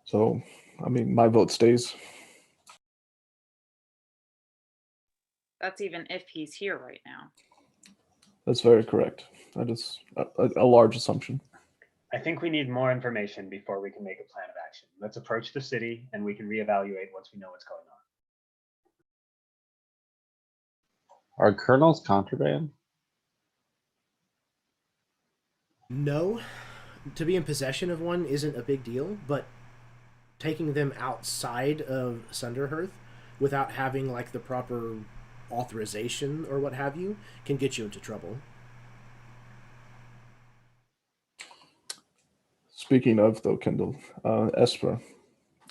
So, I mean, my vote stays. That's even if he's here right now. That's very correct. That is a large assumption. I think we need more information before we can make a plan of action. Let's approach the city and we can reevaluate once we know what's going on. Are kernels contraband? No, to be in possession of one isn't a big deal, but taking them outside of Sunderhearth without having like the proper authorization or what have you can get you into trouble. Speaking of, though, Kendall, Esper,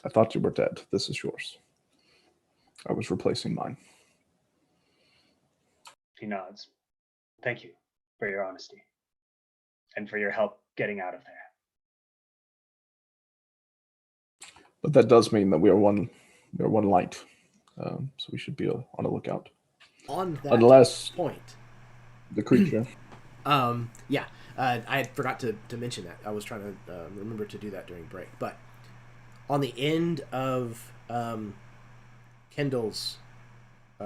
I thought you were dead. This is yours. I was replacing mine. He nods. Thank you for your honesty and for your help getting out of there. But that does mean that we are one light. So we should be on the lookout. On that Unless point, the creature. I had forgot to mention that. I was trying to remember to do that during break. But on the end of Kendall's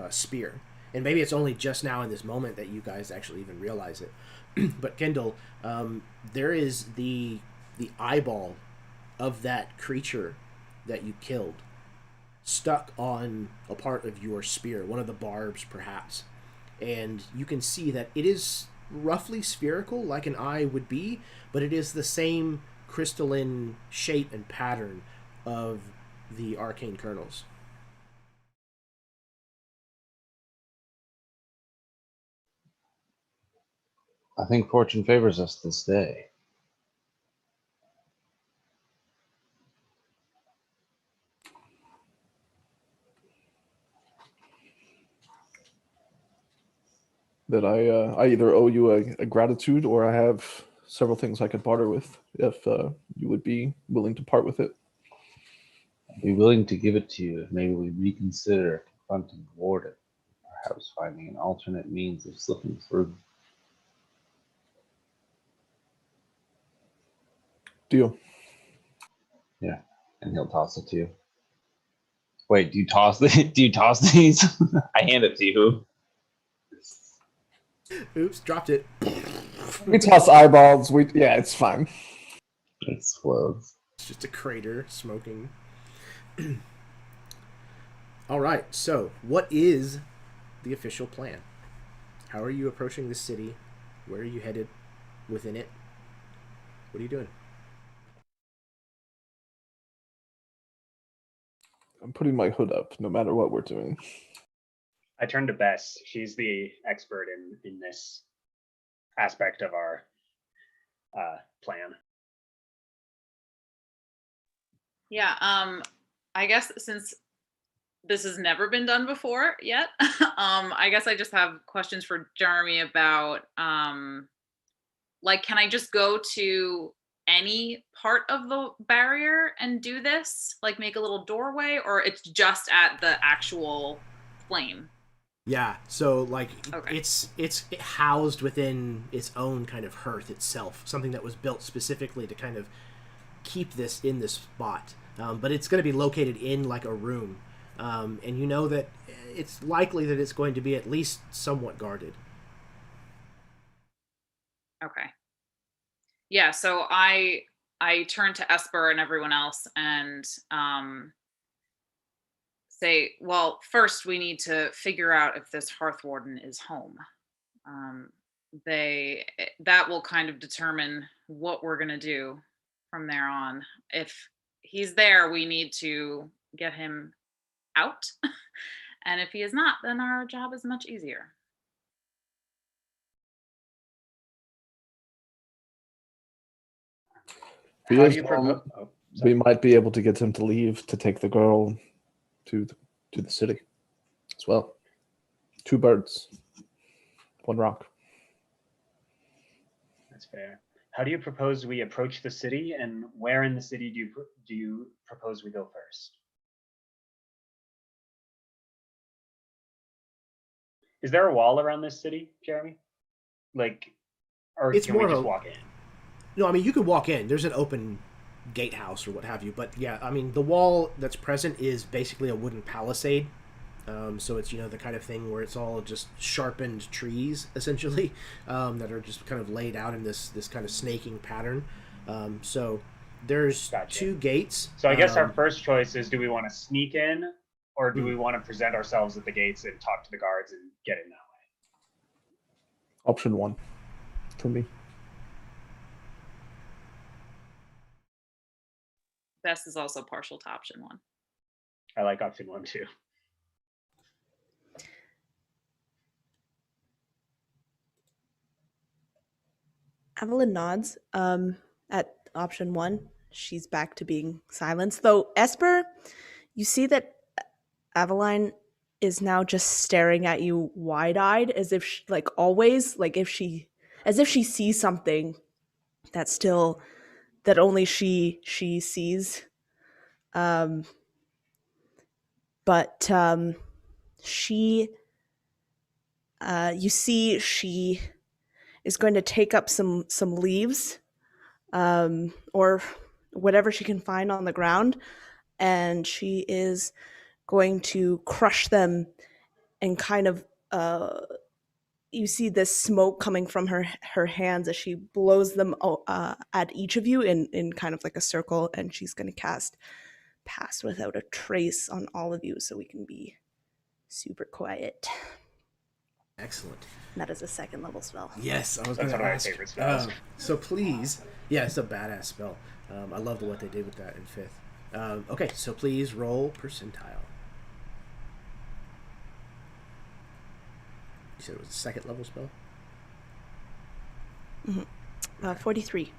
spear, and maybe it's only just now in this moment that you guys actually even realize it, but Kendall, there is the eyeball of that creature that you killed stuck on a part of your spear, one of the barbs perhaps, and you can see that it is roughly spherical like an eye would be, but it is the same crystalline shape and pattern of the arcane kernels. I think fortune favors us this day. That I either owe you a gratitude or I have several things I could barter with if you would be willing to part with it. I'd be willing to give it to you if maybe we reconsider confronting the warden, perhaps finding an alternate means of slipping through. Deal. Yeah, and he'll toss it to you. Wait, do you toss these? I hand it to you. Oops, dropped it. We toss eyeballs. Yeah, it's fine. It explodes. It's just a crater smoking. All right, so what is the official plan? How are you approaching the city? Where are you headed within it? What are you doing? I'm putting my hood up no matter what we're doing. I turn to Bess. She's the expert in this aspect of our plan. Yeah, I guess since this has never been done before yet, I guess I just have questions for Jeremy about, like, can I just go to any part of the barrier and do this? Like, make a little doorway, or it's just at the actual flame? Yeah, so like Okay. it's housed within its own kind of hearth itself, something that was built specifically to kind of keep this in this spot. But it's going to be located in like a room, and you know that it's likely that it's going to be at least somewhat guarded. Okay. Yeah, so I turn to Esper and everyone else and say, well, first we need to figure out if this Hearth Warden is home. That will kind of determine what we're gonna do from there on. If he's there, we need to get him out. And if he is not, then our job is much easier. He How is do you home. propose? We might be able to get him to leave to take the girl to the city as well. 2 birds, 1 rock. That's fair. How do you propose we approach the city, and where in the city do you propose we go first? Is there a wall around this city, Jeremy? Like, or It's can we more just of a- walk in? No, I mean, you could walk in. There's an open gatehouse or what have you. But yeah, I mean, the wall that's present is basically a wooden palisade So it's the kind of thing where it's all just sharpened trees essentially that are just kind of laid out in this kind of snaking pattern. So there's Gotcha. 2 gates. So I guess our first choice is: do we want to sneak in, or do Hmm. we want to present ourselves at the gates and talk to the guards and get in that way? Option 1 for me. Bess is also partial to option 1. I like option 1 too. Aveline nods at option 1. She's back to being silenced. Though, Esper, you see that Aveline is now just staring at you wide-eyed, as if she, like always, as if she sees something that only she sees. But she, you see, she is going to take up some leaves, or whatever she can find on the ground, and she is going to crush them and kind of you see this smoke coming from her hands as she blows them at each of you in kind of like a circle, and she's going to cast Pass Without a Trace on all of you so we can be super quiet. Excellent. That is a 2nd level spell. Yes, I was That's going to one of my ask. favorite spells. So please, yeah, it's a badass spell. I love what they did with that in 5th. Okay, so please roll percentile. You said it was a 2nd level spell? 43.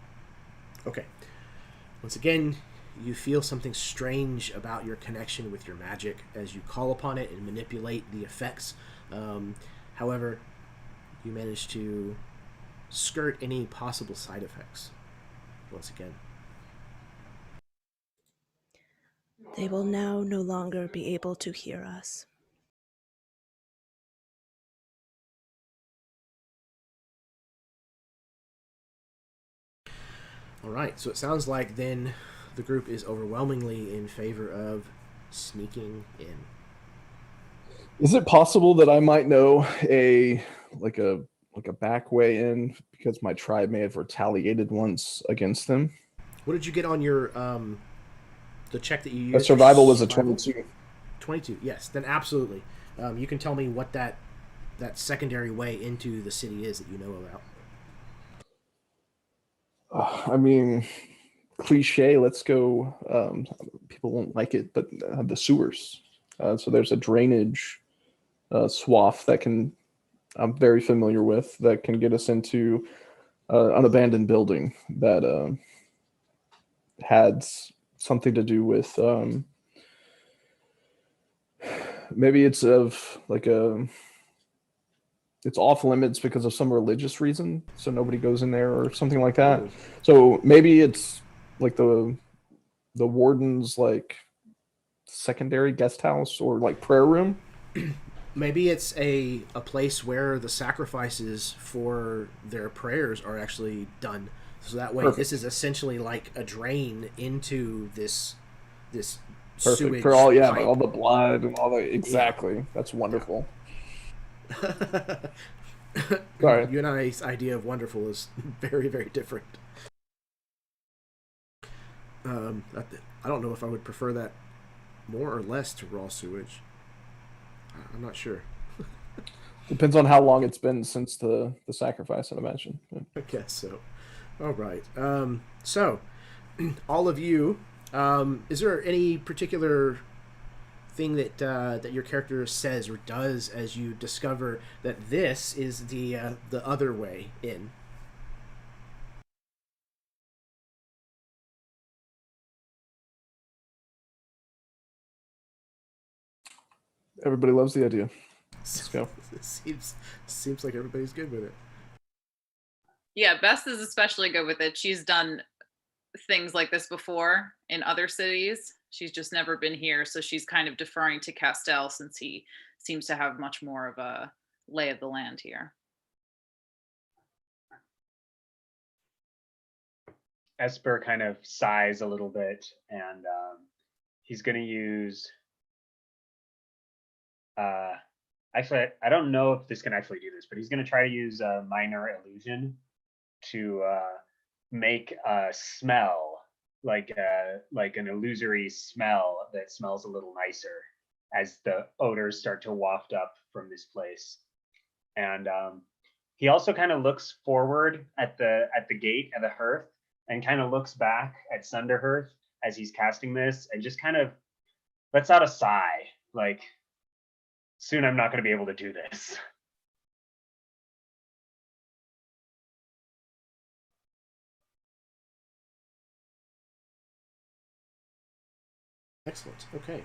Okay. Once again, you feel something strange about your connection with your magic as you call upon it and manipulate the effects. However, you manage to skirt any possible side effects. Once again. They will now no longer be able to hear us. All right, so it sounds like then the group is overwhelmingly in favor of sneaking in. Is it possible that I might know a back way in because my tribe may have retaliated once against them? What did you get on your the check that you used? The survival was a 22. 22, yes. Then absolutely. You can tell me what that secondary way into the city is that you know about. I mean, cliche. Let's go. People won't like it, but the sewers. So there's a drainage swath that I'm very familiar with that can get us into an abandoned building that had something to do with maybe it's it's off limits because of some religious reason, so nobody goes in there or something like that. Ooh. So maybe it's like the warden's like secondary guest house or like prayer room. Maybe it's a place where the sacrifices for their prayers are actually done. So that way, Perfect. This is essentially like a drain into this Perfect sewage for all pipe. all the blood and all the exactly. Yeah. That's wonderful. Sorry. You and I's idea of wonderful is very, very different. I don't know if I would prefer that more or less to raw sewage. I'm not sure. Depends on how long it's been since the sacrifice, I'd imagine. Yeah. I guess so. All right. So, all of you, is there any particular thing that your character says or does as you discover that this is the other way in? Everybody loves the idea. Let's go. Seems like everybody's good with it. Yeah, Bess is especially good with it. She's done things like this before in other cities. She's just never been here, so she's kind of deferring to Castel since he seems to have much more of a lay of the land here. Esper kind of sighs a little bit, and he's going to use Actually, I don't know if this can actually do this, but he's going to try to use a minor illusion to make a smell, like an illusory smell that smells a little nicer as the odors start to waft up from this place. And he also kind of looks forward at the gate of the hearth and kind of looks back at Sunderhearth as he's casting this and just kind of lets out a sigh, like, soon I'm not going to be able to do this. Excellent. Okay.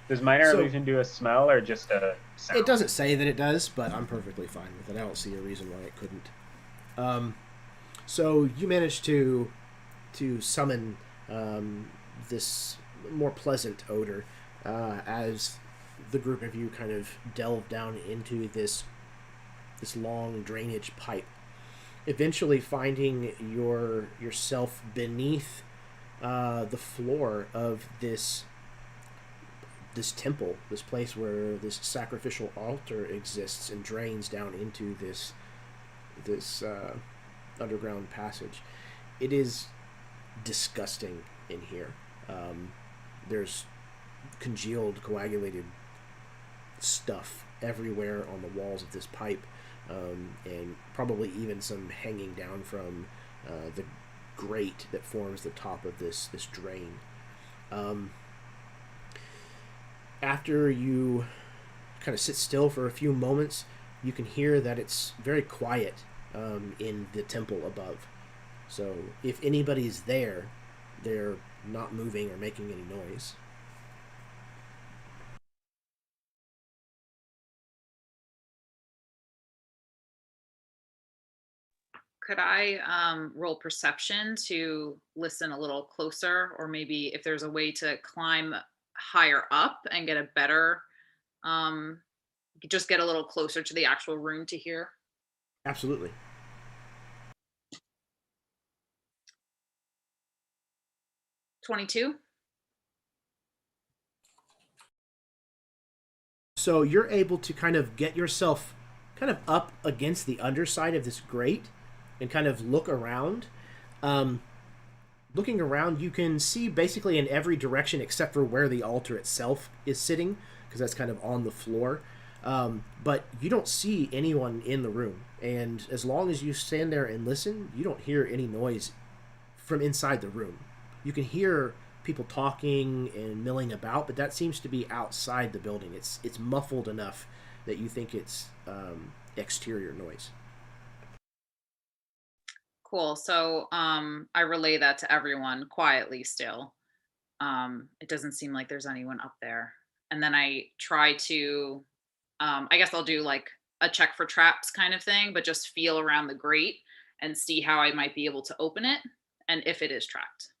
Does minor So- illusion do a smell or just a sound? It doesn't say that it does, but I'm perfectly fine with it. I don't see a reason why it couldn't. So you managed to summon this more pleasant odor as the group of you kind of delve down into this long drainage pipe, eventually finding yourself beneath the floor of this temple, this place where this sacrificial altar exists and drains down into this underground passage. It is disgusting in here. There's congealed, coagulated stuff everywhere on the walls of this pipe, and probably even some hanging down from the grate that forms the top of this drain. After you kind of sit still for a few moments, you can hear that it's very quiet in the temple above. So if anybody's there, they're not moving or making any noise. Could I roll perception to listen a little closer, or maybe if there's a way to climb higher up and get a better, just get a little closer to the actual room to hear? Absolutely. $22. So you're able to kind of get yourself kind of up against the underside of this grate and kind of look around. Looking around, you can see basically in every direction except for where the altar itself is sitting, because that's kind of on the floor. But you don't see anyone in the room. And as long as you stand there and listen, you don't hear any noise from inside the room. You can hear people talking and milling about, but that seems to be outside the building. It's muffled enough that you think it's exterior noise. Cool. So I relay that to everyone quietly still. It doesn't seem like there's anyone up there. And then I try to, I guess I'll do like a check for traps kind of thing, but just feel around the grate and see how I might be able to open it and if it is trapped.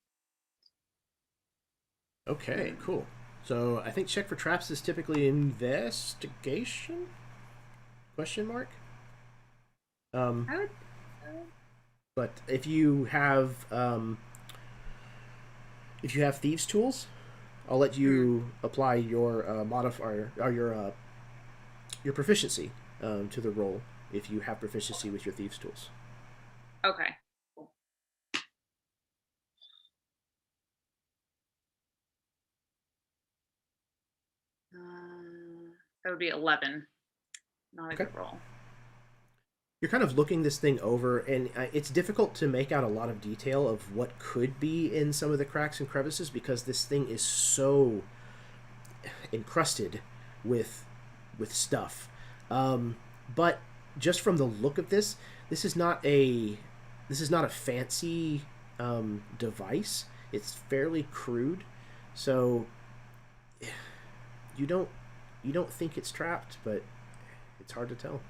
Okay, cool. So I think check for traps is typically investigation? Question mark? I would, But if you have thieves tools, I'll let you apply your modifier or your proficiency to the roll if you have proficiency with your thieves tools. okay. That would be 11. Not a Okay. good roll. You're kind of looking this thing over, and it's difficult to make out a lot of detail of what could be in some of the cracks and crevices because this thing is so encrusted with stuff. But just from the look of this, this is not a fancy device. It's fairly crude, so you don't think it's trapped, but it's hard to tell.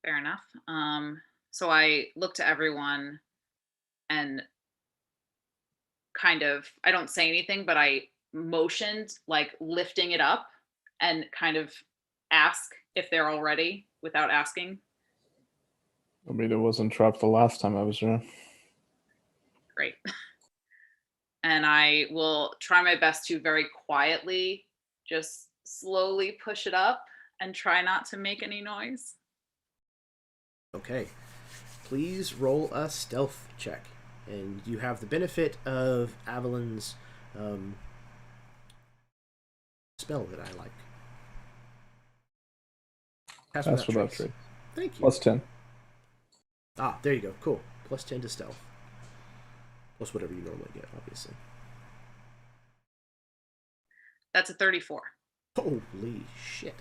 Fair enough. So I look to everyone and kind of, I don't say anything, but I motioned like lifting it up and kind of ask if they're all ready without asking. I mean, it wasn't trapped the last time I was there. Great. and I will try my best to very quietly just slowly push it up and try not to make any noise. Okay. Please roll a stealth check. And you have the benefit of Aveline's spell that I like. Pass That's without without trace. trace. Thank you. Plus 10. Ah, there you go. Cool. Plus 10 to stealth. Plus whatever you normally get, obviously. That's a 34. Holy shit.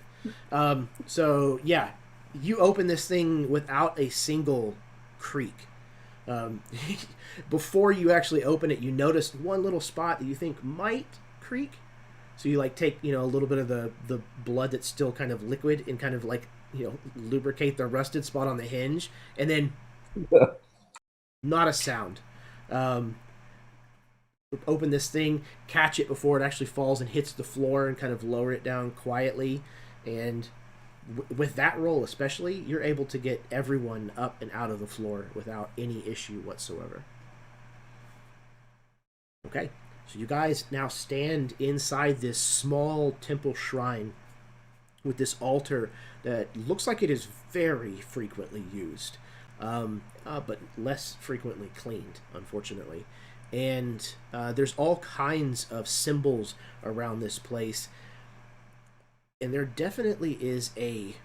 So, yeah, you open this thing without a single creak. Before you actually open it, you notice one little spot that you think might creak. So you like take, a little bit of the blood that's still kind of liquid and kind of like, lubricate the rusted spot on the hinge, and then not a sound. Open this thing, catch it before it actually falls and hits the floor, and kind of lower it down quietly. And with that roll especially, you're able to get everyone up and out of the floor without any issue whatsoever. Okay, so you guys now stand inside this small temple shrine with this altar that looks like it is very frequently used, but less frequently cleaned, unfortunately. And there's all kinds of symbols around this place. And there definitely is a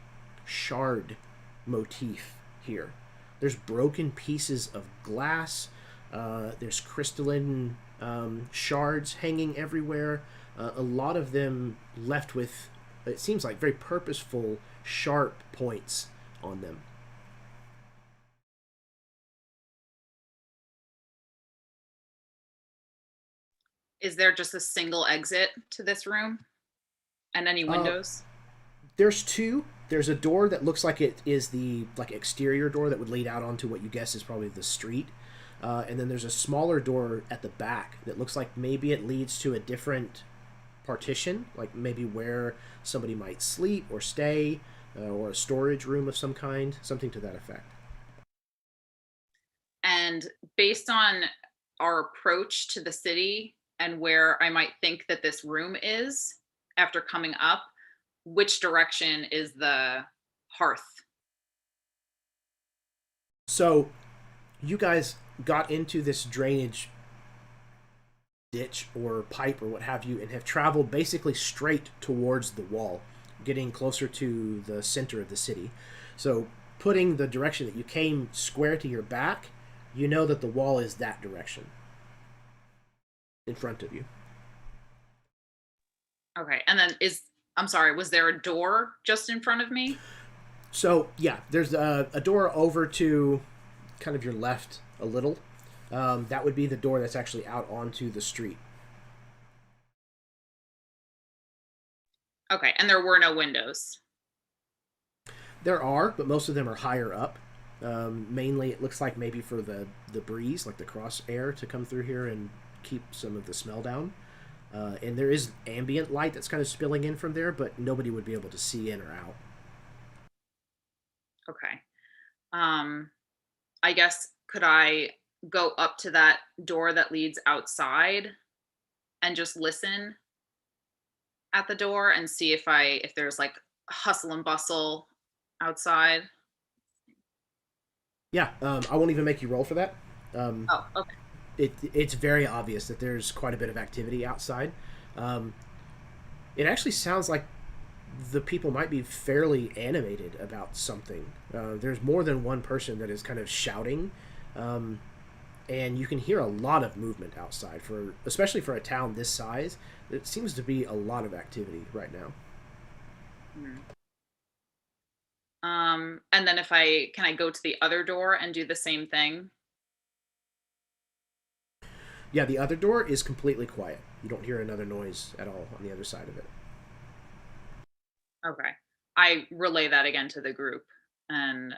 shard motif here. There's broken pieces of glass. There's crystalline shards hanging everywhere. A lot of them left with, it seems like, very purposeful, sharp points on them. Is there just a single exit to this room? And any windows? There's two. There's a door that looks like it is the exterior door that would lead out onto what you guess is probably the street. And then there's a smaller door at the back that looks like maybe it leads to a different partition, like maybe where somebody might sleep or stay, or a storage room of some kind, something to that effect. And based on our approach to the city and where I might think that this room is after coming up, which direction is the hearth? So you guys got into this drainage ditch or pipe or what have you, and have traveled basically straight towards the wall, getting closer to the center of the city. So putting the direction that you came square to your back, you know that the wall is that direction in front of you. Okay, and then I'm sorry, was there a door just in front of me? So yeah, there's a door over to kind of your left a little. That would be the door that's actually out onto the street. Okay, and there were no windows. There are, but most of them are higher up. Mainly, it looks like maybe for the breeze, like the cross air, to come through here and keep some of the smell down. And there is ambient light that's kind of spilling in from there, but nobody would be able to see in or out. Okay. I guess, could I go up to that door that leads outside and just listen at the door and see if there's like hustle and bustle outside? Yeah, I won't even make you roll for that. Oh, okay. It's very obvious that there's quite a bit of activity outside. It actually sounds like the people might be fairly animated about something. There's more than one person that is kind of shouting, and you can hear a lot of movement outside, especially for a town this size. It seems to be a lot of activity right now. And then can I go to the other door and do the same thing? Yeah, the other door is completely quiet. You don't hear another noise at all on the other side of it. Okay. I relay that again to the group and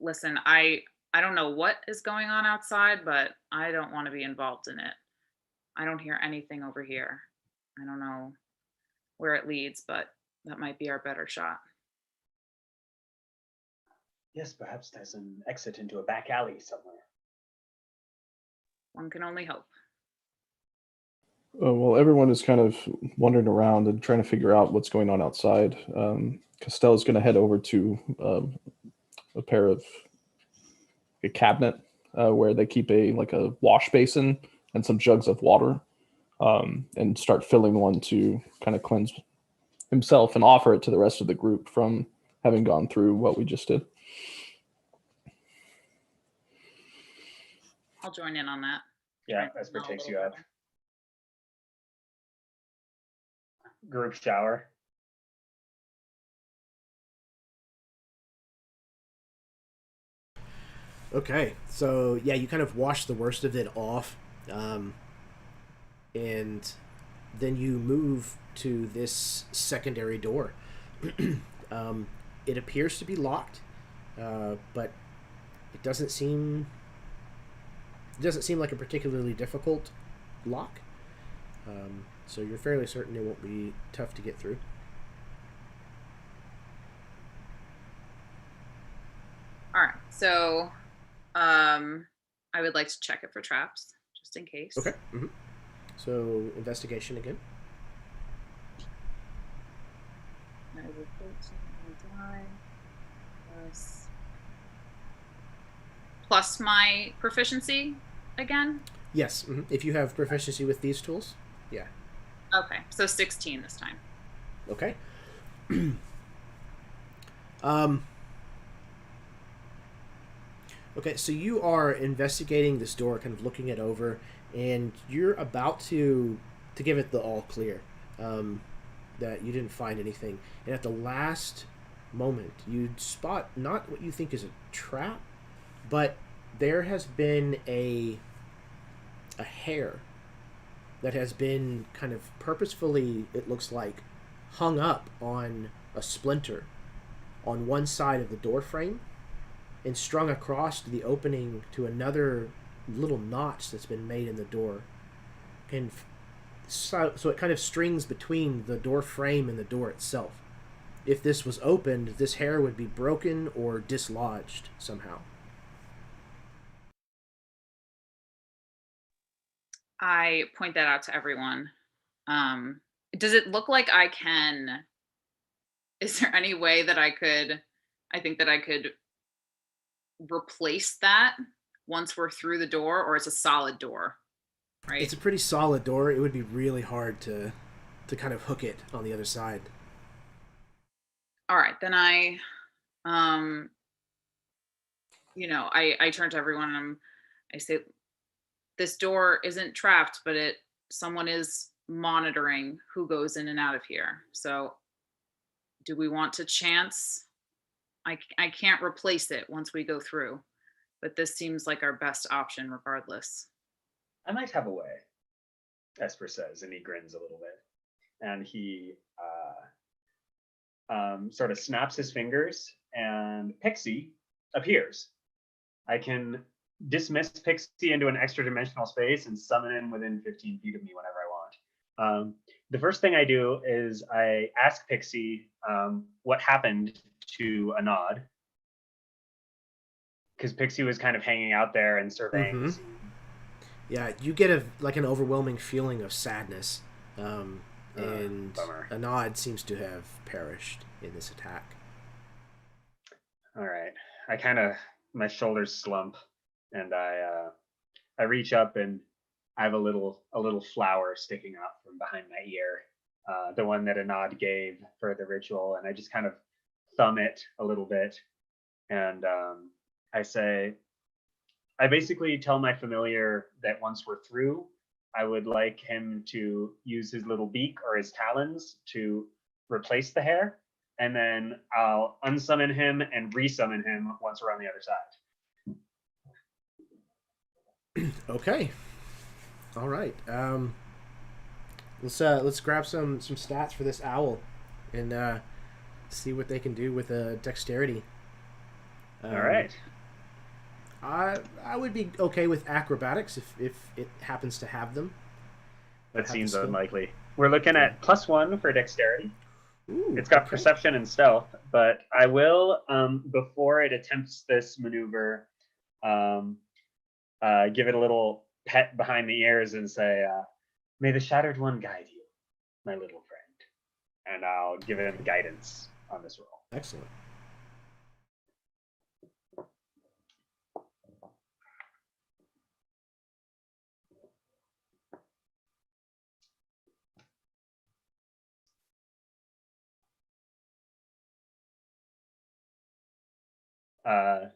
listen, I don't know what is going on outside, but I don't want to be involved in it. I don't hear anything over here. I don't know where it leads, but that might be our better shot. Yes, perhaps there's an exit into a back alley somewhere. One can only hope. Well, everyone is kind of wandering around and trying to figure out what's going on outside. Castel is going to head over to a cabinet where they keep a wash basin and some jugs of water, and start filling one to kind of cleanse himself and offer it to the rest of the group from having gone through what we just did. I'll join in on that. Yeah, Esper takes you up. Group shower. Okay, so yeah, you kind of wash the worst of it off, and then you move to this secondary door. It appears to be locked, but it doesn't seem like a particularly difficult lock. So you're fairly certain it won't be tough to get through. All right, so I would like to check it for traps, just in case. Okay. Mm-hmm. So investigation again. Plus my proficiency again? Yes. Mm-hmm. If you have proficiency with these tools, yeah. Okay, so 16 this time. Okay. Okay, so you are investigating this door, kind of looking it over, and you're about to give it the all clear, that you didn't find anything. And at the last moment, you spot not what you think is a trap, but there has been a hair that has been kind of purposefully, it looks like, hung up on a splinter on one side of the door frame and strung across the opening to another little notch that's been made in the door. And so it kind of strings between the door frame and the door itself. If this was opened, this hair would be broken or dislodged somehow. I point that out to everyone. Does it look like I can... Is there any way that I could replace that once we're through the door, or it's a solid door, right? It's a pretty solid door. It would be really hard to kind of hook it on the other side. All right, then I turn to everyone and I say, this door isn't trapped, but someone is monitoring who goes in and out of here. So do we want to chance? I can't replace it once we go through, but this seems like our best option regardless. I might have a way, Esper says, and he grins a little bit. And he sort of snaps his fingers, and Pixie appears. I can dismiss Pixie into an extra dimensional space and summon him within 15 feet of me whenever I want. The first thing I do is I ask Pixie what happened to Anod, because Pixie was kind of hanging out there and surveying. Mm-hmm. Yeah, you get an overwhelming feeling of sadness, and bummer. Anod seems to have perished in this attack. All right, my shoulders slump, and I reach up and I have a little flower sticking up from behind my ear, the one that Anod gave for the ritual, and I just kind of thumb it a little bit, and I basically tell my familiar that once we're through, I would like him to use his little beak or his talons to replace the hair, and then I'll unsummon him and resummon him once we're on the other side. Okay. All right. Let's grab some stats for this owl, and see what they can do with dexterity. All right. I would be okay with acrobatics if it happens to have them. That seems unlikely. We're looking at +1 for dexterity. Ooh, it's got perception and stealth, but I will, before it attempts this maneuver, give it a little pet behind the ears and say, "May the Shattered One guide you, my little friend," and I'll give him guidance on this roll. Excellent.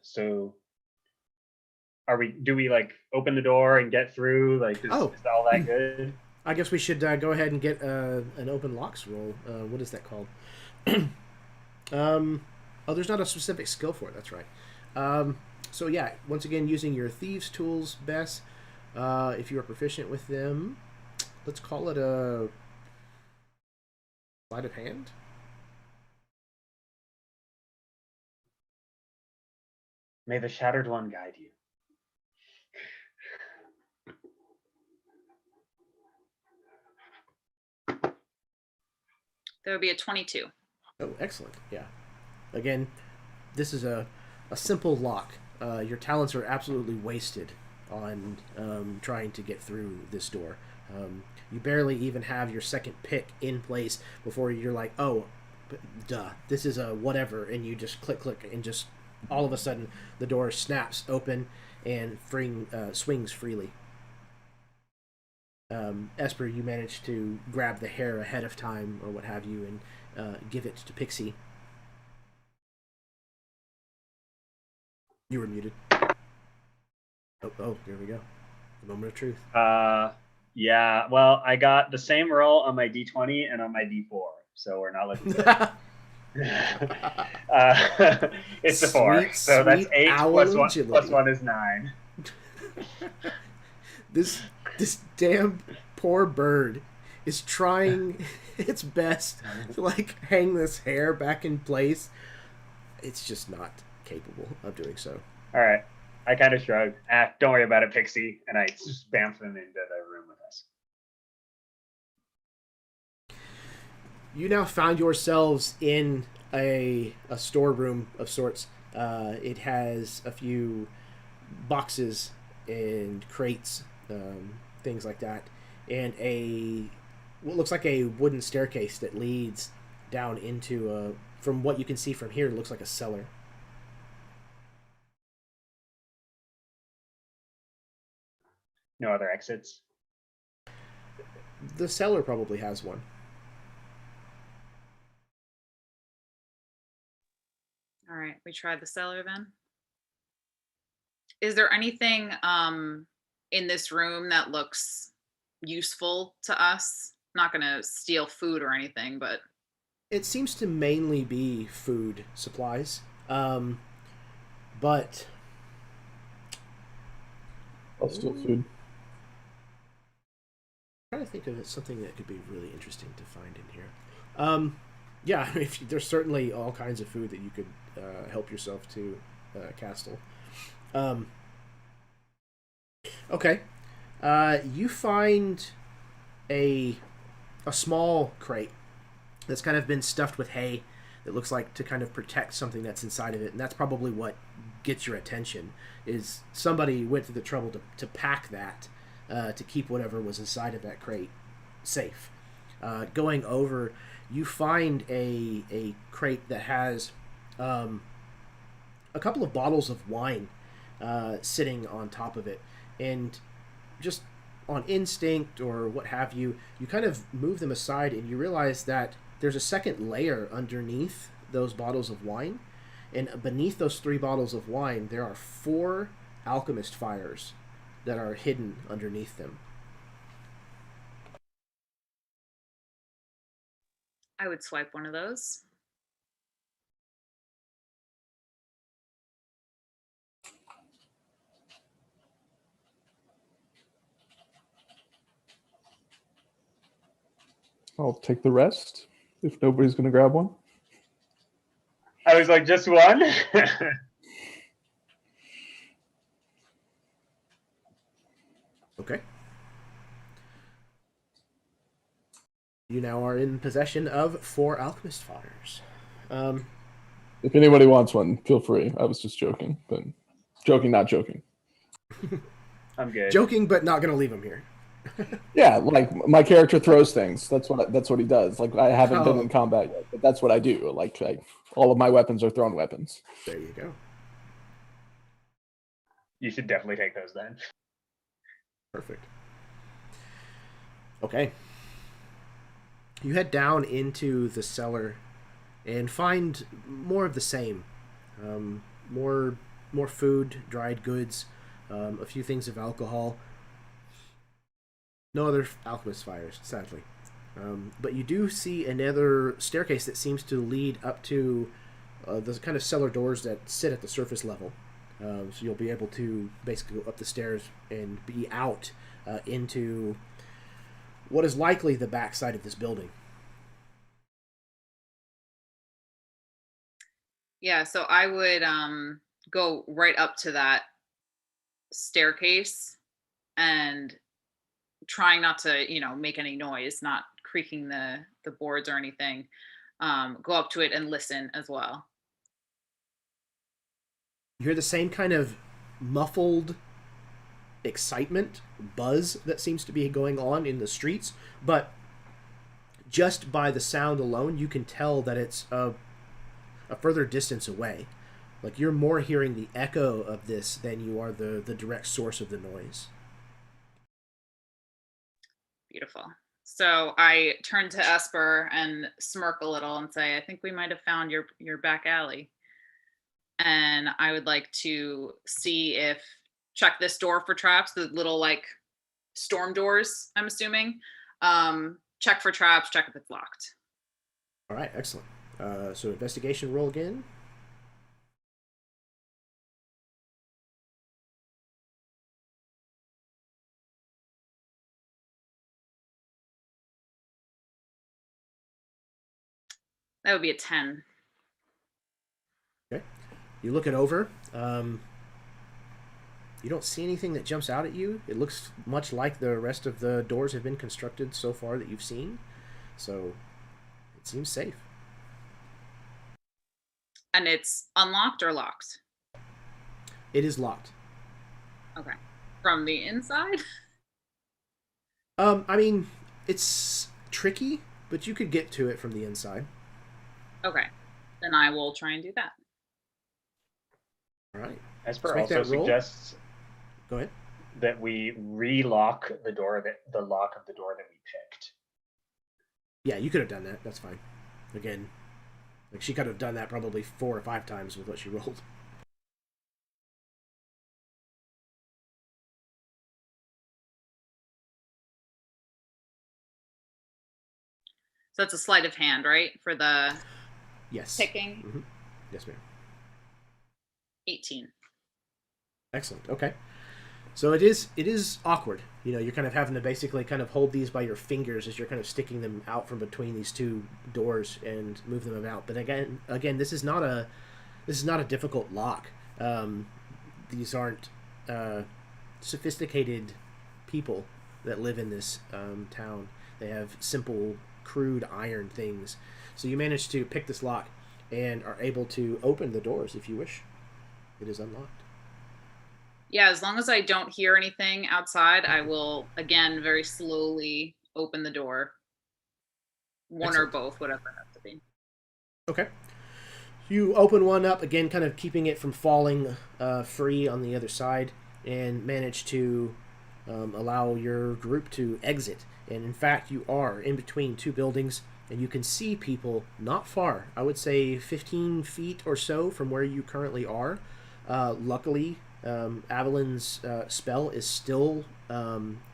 So do we like open the door and get through? Like, is all that good? I guess we should go ahead and get an open locks roll. What is that called? Oh, there's not a specific skill for it. That's right. So yeah, once again, using your thieves tools, Bess, if you are proficient with them, let's call it a sleight of hand. May the Shattered One guide you. There would be a 22. Oh, excellent. Yeah. Again, this is a simple lock. Your talents are absolutely wasted on trying to get through this door. You barely even have your second pick in place before you're like, oh, duh, this is a whatever, and you just click, and just all of a sudden the door snaps open and swings freely. Esper, you managed to grab the hair ahead of time or what have you and give it to Pixie. You were muted. Oh, here we go. The moment of truth. Yeah, well, I got the same roll on my D20 and on my D4, so we're not looking good. It's a 4, so that's 8 plus 1 is 9. This damn poor bird is trying its best to like hang this hair back in place. It's just not capable of doing so. All right, I kind of shrug. Don't worry about it, Pixie, and I spam them into the room with us. You now found yourselves in a storeroom of sorts. It has a few boxes and crates, things like that, and what looks like a wooden staircase that leads down into from what you can see from here, it looks like a cellar. No other exits? The cellar probably has one. All right, we try the cellar then. Is there anything in this room that looks useful to us? Not going to steal food or anything, but it seems to mainly be food supplies. But I'll steal food. I'm trying to think of something that could be really interesting to find in here. Yeah, there's certainly all kinds of food that you could help yourself to, Castel. Okay. You find a small crate that's kind of been stuffed with hay that looks like to kind of protect something that's inside of it, and that's probably what gets your attention, is somebody went through the trouble to pack that to keep whatever was inside of that crate safe. Going over, you find a crate that has a couple of bottles of wine sitting on top of it, and just on instinct or what have you, you kind of move them aside and you realize that there's a second layer underneath those bottles of wine, and beneath those 3 bottles of wine there are 4 alchemist fires that are hidden underneath them. I would swipe one of those. I'll take the rest if nobody's going to grab one. I was like, just one? Okay. You now are in possession of 4 alchemist fires. If anybody wants one, feel free. I was just joking, but joking, not joking. I'm good. Joking, but not going to leave him here. Yeah, like my character throws things. That's what he does. Like I haven't been Oh. in combat yet, but that's what I do. Like all of my weapons are thrown weapons. There you go. You should definitely take those then. Perfect. Okay. You head down into the cellar and find more of the same. More food, dried goods, a few things of alcohol. No other alchemist fires, sadly. But you do see another staircase that seems to lead up to the kind of cellar doors that sit at the surface level. So you'll be able to basically go up the stairs and be out into what is likely the backside of this building. Yeah, so I would go right up to that staircase and trying not to, make any noise, not creaking the boards or anything. Go up to it and listen as well. You hear the same kind of muffled excitement, buzz that seems to be going on in the streets, but just by the sound alone, you can tell that it's a further distance away. Like you're more hearing the echo of this than you are the direct source of the noise. Beautiful. So I turn to Esper and smirk a little and say, I think we might have found your back alley. And I would like to check this door for traps, the little like storm doors, I'm assuming. Check for traps, check if it's locked. All right, excellent. So investigation roll again. That would be a 10. Okay. You look it over. You don't see anything that jumps out at you. It looks much like the rest of the doors have been constructed so far that you've seen. So it seems safe. And it's unlocked or locked? It is locked. Okay. From the inside? I mean, it's tricky, but you could get to it from the inside. Okay. Then I will try and do that. All right. Esper Let's make also that roll. suggests Go ahead. that we relock the lock of the door that we picked. Yeah, you could have done that. That's fine. Again, like she could have done that probably 4 or 5 times with what she rolled. So it's a sleight of hand, right? For the Yes. picking? Mm-hmm. Yes, ma'am. 18. Excellent. Okay. So it is awkward. You're kind of having to basically kind of hold these by your fingers as you're kind of sticking them out from between these two doors and move them about. But again, this is not a difficult lock. These aren't sophisticated people that live in this town. They have simple, crude iron things. So you manage to pick this lock and are able to open the doors if you wish. It is unlocked. Yeah, as long as I don't hear anything outside, I will, again, very slowly open the door. One Excellent. or both, whatever it has to be. Okay. You open one up, again, kind of keeping it from falling free on the other side, and manage to allow your group to exit. And in fact, you are in between two buildings, and you can see people not far. I would say 15 feet or so from where you currently are. Luckily, Aveline's spell is still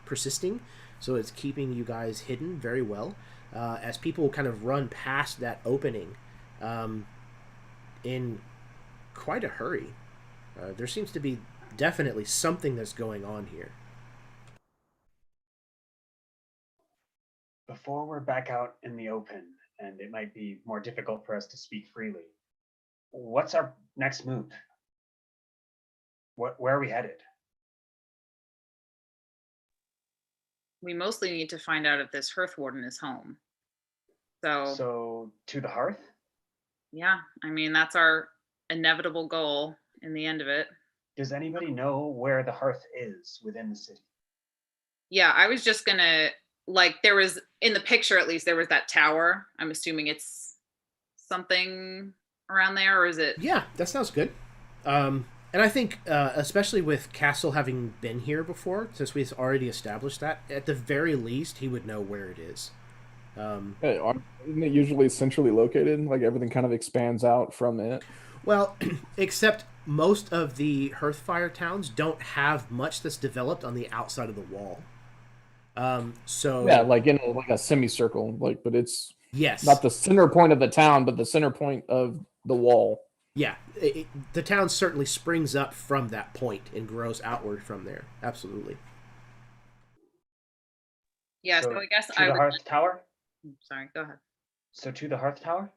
persisting, so it's keeping you guys hidden very well. As people kind of run past that opening in quite a hurry. There seems to be definitely something that's going on here. Before we're back out in the open, and it might be more difficult for us to speak freely, what's our next move? Where are we headed? We mostly need to find out if this hearth warden is home. So to the hearth? yeah, I mean, that's our inevitable goal in the end of it. Does anybody know where the hearth is within the city? Yeah, I was just gonna, like, there was, in the picture at least, there was that tower. I'm assuming it's something around there, or is it? Yeah, that sounds good. And I think, especially with Castel having been here before, since we've already established that, at the very least, he would know where it is. Hey, isn't it usually centrally located? Like everything kind of expands out from it. Well, except most of the Hearthfire towns don't have much that's developed on the outside of the wall. So Yeah, like in like a semicircle, like, but it's yes, not the center point of the town, but the center point of the wall. yeah, the town certainly springs up from that point and grows outward from there. Absolutely. Yeah, so I guess to I the would. hearth tower. Sorry, go ahead. So to the hearth tower.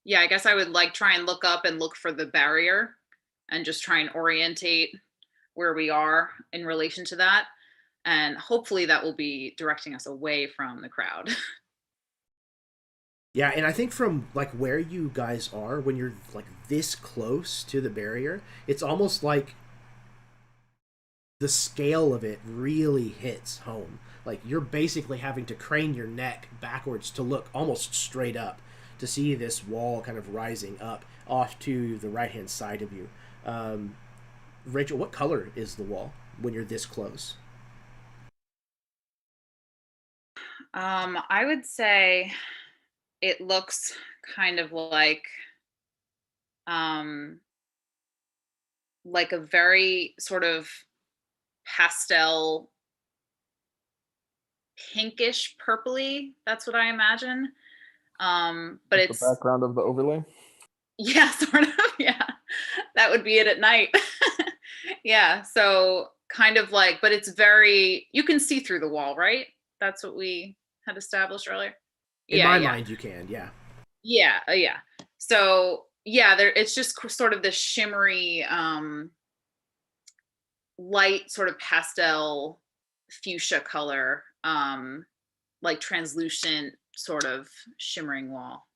Yeah, I guess I would like try and look up and look for the barrier and just try and orientate where we are in relation to that. And hopefully that will be directing us away from the crowd. Yeah, and I think from like where you guys are, when you're like this close to the barrier, it's almost like the scale of it really hits home. Like you're basically having to crane your neck backwards to look almost straight up to see this wall kind of rising up off to the right hand side of you. Rachel, what color is the wall when you're this close? I would say it looks kind of like a very sort of pastel, pinkish purpley. That's what I imagine. But Like it's the background of the overlay. Yeah, sort of. Yeah, that would be it at night. Yeah, so kind of like, but it's very, you can see through the wall, right? That's what we had established earlier. In my mind, you can, yeah. Yeah. So yeah, there, it's just sort of this shimmery, light sort of pastel fuchsia color, like translucent sort of shimmering wall.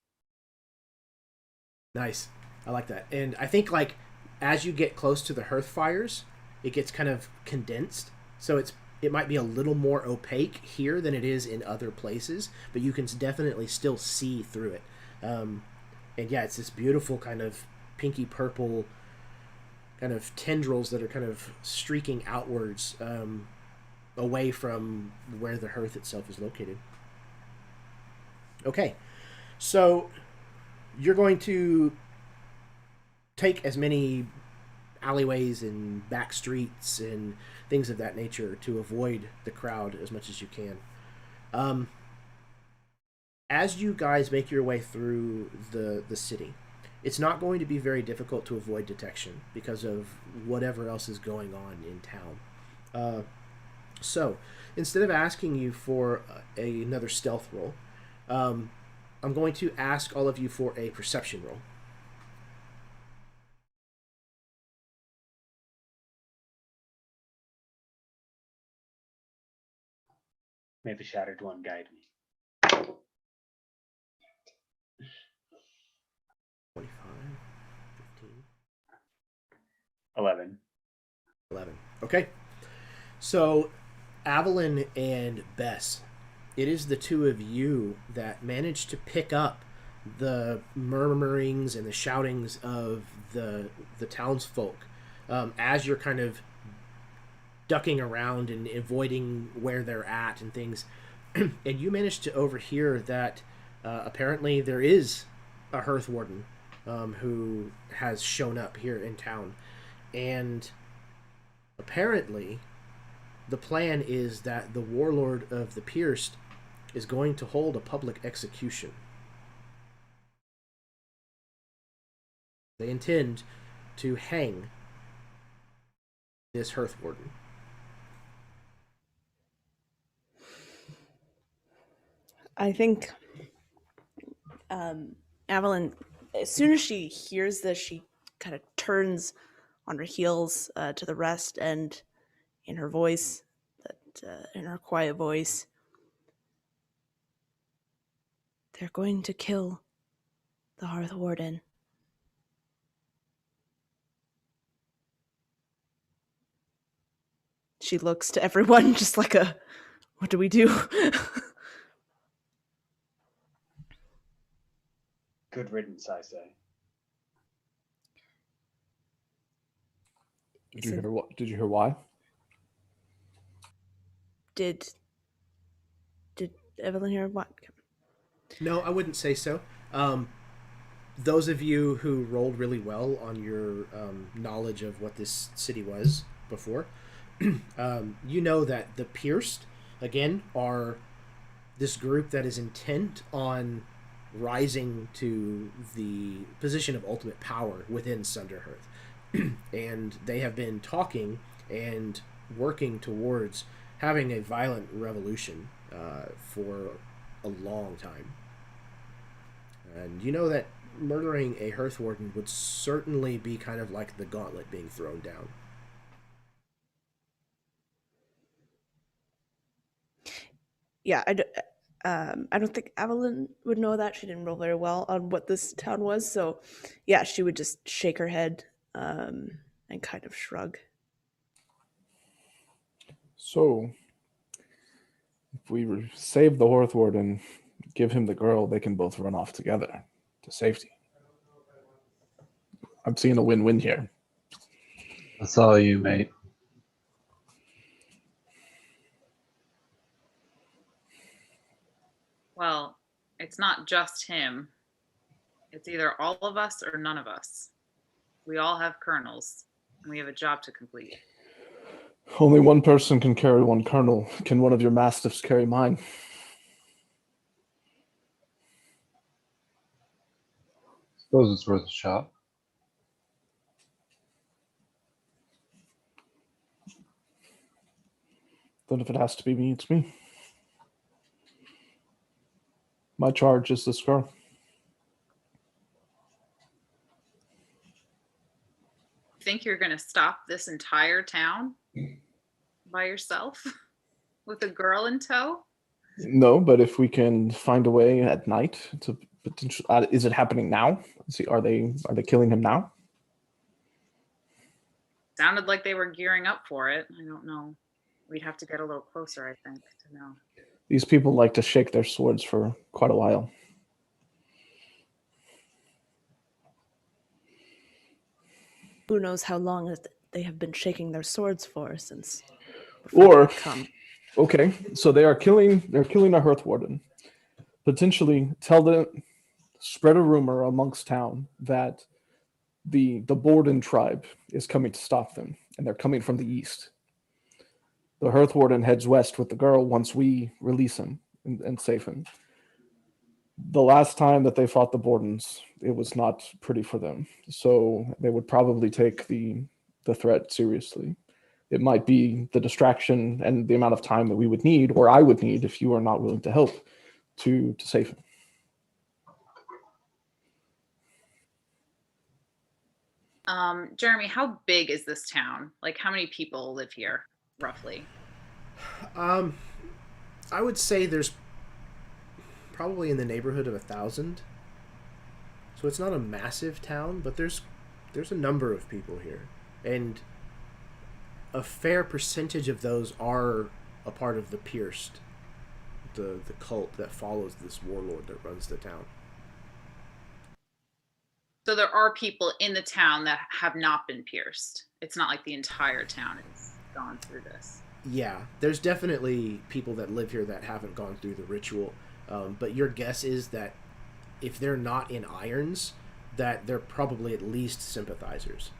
Nice. I like that. And I think like as you get close to the hearth fires, it gets kind of condensed. So it might be a little more opaque here than it is in other places, but you can definitely still see through it. And yeah, it's this beautiful kind of pinky purple kind of tendrils that are kind of streaking outwards away from where the hearth itself is located. Okay, so you're going to take as many alleyways and back streets and things of that nature to avoid the crowd as much as you can. As you guys make your way through the city, it's not going to be very difficult to avoid detection because of whatever else is going on in town. So, instead of asking you for another stealth roll, I'm going to ask all of you for a perception roll. May the Shattered One guide me. 25, 15, 11. 11. Okay. So, Aveline and Bess, it is the two of you that managed to pick up the murmurings and the shoutings of the townsfolk as you're kind of ducking around and avoiding where they're at and things. And you managed to overhear that apparently there is a hearth warden who has shown up here in town. And apparently the plan is that the warlord of the Pierced is going to hold a public execution. They intend to hang this hearth warden. I think Aveline, as soon as she hears this, she kind of turns on her heels to the rest, and in her voice, in her quiet voice, they're going to kill the Hearth Warden. she looks to everyone just like a, what do we do? Good riddance, I say. Did you hear what? Did you hear why? Did Aveline hear what? No, I wouldn't say so. Those of you who rolled really well on your knowledge of what this city was before, you know that the Pierced, again, are this group that is intent on rising to the position of ultimate power within Sunderhearth. And they have been talking and working towards having a violent revolution for a long time. And you know that murdering a Hearth Warden would certainly be kind of like the gauntlet being thrown down. Yeah, I don't think Aveline would know that. She didn't roll very well on what this town was. So, yeah, she would just shake her head and kind of shrug. So, if we save the Hearth Warden, give him the girl, they can both run off together to safety. I'm seeing a win-win here. That's all you, mate. Well, it's not just him. It's either all of us or none of us. We all have kernels, and we have a job to complete. Only one person can carry one kernel. Can one of your mastiffs carry mine? Suppose it's worth a shot. Then if it has to be me, it's me. My charge is this girl. Think you're going to stop this entire town by yourself with a girl in tow? No, but if we can find a way at night to potentially, is it happening now? Are they killing him now? Sounded like they were gearing up for it. I don't know. We'd have to get a little closer, I think, to know. These people like to shake their swords for quite a while. Who knows how long they have been shaking their swords for since. Or, okay, so they're killing a Hearth Warden. Potentially spread a rumor amongst town that the Borden tribe is coming to stop them, and they're coming from the east. The Hearth Warden heads west with the girl once we release him and save him. The last time that they fought the Bordens, it was not pretty for them. So they would probably take the threat seriously. It might be the distraction and the amount of time that we would need, or I would need if you are not willing to help, to save him. Jeremy, how big is this town? Like, how many people live here, roughly? I would say there's probably in the neighborhood of 1,000. So it's not a massive town, but there's a number of people here, and a fair percentage of those are a part of the Pierced, the cult that follows this warlord that runs the town. So there are people in the town that have not been pierced. It's not like the entire town has gone through this. Yeah, there's definitely people that live here that haven't gone through the ritual. But your guess is that if they're not in irons, that they're probably at least sympathizers.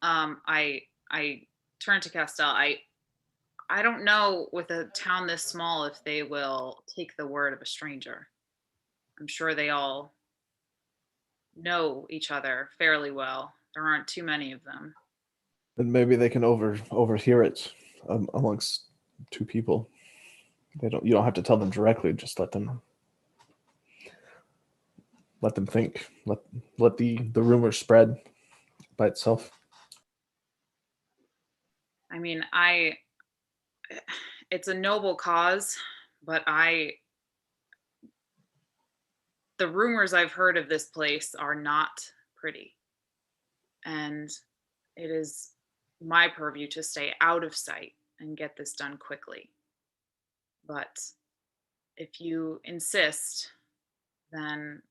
I turn to Castel. I don't know with a town this small if they will take the word of a stranger. I'm sure they all know each other fairly well. There aren't too many of them. And maybe they can overhear it amongst two people. You don't have to tell them directly. Just let them think. Let the rumor spread by itself. I mean, it's a noble cause, but the rumors I've heard of this place are not pretty. And it is my purview to stay out of sight and get this done quickly. But if you insist, then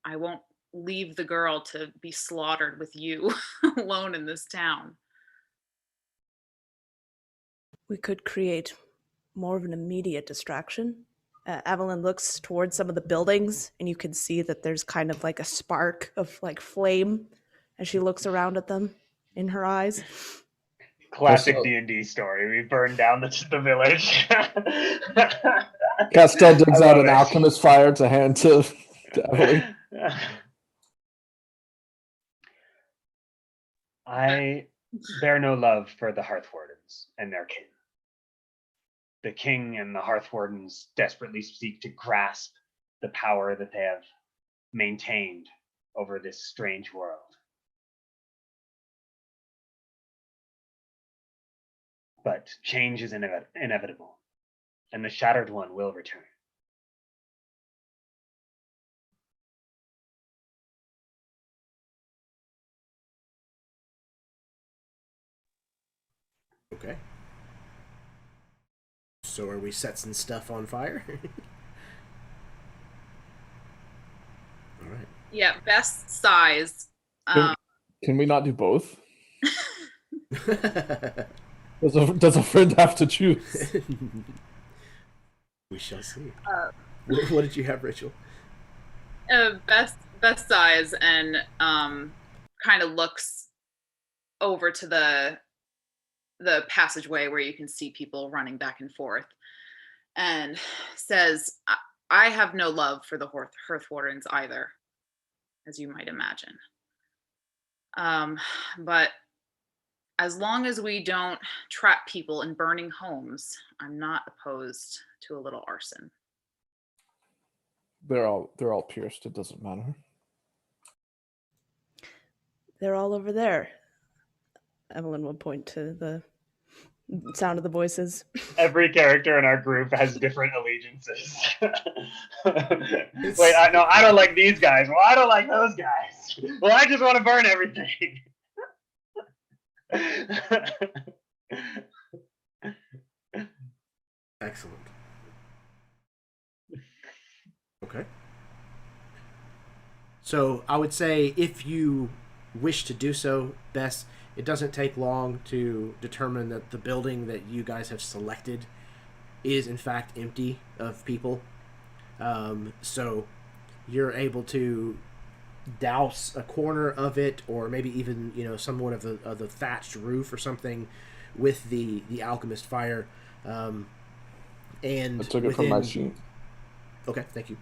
I won't leave the girl to be slaughtered with you alone in this town. We could create more of an immediate distraction. Aveline looks towards some of the buildings, and you can see that there's kind of like a spark of like flame as she looks around at them in her eyes. Classic Castel- D&D story. We burned down the village. Castel digs I out love an it. alchemist fire to hand to Aveline. I bear no love for the Hearthwardens and their kin. The king and the Hearthwardens desperately seek to grasp the power that they have maintained over this strange world. But change is inevitable, and the Shattered One will return. Okay. So are we setting stuff on fire? All right. Yeah, Bess sighs. Can we not do both? Does a friend have to choose? We shall see. What did you have, Rachel? Bess sighs and kind of looks over to the passageway where you can see people running back and forth, and says, I have no love for the Hearthwardens either, as you might imagine. But as long as we don't trap people in burning homes, I'm not opposed to a little arson. They're all pierced. It doesn't matter. They're all over there. Aveline will point to the sound of the voices. Every character in our group has different allegiances. Wait, I don't like these guys. Well, I don't like those guys. Well, I just want to burn everything. Excellent. Okay. So I would say if you wish to do so, Bess, it doesn't take long to determine that the building that you guys have selected is in fact empty of people. So you're able to douse a corner of it, or maybe even somewhat of the thatched roof or something, with the alchemist fire. And I took it from my sheet. Okay, thank you.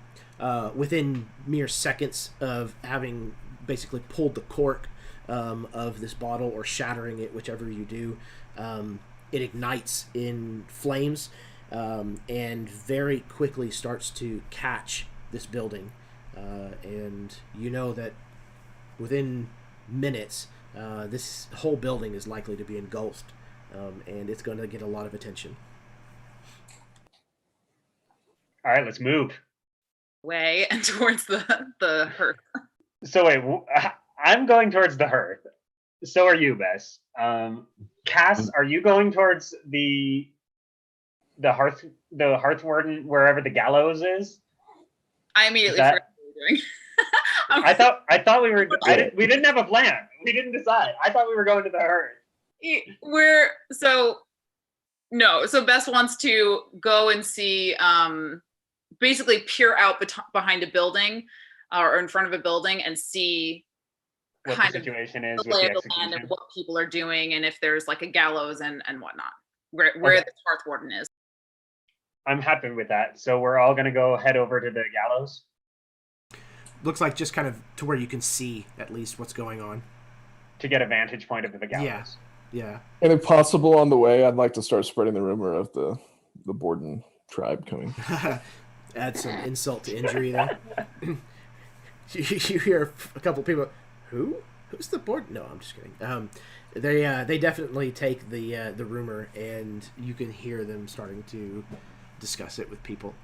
Within mere seconds of having basically pulled the cork of this bottle, or shattering it, whichever you do, it ignites in flames and very quickly starts to catch this building. And you know that within minutes, this whole building is likely to be engulfed, and it's going to get a lot of attention. All right, let's move. Way and towards the hearth. So wait, I'm going towards the hearth. So are you, Bess. Cass, are you going towards the Hearthwarden, wherever the gallows is? I immediately forgot what we were doing. I thought we were. We didn't have a plan. We didn't decide. I thought we were going to the hearth. So Bess wants to go and see, basically peer out behind a building, or in front of a building, and see what kind the of situation is the with lay the of the land execution. and what people are doing, and if there's like a gallows and whatnot, where Okay. the Hearthwarden is. I'm happy with that. So we're all gonna go head over to the gallows. Looks like just kind of to where you can see at least what's going on. To get a vantage point of the gallows. Yeah. And if possible, on the way, I'd like to start spreading the rumor of the Borden tribe coming. Add some insult to injury there. You hear a couple people, who's the board? No, I'm just kidding. They definitely take the rumor, and you can hear them starting to discuss it with people.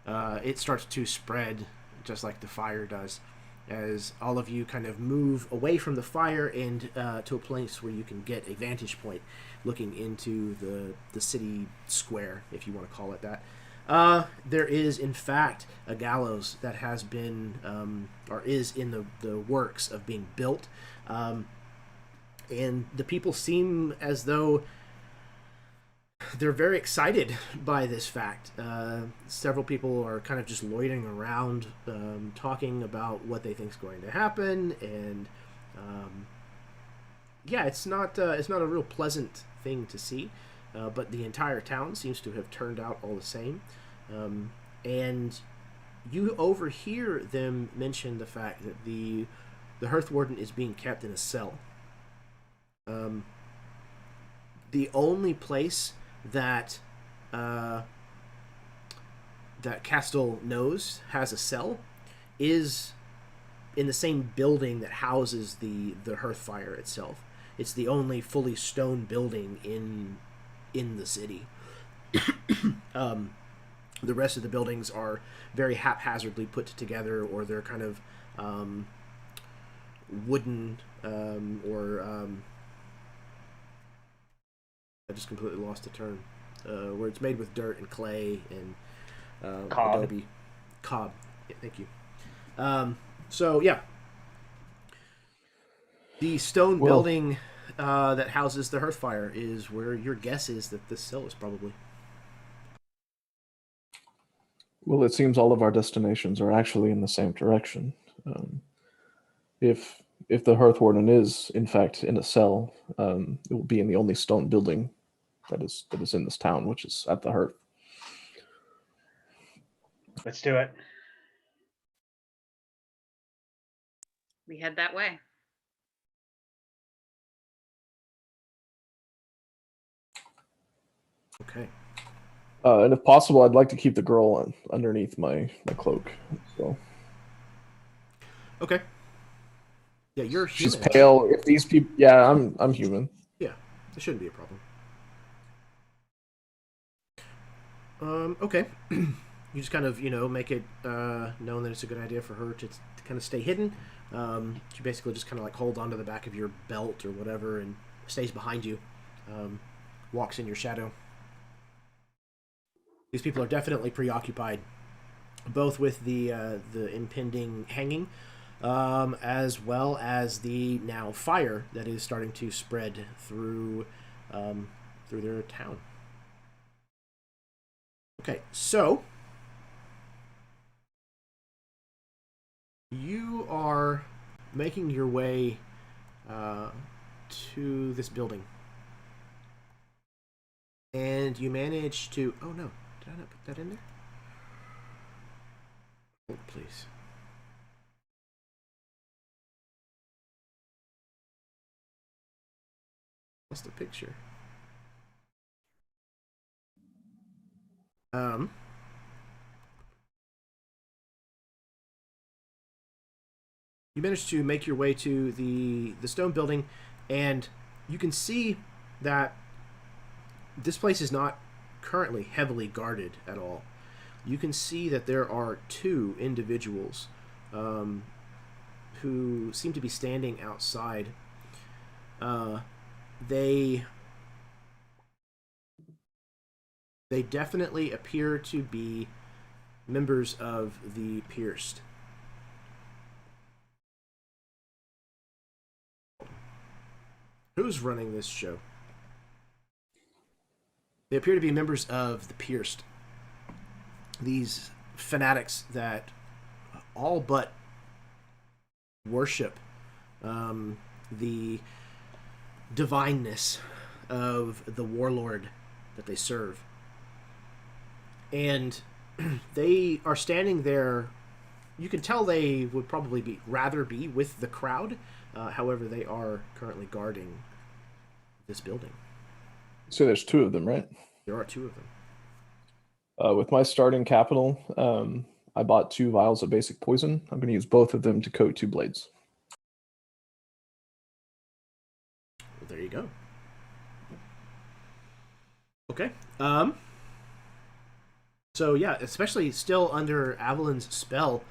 It starts to spread just like the fire does, as all of you kind of move away from the fire and to a place where you can get a vantage point looking into the city square, if you want to call it that. There is, in fact, a gallows that has been, or is in the works of being built. And the people seem as though they're very excited by this fact. Several people are kind of just loitering around, talking about what they think is going to happen, and yeah, it's not a real pleasant thing to see. But the entire town seems to have turned out all the same, and you overhear them mention the fact that the Hearth Warden is being kept in a cell. The only place that that Castel knows has a cell is in the same building that houses the hearth fire itself. It's the only fully stone building in the city. The rest of the buildings are very haphazardly put together, or they're kind of wooden, or I just completely lost the term. Where it's made with dirt and clay and adobe. Cob. Yeah, thank you. So, yeah. The stone building that houses the Hearthfire is where your guess is that this cell is probably. Well, it seems all of our destinations are actually in the same direction. If the Hearth Warden is, in fact, in a cell, it will be in the only stone building that is in this town, which is at the Hearth. Let's do it. We head that way. Okay. And if possible, I'd like to keep the girl underneath my cloak. So. Okay. Yeah, you're human. She's pale. If these people, yeah, I'm human. Yeah, it shouldn't be a problem. Okay. You just kind of, make it known that it's a good idea for her to kind of stay hidden. She basically just kind of like holds onto the back of your belt or whatever and stays behind you. Walks in your shadow. These people are definitely preoccupied, both with the impending hanging, as well as the now fire that is starting to spread through their town. Okay, so you are making your way to this building, and you manage to. Oh no. Did I not put that in there? Hold, please. What's the picture? You managed to make your way to the stone building, and you can see that this place is not currently heavily guarded at all. You can see that there are two individuals who seem to be standing outside. They definitely appear to be members of the Pierced. Who's running this show? They appear to be members of the Pierced. These fanatics that all but worship the divineness of the warlord that they serve. And they are standing there. You can tell they would probably rather be with the crowd. However, they are currently guarding this building. So there's two of them, right? There are two of them. With my starting capital, I bought 2 vials of basic poison. I'm going to use both of them to coat 2 blades. Well, there you go. Okay. So yeah, especially still under Aveline's spell,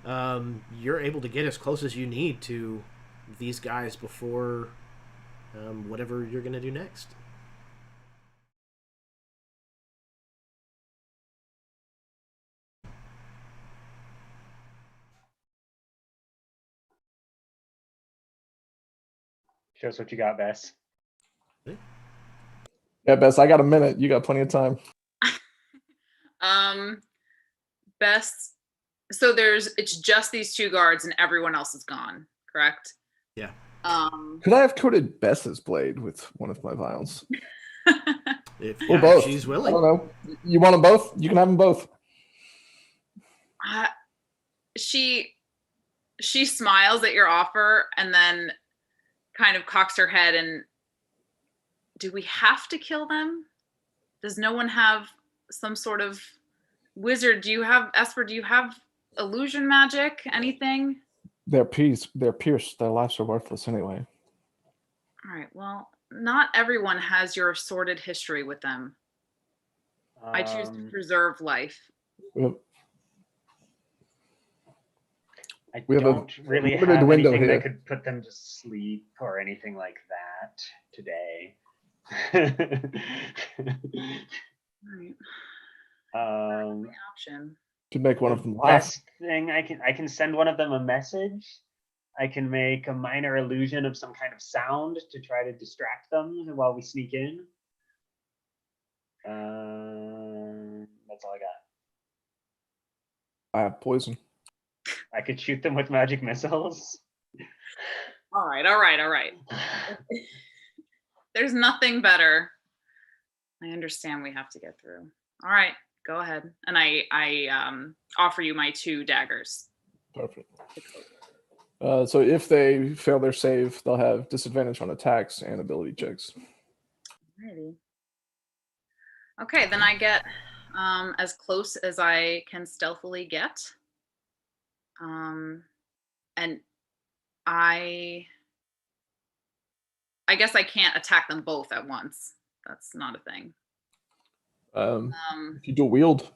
you're able to get as close as you need to these guys before whatever you're going to do next. Show us what you got, Bess. Yeah, Bess, I got a minute. You got plenty of time. Bess, so it's just these 2 guards and everyone else is gone, correct? Yeah. Could I have coated Bess's blade with one of my vials? Or both. She's I willing. don't know. You want them both? You can have them both. She smiles at your offer and then kind of cocks her head and, do we have to kill them? Does no one have some sort of wizard? Do you have, Esper, do you have illusion magic? Anything? They're pierced. Their lives are worthless anyway. All right, well, not everyone has your sordid history with them. I choose to preserve life. I We have don't really have window anything here. that could put them to sleep or anything like that today. Right. Option. To make one of them laugh. Best thing I can send one of them a message. I can make a minor illusion of some kind of sound to try to distract them while we sneak in. That's all I got. I have poison. I could shoot them with magic missiles. All right. There's nothing better. I understand we have to get through. All right, go ahead. And I offer you my 2 daggers. Perfect. So if they fail their save, they'll have disadvantage on attacks and ability checks. Alrighty. Okay, then I get as close as I can stealthily get. And I guess I can't attack them both at once. That's not a thing. If you dual wield,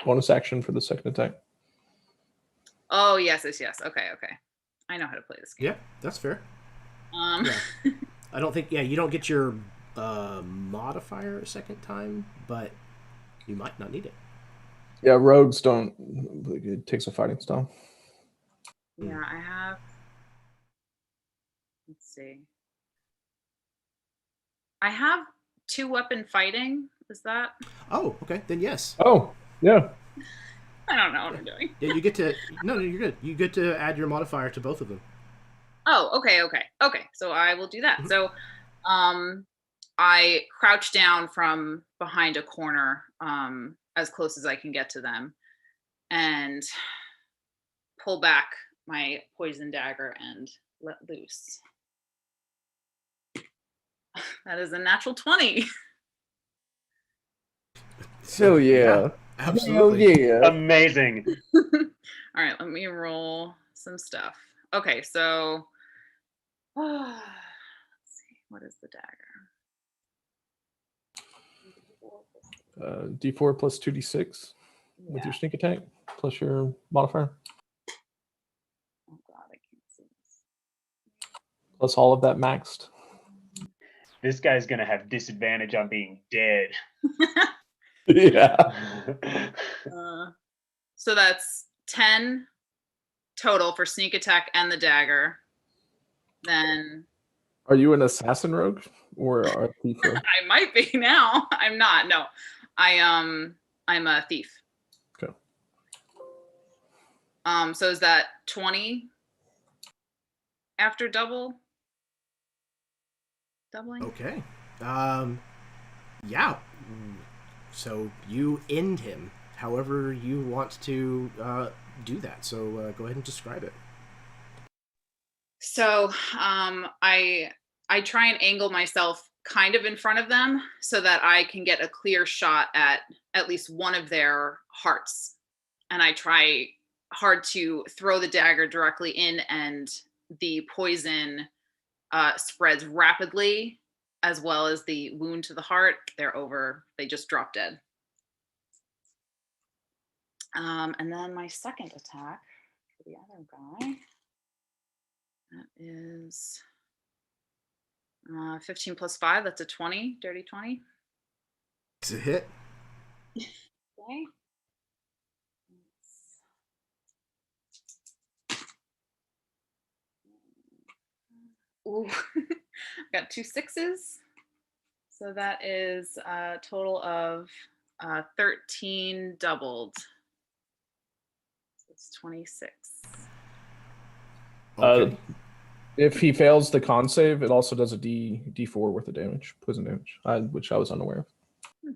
bonus action for the second attack. Oh, yes. Okay. I know how to play this game. Yeah, that's fair. Yeah. I don't think, you don't get your modifier a second time, but you might not need it. Yeah, rogues don't. It takes a fighting style. Yeah, I have. Let's see. I have 2-weapon fighting. Is that? Oh, okay. Then yes. Oh, yeah. I don't know what I'm doing. Yeah, you get to. No, you're good. You get to add your modifier to both of them. Oh, okay. So I will do that. So, I crouch down from behind a corner, as close as I can get to them, and pull back my poison dagger and let loose. That is a natural 20. So yeah. Absolutely. Yeah. Amazing. All right, let me roll some stuff. Okay, so let's see, what is the dagger? D4 plus 2d6 with your sneak attack plus your modifier. Oh god, I can't see this. Plus all of that maxed. This guy's gonna have disadvantage on being dead. Yeah. So that's 10 total for sneak attack and the dagger. Then Are you an assassin rogue or a thief rogue? I might be now. I'm not. No. I'm a thief. Okay. So is that 20 after doubling? Okay. Yeah. So you end him however you want to do that. So go ahead and describe it. So I try and angle myself kind of in front of them so that I can get a clear shot at least one of their hearts. And I try hard to throw the dagger directly in, and the poison spreads rapidly, as well as the wound to the heart. They're over. They just drop dead. And then my second attack for the other guy. That is 15 plus 5. That's a 20. Dirty 20. It's a hit. Okay. Ooh, got 2 6s. So that is a total of 13 doubled. So it's 26. Okay. If he fails the con save, it also does a D4 worth of damage, poison damage, which I was unaware of.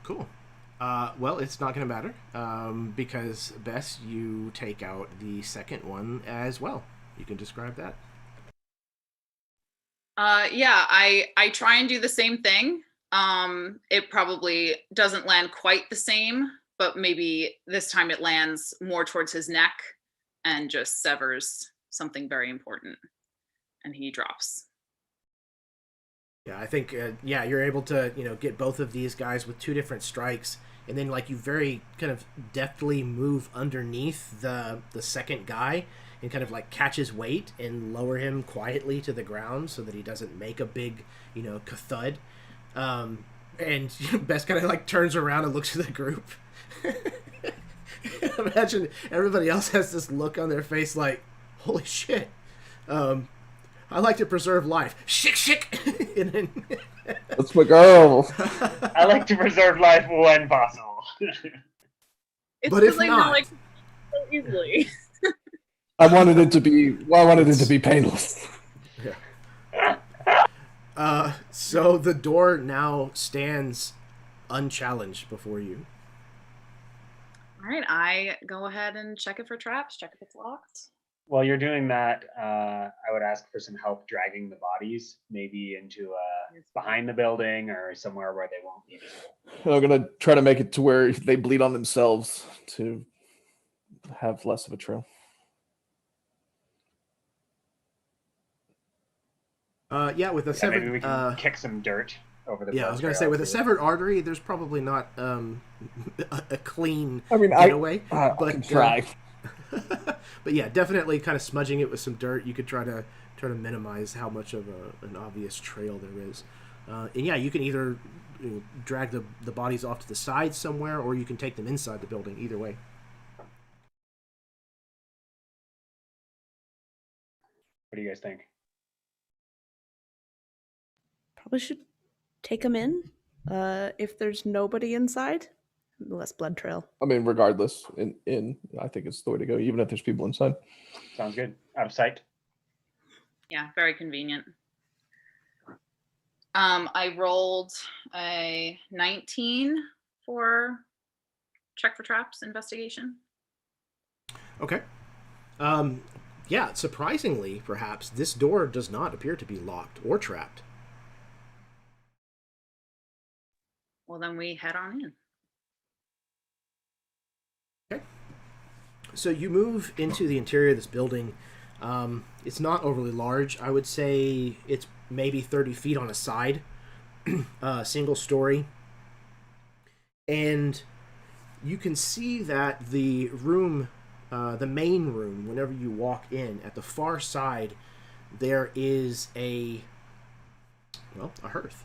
Cool. Well, it's not going to matter because, Bess, you take out the second one as well. You can describe that. Yeah, I try and do the same thing. It probably doesn't land quite the same, but maybe this time it lands more towards his neck and just severs something very important, and he drops. Yeah, I think you're able to get both of these guys with 2 different strikes, and then you very kind of deftly move underneath the second guy and kind of catch his weight and lower him quietly to the ground so that he doesn't make a big thud. And Bess kind of turns around and looks at the group. Imagine everybody else has this look on their face like, holy shit. I like to preserve life. Shick. And then That's my girl. I like to preserve life when possible. It's But if because I not- know so easily. I wanted it to be painless. So the door now stands unchallenged before you. All right, I go ahead and check it for traps, check if it's locked. While you're doing that, I would ask for some help dragging the bodies, maybe into behind the building or somewhere where they won't be visible. I'm gonna try to make it to where they bleed on themselves to have less of a trail. With a severed... Maybe we can kick some dirt over the I was going to say, with a severed artery, there's probably not a clean getaway. I can try. But yeah, definitely kind of smudging it with some dirt. You could try to minimize how much of an obvious trail there is. You can either drag the bodies off to the side somewhere, or you can take them inside the building. Either way. What do you guys think? Probably should take them in. If there's nobody inside, less blood trail. I mean, regardless, in I think it's the way to go, even if there's people inside. Sounds good. Out of sight. Yeah, very convenient. I rolled a 19 for check for traps investigation. Okay. Surprisingly, perhaps, this door does not appear to be locked or trapped. Well, then we head on in. Okay. So you move into the interior of this building. It's not overly large. I would say it's maybe 30 feet on a side, single story. And you can see that the room, the main room, whenever you walk in, at the far side, there is a hearth.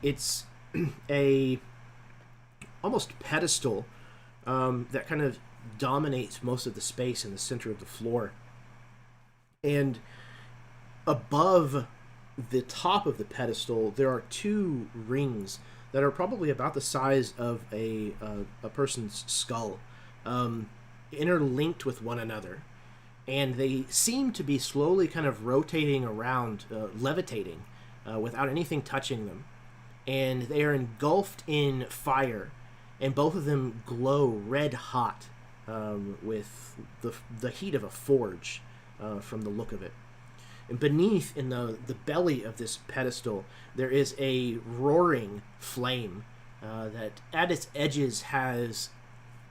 It's a almost pedestal that kind of dominates most of the space in the center of the floor. And above the top of the pedestal, there are 2 rings that are probably about the size of a person's skull, interlinked with one another. And they seem to be slowly kind of rotating around, levitating, without anything touching them. And they are engulfed in fire, and both of them glow red hot with the heat of a forge from the look of it. And beneath, in the belly of this pedestal, there is a roaring flame that at its edges has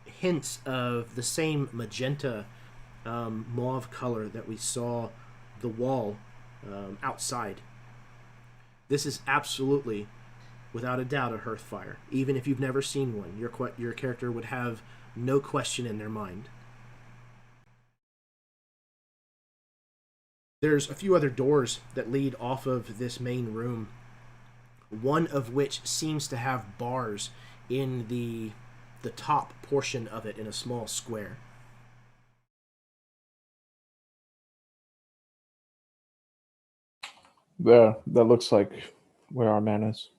hints of the same magenta mauve color that we saw the wall outside. This is absolutely, without a doubt, a hearth fire. Even if you've never seen one, your character would have no question in their mind. There's a few other doors that lead off of this main room, one of which seems to have bars in the top portion of it in a small square. There, that looks like where our man is.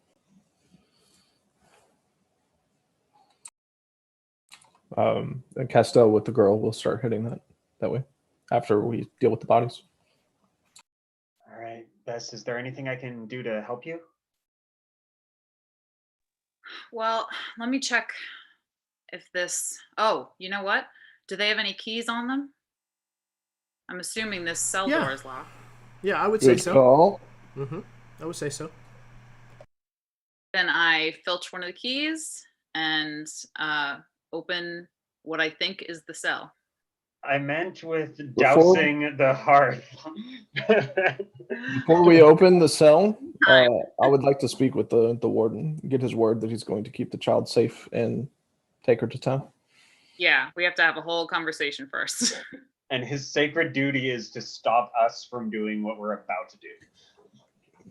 And Castel with the girl will start hitting that way after we deal with the bodies. All right, Bess, is there anything I can do to help you? Well, let me check if this. Oh, you know what? Do they have any keys on them? I'm assuming this cell Yeah. door is locked. Yeah, I would say Good so. call. I would say so. Then I filch one of the keys and open what I think is the cell. I meant with dousing the hearth. Before we open the cell, I would like to speak with the warden, get his word that he's going to keep the child safe and take her to town. Yeah, we have to have a whole conversation first. And his sacred duty is to stop us from doing what we're about to do.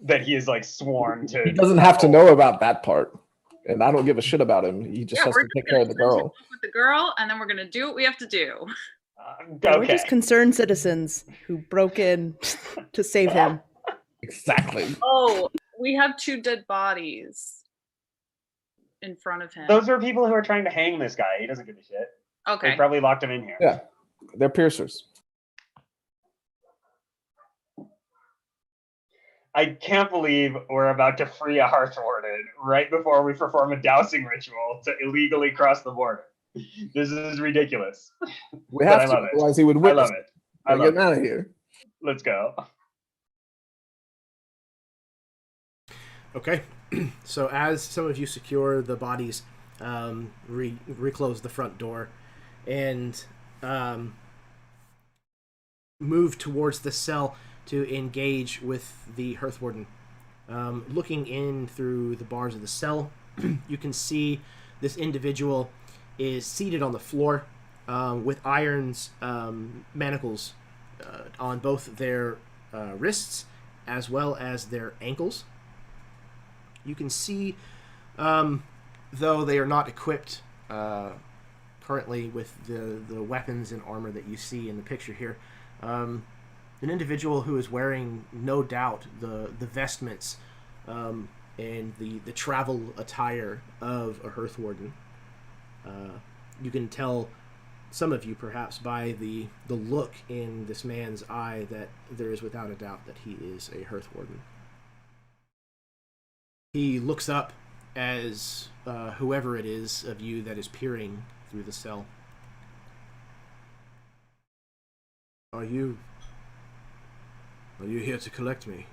That he is like sworn to. He doesn't have to know about that part, and I don't give a shit about him. He just has to take care of the girl. With the girl, and then we're gonna do what we have to do. Yeah, we're just concerned citizens who broke in to save him. Exactly. Oh, we have 2 dead bodies in front of him. Those are people who are trying to hang this guy. He doesn't give a shit. Okay. They probably locked him in here. Yeah, they're piercers. I can't believe we're about to free a hearth warden right before we perform a dousing ritual to illegally cross the border. This is ridiculous. We have to, otherwise he would witness. I love it. I love it. Get out of here. Let's go. Okay, so as some of you secure the bodies, reclose the front door, and move towards the cell to engage with the hearth warden. Looking in through the bars of the cell, you can see this individual is seated on the floor with irons manacles on both their wrists as well as their ankles. You can see, though they are not equipped currently with the weapons and armor that you see in the picture here, an individual who is wearing, no doubt, the vestments and the travel attire of a hearth warden. You can tell, some of you perhaps, by the look in this man's eye that there is without a doubt that he is a hearth warden. He looks up as whoever it is of you that is peering through the cell. Are you here to collect me?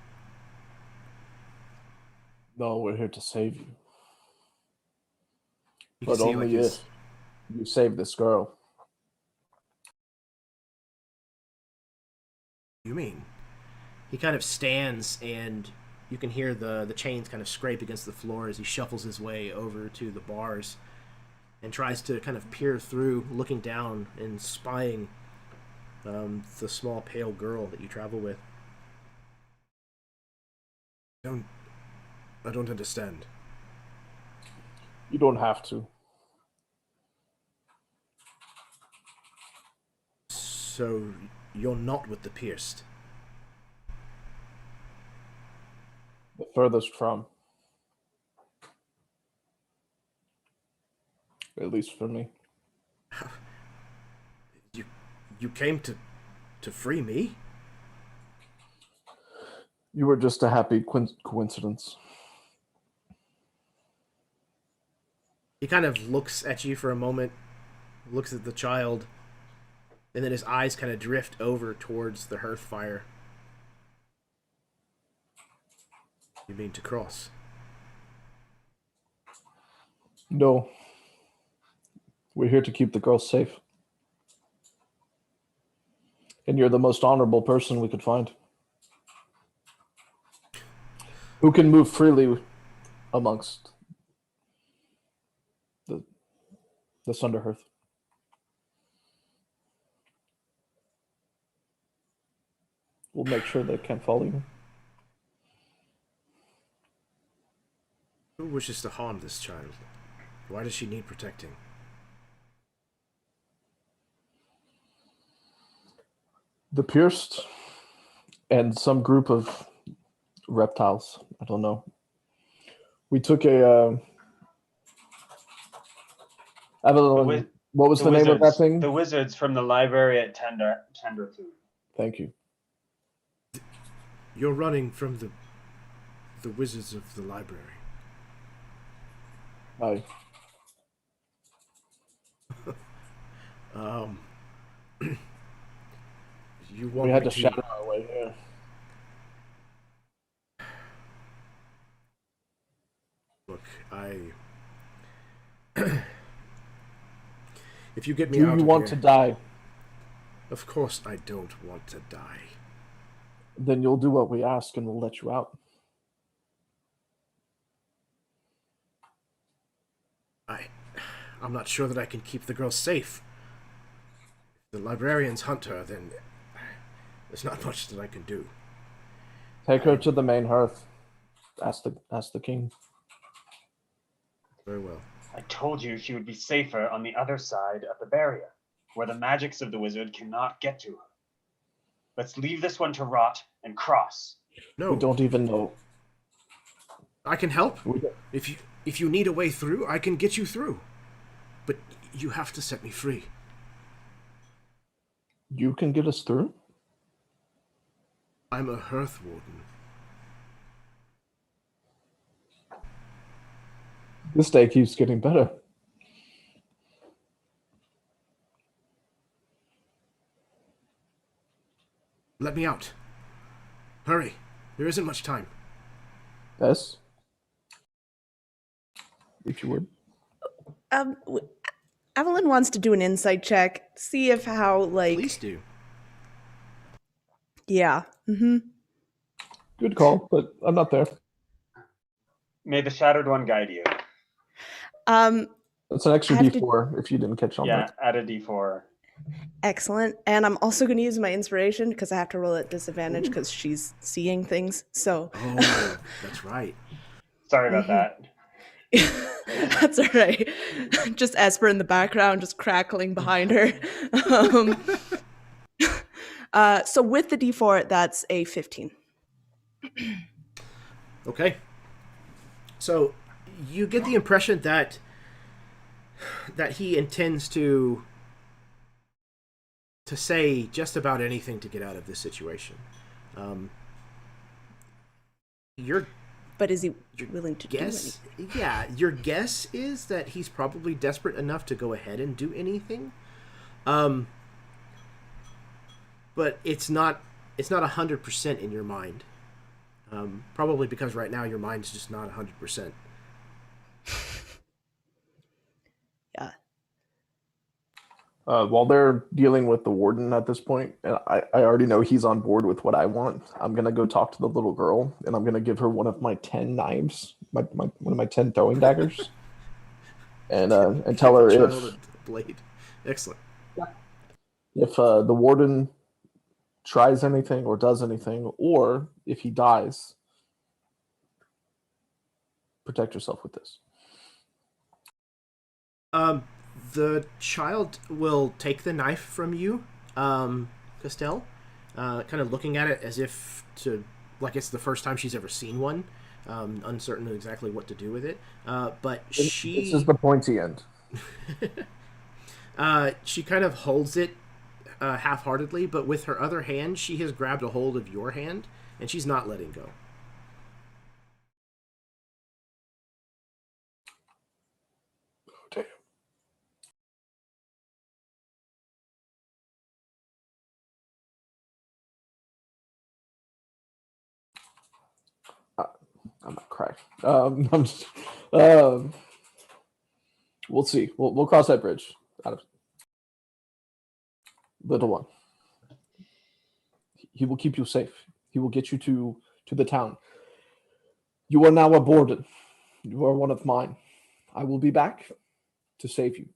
No, we're here to save you. But only if you save this girl. You mean? He kind of stands, and you can hear the chains kind of scrape against the floor as he shuffles his way over to the bars and tries to kind of peer through, looking down and spying the small pale girl that you travel with. I don't understand. You don't have to. So you're not with the pierced? The furthest from. At least for me. You came to free me? You were just a happy coincidence. He kind of looks at you for a moment, looks at the child, and then his eyes kind of drift over towards the hearth fire. You mean to cross? No. We're here to keep the girls safe. And you're the most honorable person we could find. Who can move freely amongst the Sunderhearth. We'll make sure they can't follow you. Who wishes to harm this child? Why does she need protecting? The pierced and some group of reptiles. I don't know. We took a Aveline, what was the name of that thing? The wizards from the library at Tenderfood. Thank you. You're running from the wizards of the library. Aye. You want We had me to shatter our way here. Look, if you get me Do out you of want here, to die? Of course I don't want to die. Then you'll do what we ask and we'll let you out. I'm not sure that I can keep the girl safe. If the librarians hunt her, then there's not much that I can do. Take her to the main hearth. Ask the king. Very well. I told you she would be safer on the other side of the barrier, where the magics of the wizard cannot get to her. Let's leave this one to rot and cross. No, We don't even know. I can help. We don't- If you need a way through, I can get you through. But you have to set me free. You can get us through? I'm a hearth warden. This day keeps getting better. Let me out. Hurry. There isn't much time. Bess? If you would. Aveline wants to do an insight check, see if how Please do. Yeah. Mm-hmm. Good call, but I'm not there. May the Shattered One guide you. That's an extra I have D4 if you didn't catch on Yeah, that. add a d4. Excellent. And I'm also going to use my inspiration because I have to roll at disadvantage because she's seeing things. So Oh, that's right. Sorry about that. that's all right. Just Esper in the background, just crackling behind her. So with the D4, that's a 15. Okay. So you get the impression that he intends to say just about anything to get out of this situation. But is he willing to do Guess, anything? yeah, your guess is that he's probably desperate enough to go ahead and do anything. But it's not 100% in your mind. Probably because right now your mind's just not 100%. Yeah. While they're dealing with the warden at this point, and I already know he's on board with what I want, I'm going to go talk to the little girl, and I'm going to give her one of my 10 knives, one of my 10 throwing daggers, and tell her Child and blade. Excellent. if the warden tries anything or does anything, or if he dies, protect yourself with this. The child will take the knife from you, Castel, kind of looking at it as if like it's the first time she's ever seen one, uncertain of exactly what to do with it. But This is the pointy end. she kind of holds it half-heartedly, but with her other hand, she has grabbed a hold of your hand, and she's not letting go. Damn. I'm not cracked. I'm just, we'll see. We'll cross that bridge. Little one. He will keep you safe. He will get you to the town. You are now aborted. You are one of mine. I will be back to save you.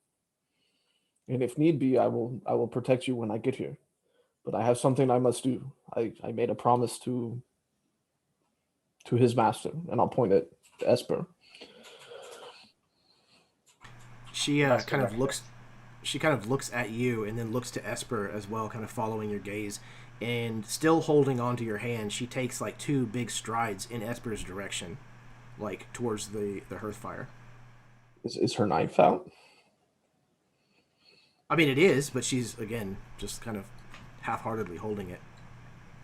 And if need be, I will protect you when I get here. but I have something I must do. I made a promise to his master, and I'll point at Esper. She kind of looks. She kind of looks at you and then looks to Esper as well, kind of following your gaze, and still holding onto your hand. She takes like 2 big strides in Esper's direction, like towards the hearth fire. Is her knife out? I mean, it is, but she's again just kind of half-heartedly holding it.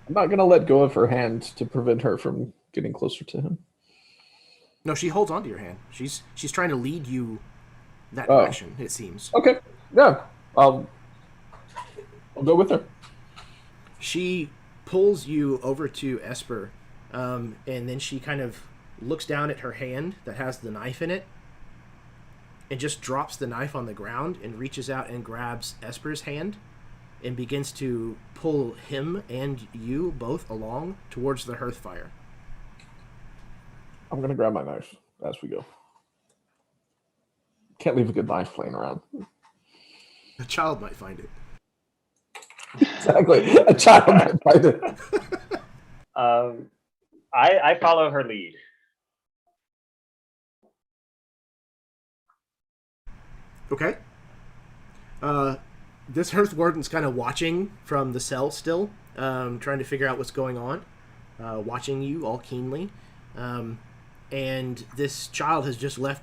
I'm not gonna let go of her hand to prevent her from getting closer to him. No, she holds onto your hand. She's trying to lead you that direction, it seems. Okay. Yeah. I'll go with her. She pulls you over to Esper, and then she kind of looks down at her hand that has the knife in it, and just drops the knife on the ground and reaches out and grabs Esper's hand and begins to pull him and you both along towards the hearth fire. I'm gonna grab my knife as we go. Can't leave a good knife laying around. A child might find it. Exactly. A child might find it. I follow her lead. Okay. This hearth warden's kind of watching from the cell still, trying to figure out what's going on, watching you all keenly. And this child has just led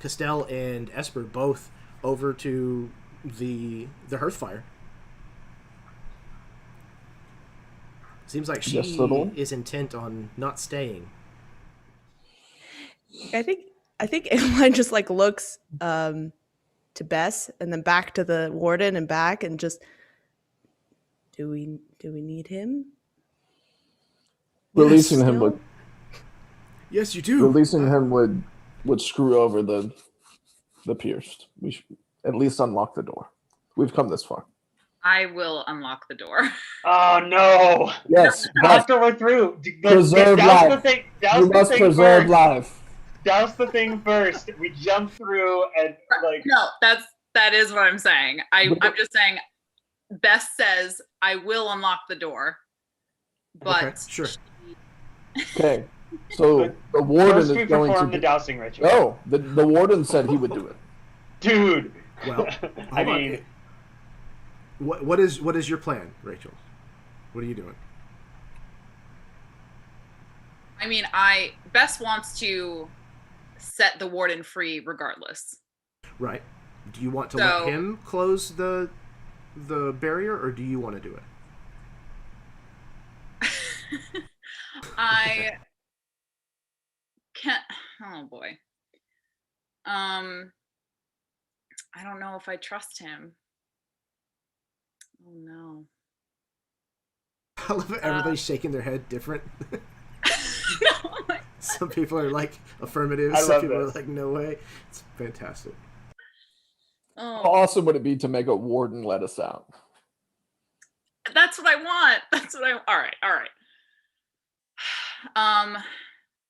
Castel and Esper both over to the hearth fire. Seems like she is intent on not staying. I think Aveline just like looks to Bess and then back to the warden and back and just do we need him? Releasing him would. Yes, you do. Releasing him would screw over the pierced. We should at least unlock the door. We've come this far. I will unlock the door. Oh no! Yes, after we're through, preserve life. You must preserve life. Douse the thing first. We jump through and like. No, that is what I'm saying. I'm just saying. Bess says I will unlock the door, but okay, sure. Okay, so the warden is going to the dousing ritual. No, the warden said he would do it. Dude. Well, I mean, what is your plan, Rachel? What are you doing? I mean, Bess wants to set the warden free regardless. Right. Do you want to let him close the barrier, or do you want to do it? I can't. Oh boy. I don't know if I trust him. Oh no. I love it. Everybody's shaking their head different. No, some people are like affirmative. I some love people this. are like no way. It's fantastic. How awesome would it be to make a warden let us out? That's what I want. All right.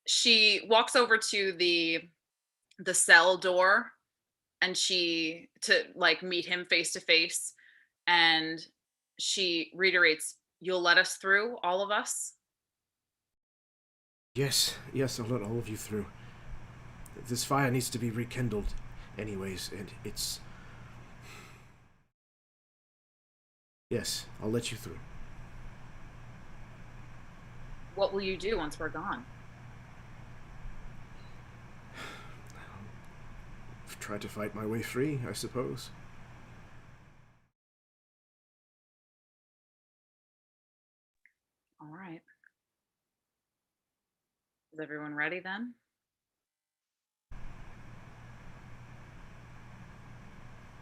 She walks over to the cell door and to like meet him face to face, and she reiterates, "You'll let us through, all of us?" Yes, I'll let all of you through. This fire needs to be rekindled anyways, and it's... Yes, I'll let you through. What will you do once we're gone? Try to fight my way free, I suppose. All right. Is everyone ready then?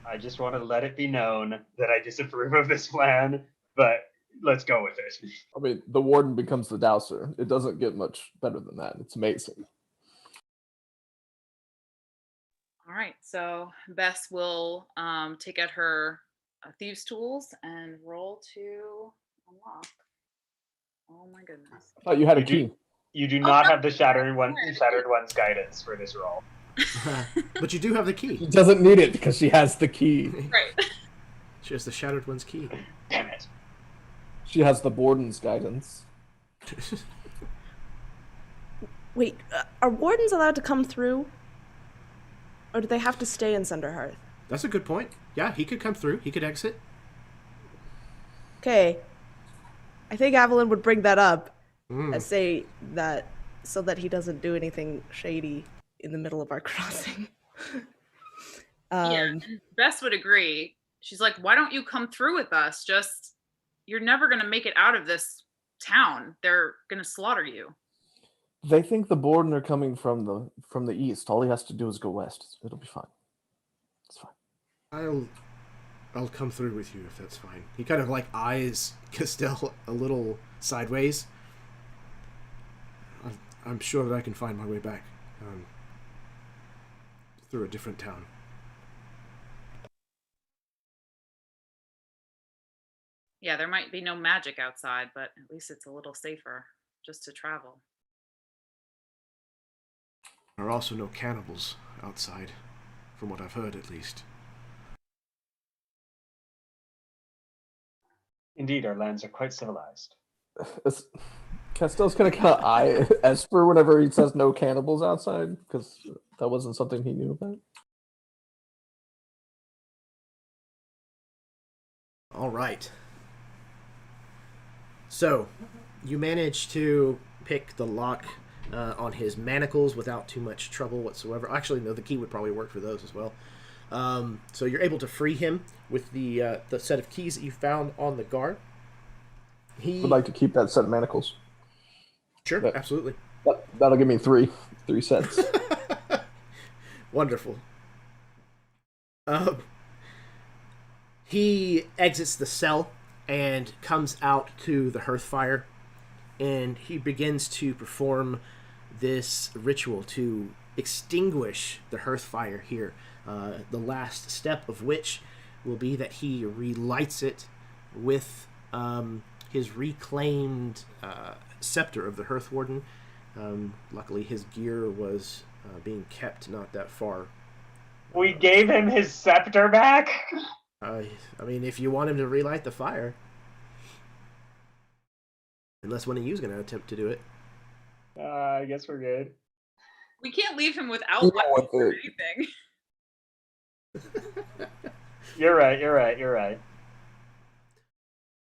I just want to let it be known that I disapprove of this plan, but let's go with it. I mean, the warden becomes the douser. It doesn't get much better than that. It's amazing. All right, so Bess will take out her thieves' tools and roll to unlock. Oh my goodness! I thought you had a key. You do not have the shattered one's guidance for this roll. But you do have the key. She doesn't need it because she has the key. Right. She has the Shattered One's key. Damn it. She has the Borden's guidance. Wait, are wardens allowed to come through? Or do they have to stay in Sunderhearth? That's a good point. Yeah, he could come through. He could exit. Okay. I think Aveline would bring that up and say that so that he doesn't do anything shady in the middle of our crossing. Yeah, and Bess would agree. She's like, why don't you come through with us? Just, you're never going to make it out of this town. They're going to slaughter you. They think the Borden are coming from the east. All he has to do is go west. It'll be fine. It's fine. I'll come through with you if that's fine. He kind of like eyes Castel a little sideways. I'm sure that I can find my way back through a different town. Yeah, there might be no magic outside, but at least it's a little safer just to travel. There are also no cannibals outside, from what I've heard at least. Indeed, our lands are quite civilized. Castel's gonna kind of eye Esper whenever he says no cannibals outside, because that wasn't something he knew about. All right. So, you manage to pick the lock on his manacles without too much trouble whatsoever. Actually, no, the key would probably work for those as well. So you're able to free him with the set of keys that you found on the guard. He Would like to keep that set of manacles. Sure, absolutely. That'll give me three sets. Wonderful. He exits the cell and comes out to the hearth fire, and he begins to perform this ritual to extinguish the hearth fire here. The last step of which will be that he relights it with his reclaimed scepter of the Hearth Warden. Luckily, his gear was being kept not that far. We gave him his scepter back? I mean, if you want him to relight the fire. Unless one of you is going to attempt to do it. I guess we're good. We can't leave him without weapons or anything. You're right.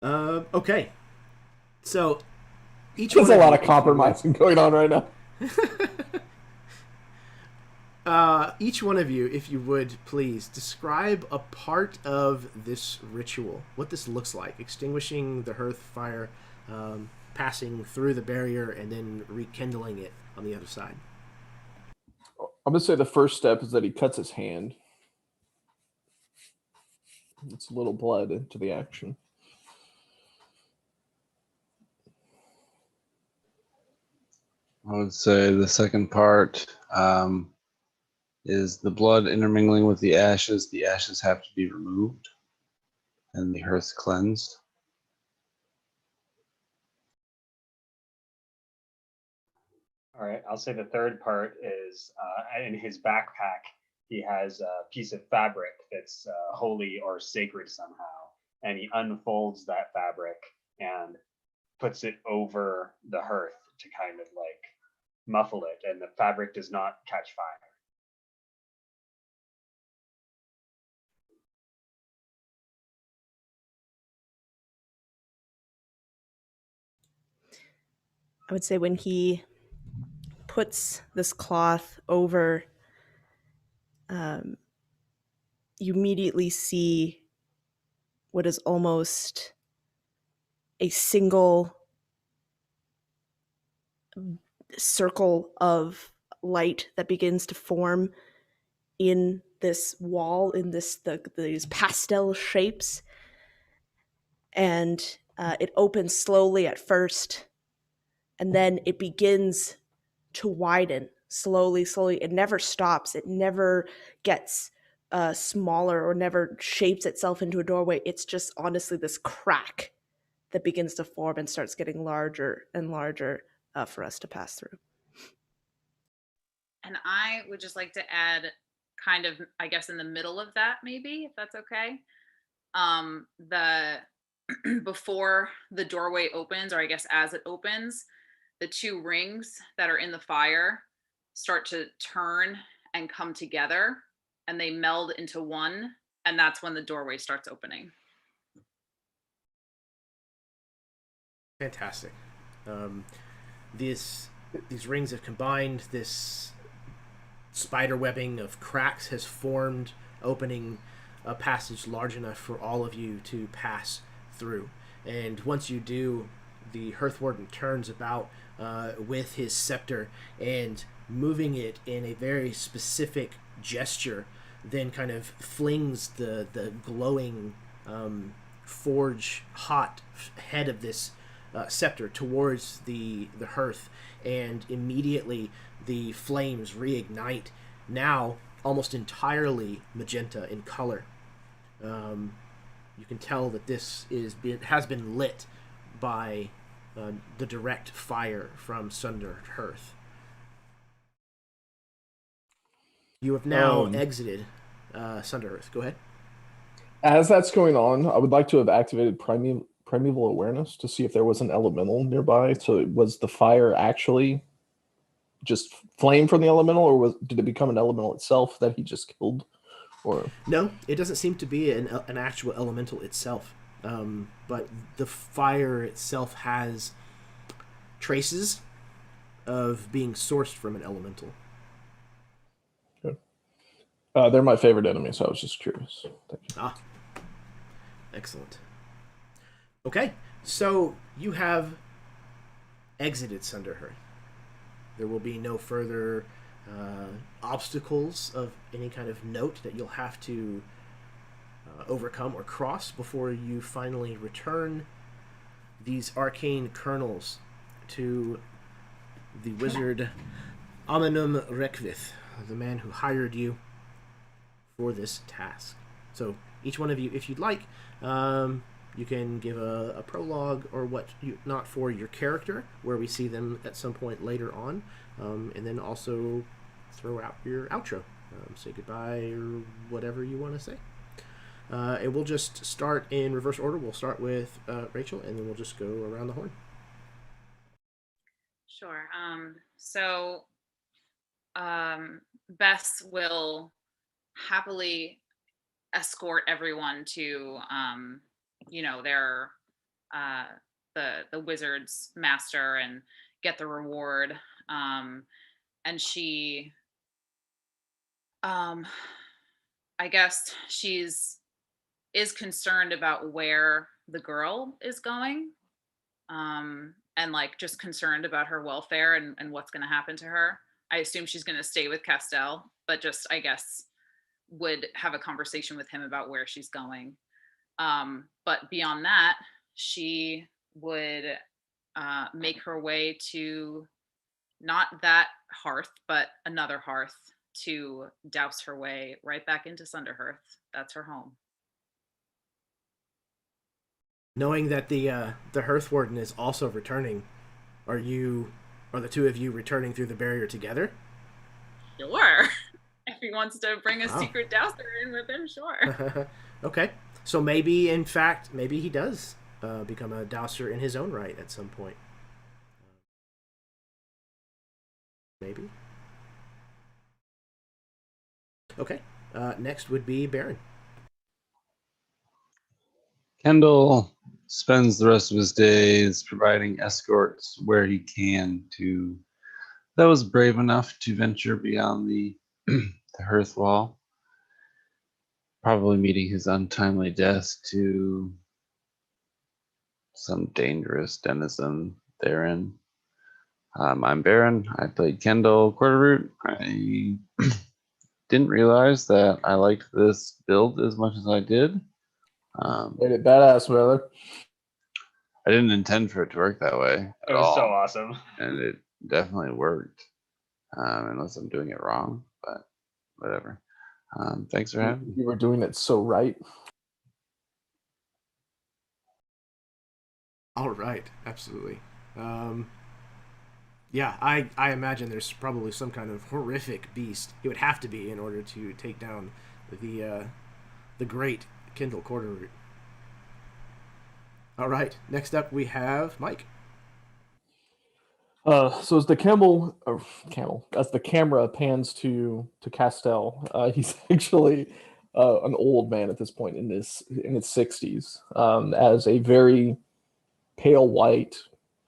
Okay. So, There's a lot of compromising going on right now. Each one of you, if you would, please, describe a part of this ritual. What this looks like. Extinguishing the hearth fire, passing through the barrier, and then rekindling it on the other side. I'm going to say the first step is that he cuts his hand. It's a little blood into the action. I would say the second part is the blood intermingling with the ashes. The ashes have to be removed and the hearth cleansed. All right, I'll say the third part is in his backpack, he has a piece of fabric that's holy or sacred somehow, and he unfolds that fabric and puts it over the hearth to kind of like muffle it, and the fabric does not catch fire. I would say when he puts this cloth over, you immediately see what is almost a single circle of light that begins to form in this wall, in these pastel shapes, and it opens slowly at first, and then it begins to widen slowly. It never stops. It never gets smaller or never shapes itself into a doorway. It's just honestly this crack that begins to form and starts getting larger and larger for us to pass through. And I would just like to add kind of, I guess, in the middle of that, maybe, if that's okay. the before the doorway opens, or I guess as it opens, the two rings that are in the fire start to turn and come together, and they meld into one, and that's when the doorway starts opening. Fantastic. These rings have combined. This spider webbing of cracks has formed, opening a passage large enough for all of you to pass through. And once you do, the Hearthwarden turns about with his scepter and moving it in a very specific gesture, then kind of flings the glowing forge hot head of this scepter towards the hearth, and immediately the flames reignite, now almost entirely magenta in color. You can tell that this has been lit by the direct fire from Sunderhearth. You have now exited Sunderhearth. Go ahead. As that's going on, I would like to have activated primeval awareness to see if there was an elemental nearby. So was the fire actually just flame from the elemental, or did it become an elemental itself that he just killed? Or no, it doesn't seem to be an actual elemental itself. But the fire itself has traces of being sourced from an elemental. Okay. They're my favorite enemy, so I was just curious. Thank you. Ah, excellent. Okay, so you have exited Sunderhearth. There will be no further obstacles of any kind of note that you'll have to overcome or cross before you finally return these arcane kernels to the wizard Amanum Recvith, the man who hired you for this task. So each one of you, if you'd like, you can give a prologue or what not for your character, where we see them at some point later on, and then also throw out your outro, say goodbye or whatever you want to say. And we'll just start in reverse order. We'll start with Rachel, and then we'll just go around the horn. Sure. Bess will happily escort everyone to their the wizard's master and get the reward. And she I guess is concerned about where the girl is going, and like just concerned about her welfare and what's going to happen to her. I assume she's going to stay with Castel, but just I guess would have a conversation with him about where she's going. But beyond that, she would make her way to not that hearth, but another hearth, to douse her way right back into Sunderhearth. That's her home. Knowing that the Hearthwarden is also returning, are the two of you returning through the barrier together? Sure. If he wants to bring a secret douser in with him, sure. Okay. So maybe, in fact, he does become a douser in his own right at some point. Maybe. Okay. Next would be Baron. Kendall spends the rest of his days providing escorts where he can to those brave enough to venture beyond the hearth wall, probably meeting his untimely death to some dangerous denizen therein. I'm Baron. I played Kendall Quarterroot. I didn't realize that I liked this build as much as I did. Made it badass, brother. I didn't intend for it to work that way. It was so awesome. And it definitely worked. Unless I'm doing it wrong, but whatever. Thanks for having me. You were doing it so right. All right, absolutely. Yeah, I imagine there's probably some kind of horrific beast. It would have to be in order to take down the great Kendall quarter root. All right. Next up, we have Mike. So as the as the camera pans to Castel, he's actually an old man at this point in his 60s. As a very pale white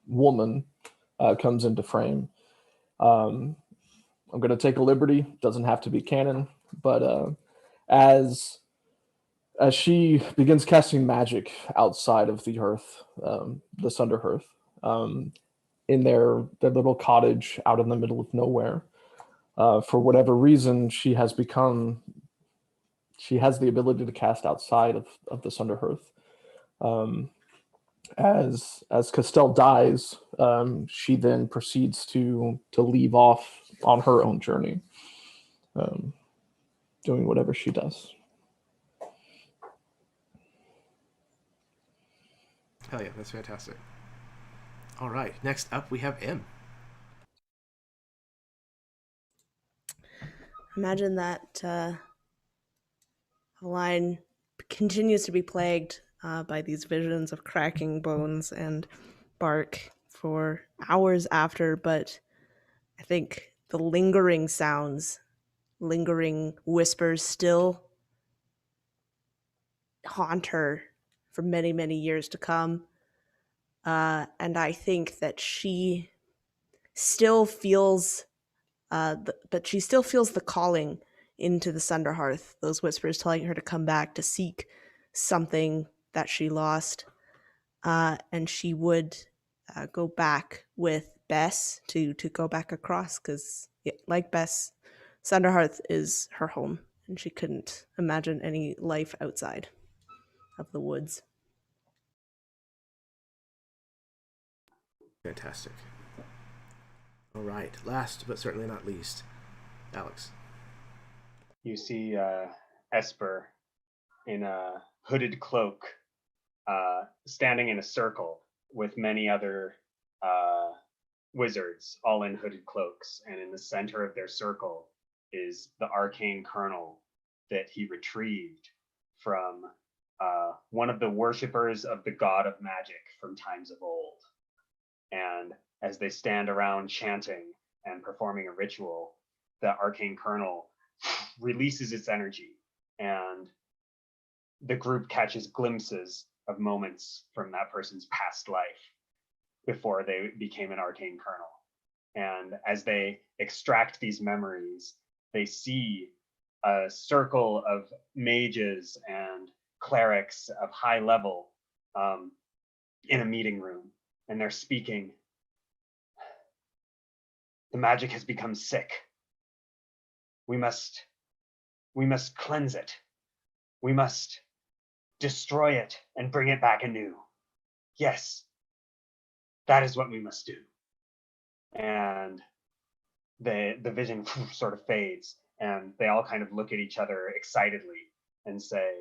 woman comes into frame. I'm going to take a liberty. Doesn't have to be canon, but as she begins casting magic outside of the Earth, the Sunderhearth, in their little cottage out in the middle of nowhere. For whatever reason, she has the ability to cast outside of the Sunderhearth. As Castel dies, she then proceeds to leave off on her own journey, doing whatever she does. Hell yeah, that's fantastic. All right, next up we have M. Imagine that Aveline continues to be plagued by these visions of cracking bones and bark for hours after, but I think the lingering sounds, lingering whispers still haunt her for many, many years to come. And I think that she still feels, but she still feels the calling into the Sunderhearth, those whispers telling her to come back to seek something that she lost. And she would go back with Bess to go back across, because like Bess, Sunderhearth is her home, and she couldn't imagine any life outside of the woods. Fantastic. All right, last but certainly not least, Alex. You see Esper in a hooded cloak, standing in a circle with many other wizards, all in hooded cloaks. And in the center of their circle is the arcane kernel that he retrieved from one of the worshippers of the god of magic from times of old. And as they stand around chanting and performing a ritual, the arcane kernel releases its energy, and the group catches glimpses of moments from that person's past life before they became an arcane kernel. And as they extract these memories, they see a circle of mages and clerics of high level in a meeting room, and they're speaking. The magic has become sick. We must cleanse it. We must destroy it and bring it back anew. Yes, that is what we must do. And the vision sort of fades, and they all kind of look at each other excitedly and say,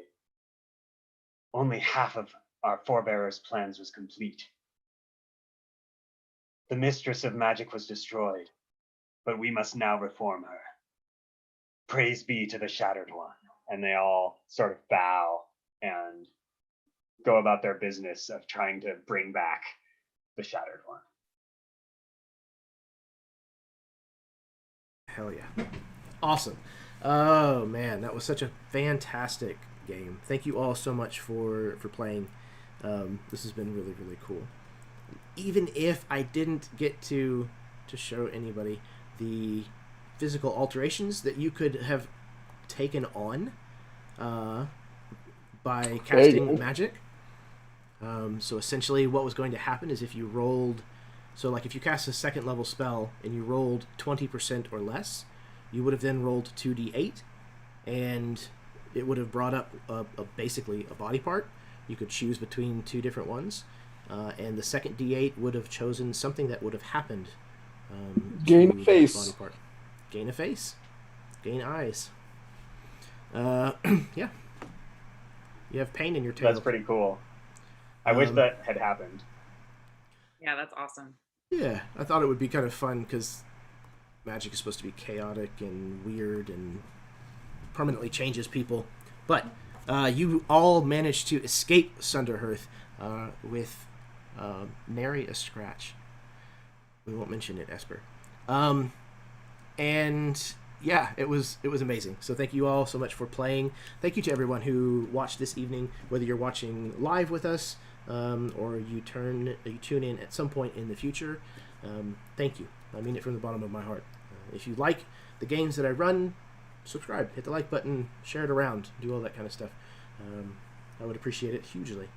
only half of our forebearers' plans was complete. The mistress of magic was destroyed, but we must now reform her. Praise be to the Shattered One. And they all sort of bow and go about their business of trying to bring back the Shattered One. Hell yeah. Awesome. Oh man, that was such a fantastic game. Thank you all so much for playing. This has been really, really cool. Even if I didn't get to show anybody the physical alterations that you could have taken on by casting magic. So essentially what was going to happen is if you rolled, so like if you cast a second level spell and you rolled 20% or less, you would have then rolled 2d8, and it would have brought up basically a body part. You could choose between two different ones, and the second d8 would have chosen something that would have happened. Gain a face. Body part. Gain a face. Gain eyes. Yeah. You have pain in your tail. That's pretty cool. I wish that had happened. Yeah, that's awesome. Yeah, I thought it would be kind of fun because magic is supposed to be chaotic and weird and permanently changes people. But You all managed to escape Sunderhearth with nary a scratch. We won't mention it, Esper. And yeah, it was amazing. So thank you all so much for playing. Thank you to everyone who watched this evening, whether you're watching live with us or you tune in at some point in the future. Thank you. I mean it from the bottom of my heart. If you like the games that I run, subscribe, hit the like button, share it around, do all that kind of stuff. I would appreciate it hugely.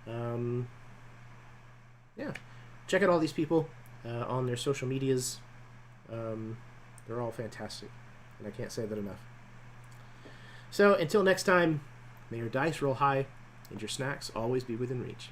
Yeah, check out all these people on their social medias. They're all fantastic, and I can't say that enough. So until next time, may your dice roll high and your snacks always be within reach.